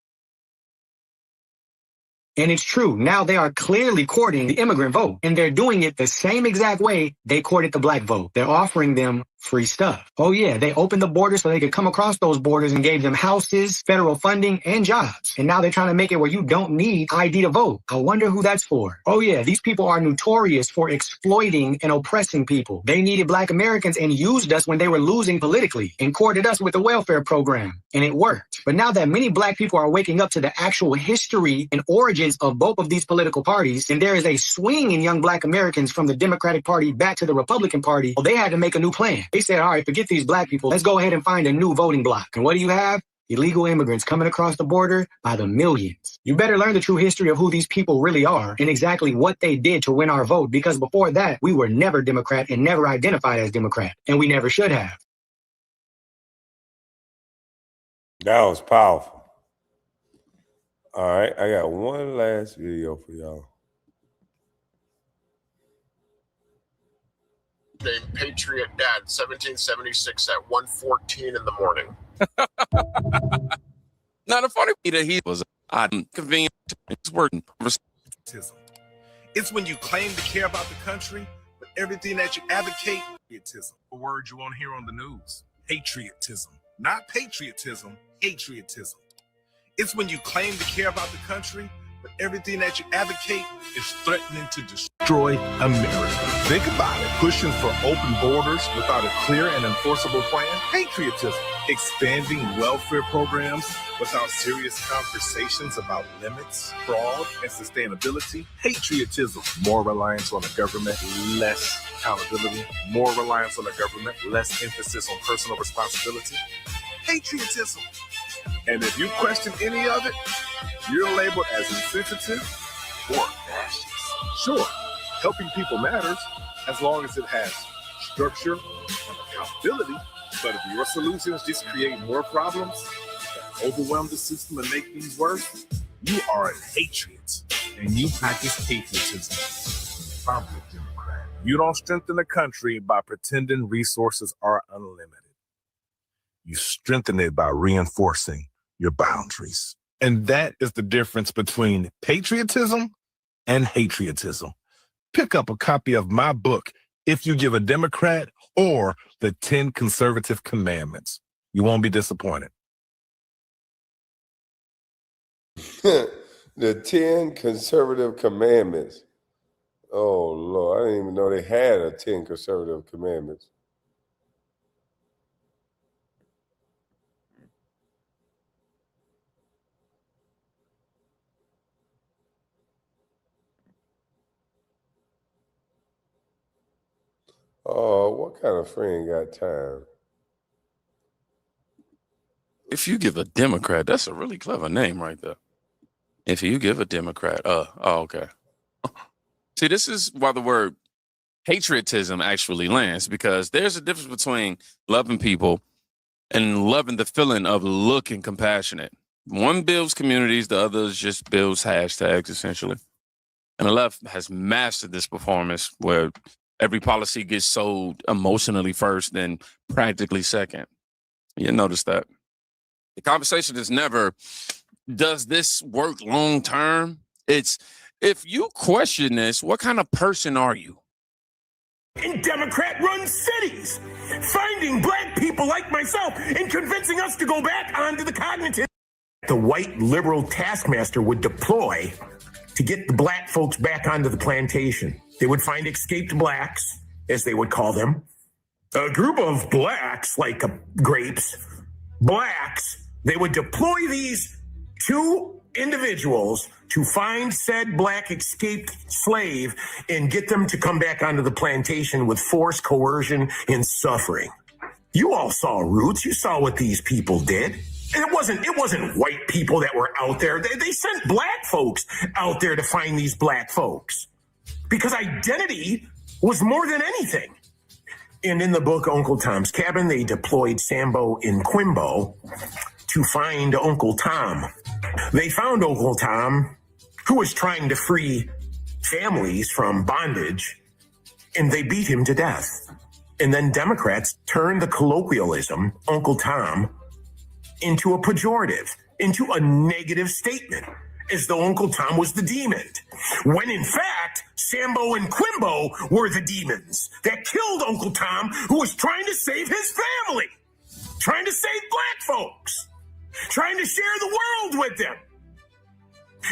And it's true. Now they are clearly courting the immigrant vote, and they're doing it the same exact way they courted the Black vote. They're offering them Free stuff. Oh yeah, they opened the borders so they could come across those borders and gave them houses, federal funding, and jobs. And now they're trying to make it where you don't need ID to vote. I wonder who that's for. Oh yeah, these people are notorious for exploiting and oppressing people. They needed Black Americans and used us when they were losing politically and courted us with the welfare program. And it worked. But now that many Black people are waking up to the actual history and origins of both of these political parties, and there is a swing in young Black Americans from the Democratic Party back to the Republican Party, well, they had to make a new plan. They said, all right, forget these Black people. Let's go ahead and find a new voting bloc. And what do you have? Illegal immigrants coming across the border by the millions. You better learn the true history of who these people really are and exactly what they did to win our vote, because before that, we were never Democrat and never identified as Democrat, and we never should have. That was powerful. All right, I got one last video for y'all. Named Patriot Dad, 1776 at 1:14 in the morning. Not a funny that he was convenient. It's working. It's when you claim to care about the country, but everything that you advocate, patriotism. A word you won't hear on the news. Patriotism. Not patriotism, patriotism. It's when you claim to care about the country, but everything that you advocate is threatening to destroy America. Think about it. Pushing for open borders without a clear and enforceable plan. Patriotism. Expanding welfare programs without serious conversations about limits, fraud, and sustainability. Patriotism. More reliance on the government, less accountability. More reliance on the government, less emphasis on personal responsibility. Patriotism. And if you question any of it, you're labeled as insensitive or fascist. Sure, helping people matters as long as it has structure and accountability. But if your solutions just create more problems that overwhelm the system and make things worse, you are a patriot and you practice patriotism. Probably a Democrat. You don't strengthen the country by pretending resources are unlimited. You strengthen it by reinforcing your boundaries. And that is the difference between patriotism and patriotism. Pick up a copy of my book, If You Give a Democrat, or The 10 Conservative Commandments. You won't be disappointed. The 10 Conservative Commandments. Oh, Lord, I didn't even know they had a 10 Conservative Commandments. Oh, what kind of friend got time? If you give a Democrat, that's a really clever name right there. If you give a Democrat, okay. See, this is why the word patriotism actually lands, because there's a difference between loving people and loving the feeling of looking compassionate. One builds communities, the other just builds hashtags, essentially. And the left has mastered this performance where every policy gets sold emotionally first, then practically second. You notice that. The conversation is never, does this work long term? It's, if you question this, what kind of person are you? In Democrat-run cities, finding Black people like myself and convincing us to go back onto the cognitive. The white liberal taskmaster would deploy to get the Black folks back onto the plantation. They would find escaped Blacks, as they would call them, a group of Blacks, like grapes, Blacks. They would deploy these two individuals to find said Black escaped slave and get them to come back onto the plantation with force, coercion, and suffering. You all saw Roots. You saw what these people did. And it wasn't white people that were out there. They sent Black folks out there to find these Black folks, because identity was more than anything. And in the book Uncle Tom's Cabin, they deployed Sambo and Quimbo to find Uncle Tom. They found Uncle Tom, who was trying to free families from bondage, and they beat him to death. And then Democrats turned the colloquialism, Uncle Tom, into a pejorative, into a negative statement. as though Uncle Tom was the demon, when in fact, Sambo and Quimbo were the demons that killed Uncle Tom, who was trying to save his family, trying to save black folks, trying to share the world with them.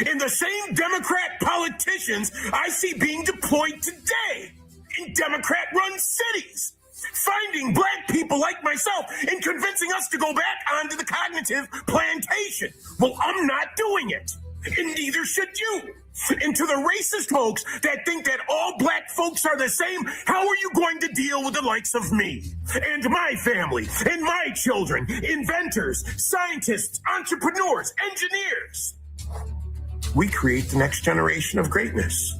And the same Democrat politicians I see being deployed today in Democrat-run cities, finding black people like myself and convincing us to go back onto the cognitive plantation. Well, I'm not doing it, and neither should you. And to the racist folks that think that all black folks are the same, how are you going to deal with the likes of me and my family and my children, inventors, scientists, entrepreneurs, engineers? We create the next generation of greatness.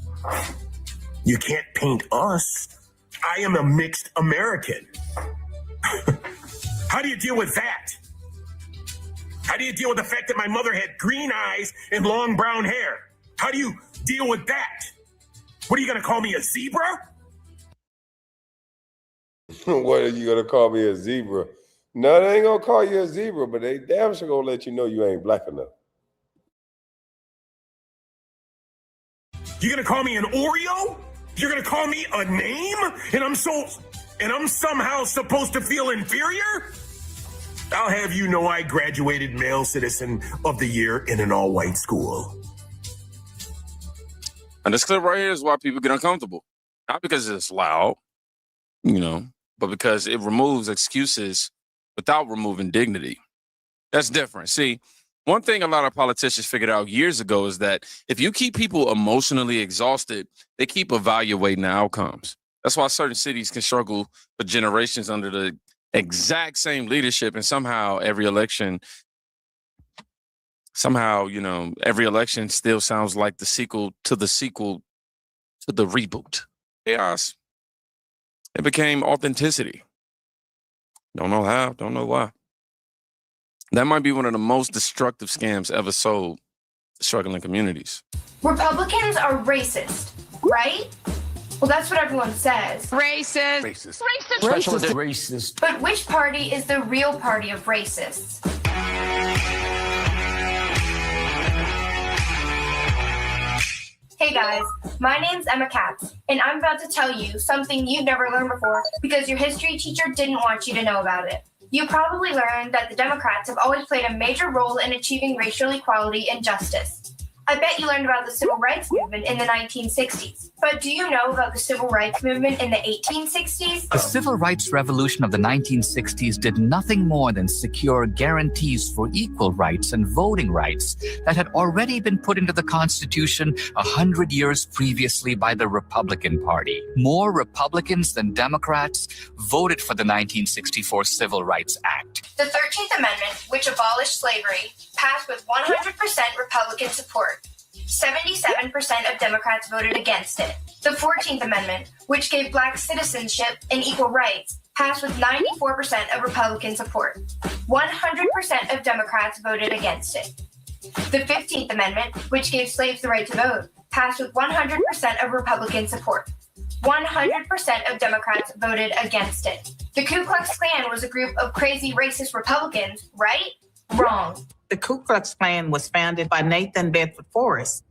You can't paint us. I am a mixed American. How do you deal with that? How do you deal with the fact that my mother had green eyes and long brown hair? How do you deal with that? What are you going to call me, a zebra? What are you going to call me, a zebra? No, they ain't going to call you a zebra, but they damn sure going to let you know you ain't black enough. You're going to call me an Oreo? You're going to call me a name? And I'm somehow supposed to feel inferior? I'll have you know I graduated Male Citizen of the Year in an all-white school. And this clip right here is why people get uncomfortable. Not because it's loud, but because it removes excuses without removing dignity. That's different. See, one thing a lot of politicians figured out years ago is that if you keep people emotionally exhausted, they keep evaluating the outcomes. That's why certain cities can struggle for generations under the exact same leadership, and somehow every election still sounds like the sequel to the reboot. Chaos. It became authenticity. Don't know how, don't know why. That might be one of the most destructive scams ever sold to struggling communities. Republicans are racist, right? Well, that's what everyone says. Racist. Racist. Racist. Racist. But which party is the real party of racists? Hey guys, my name's Emma Katz, and I'm about to tell you something you've never learned before because your history teacher didn't want you to know about it. You probably learned that the Democrats have always played a major role in achieving racial equality and justice. I bet you learned about the civil rights movement in the 1960s. But do you know about the civil rights movement in the 1860s? The civil rights revolution of the 1960s did nothing more than secure guarantees for equal rights and voting rights that had already been put into the Constitution 100 years previously by the Republican Party. More Republicans than Democrats voted for the 1964 Civil Rights Act. The 13th Amendment, which abolished slavery, passed with 100% Republican support. 77% of Democrats voted against it. The 14th Amendment, which gave black citizenship and equal rights, passed with 94% of Republican support. 100% of Democrats voted against it. The 15th Amendment, which gave slaves the right to vote, passed with 100% of Republican support. 100% of Democrats voted against it. The Ku Klux Klan was a group of crazy racist Republicans, right? Wrong. The Ku Klux Klan was founded by Nathan Bedford Forrest.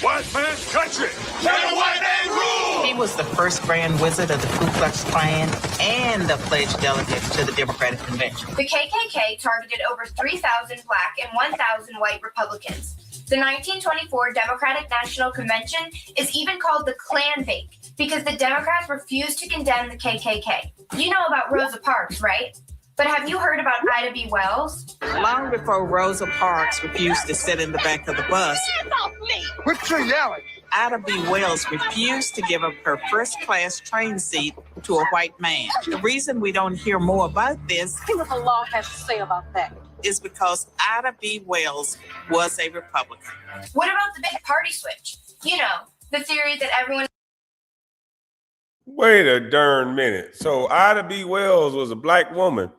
White man's country. Let a white man rule. He was the first Grand Wizard of the Ku Klux Klan and the pledged delegate to the Democratic Convention. The KKK targeted over 3,000 black and 1,000 white Republicans. The 1924 Democratic National Convention is even called the Klan Bake because the Democrats refused to condemn the KKK. You know about Rosa Parks, right? But have you heard about Ida B. Wells? Long before Rosa Parks refused to sit in the back of the bus, What you yelling? Ida B. Wells refused to give up her first-class train seat to a white man. The reason we don't hear more about this, See what the law has to say about that. is because Ida B. Wells was a Republican. What about the big party switch? You know, the theory that everyone... Wait a darn minute. So Ida B. Wells was a black woman,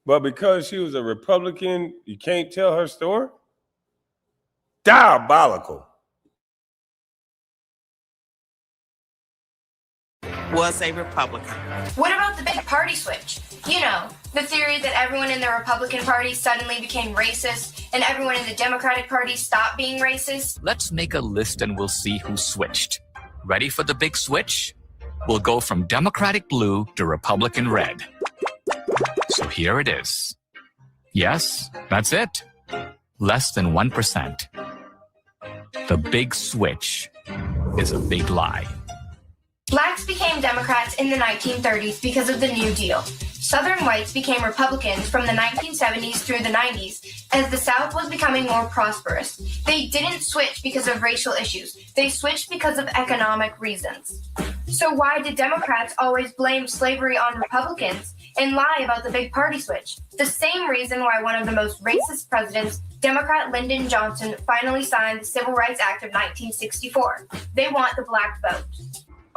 but because she was a Republican, you can't tell her story? Diabolical. was a Republican. What about the big party switch? You know, the theory that everyone in the Republican Party suddenly became racist and everyone in the Democratic Party stopped being racist. Let's make a list and we'll see who switched. Ready for the big switch? We'll go from Democratic blue to Republican red. So here it is. Yes, that's it. Less than 1%. The big switch is a big lie. Blacks became Democrats in the 1930s because of the New Deal. Southern whites became Republicans from the 1970s through the 90s as the South was becoming more prosperous. They didn't switch because of racial issues. They switched because of economic reasons. So why did Democrats always blame slavery on Republicans and lie about the big party switch? The same reason why one of the most racist presidents, Democrat Lyndon Johnson, finally signed the Civil Rights Act of 1964. They want the black vote.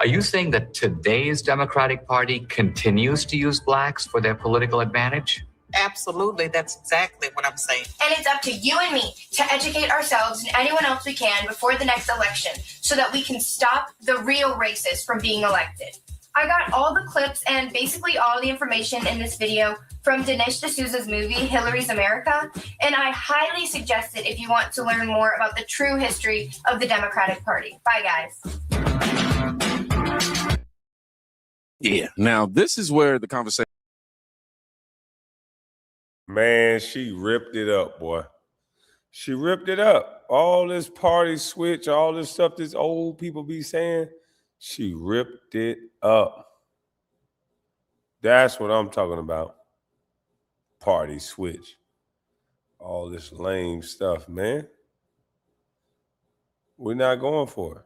Are you saying that today's Democratic Party continues to use blacks for their political advantage? Absolutely, that's exactly what I'm saying. And it's up to you and me to educate ourselves and anyone else we can before the next election so that we can stop the real racists from being elected. I got all the clips and basically all the information in this video from Dinesh D'Souza's movie, Hillary's America, and I highly suggest it if you want to learn more about the true history of the Democratic Party. Bye, guys. Yeah. Now, this is where the conversation. Man, she ripped it up, boy. She ripped it up. All this party switch, all this stuff this old people be saying, she ripped it up. That's what I'm talking about. Party switch. All this lame stuff, man. We're not going for it.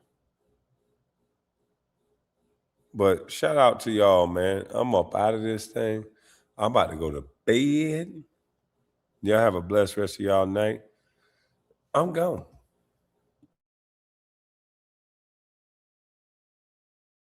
But shout out to y'all, man. I'm up out of this thing. I'm about to go to bed. Y'all have a blessed rest of y'all night. I'm gone.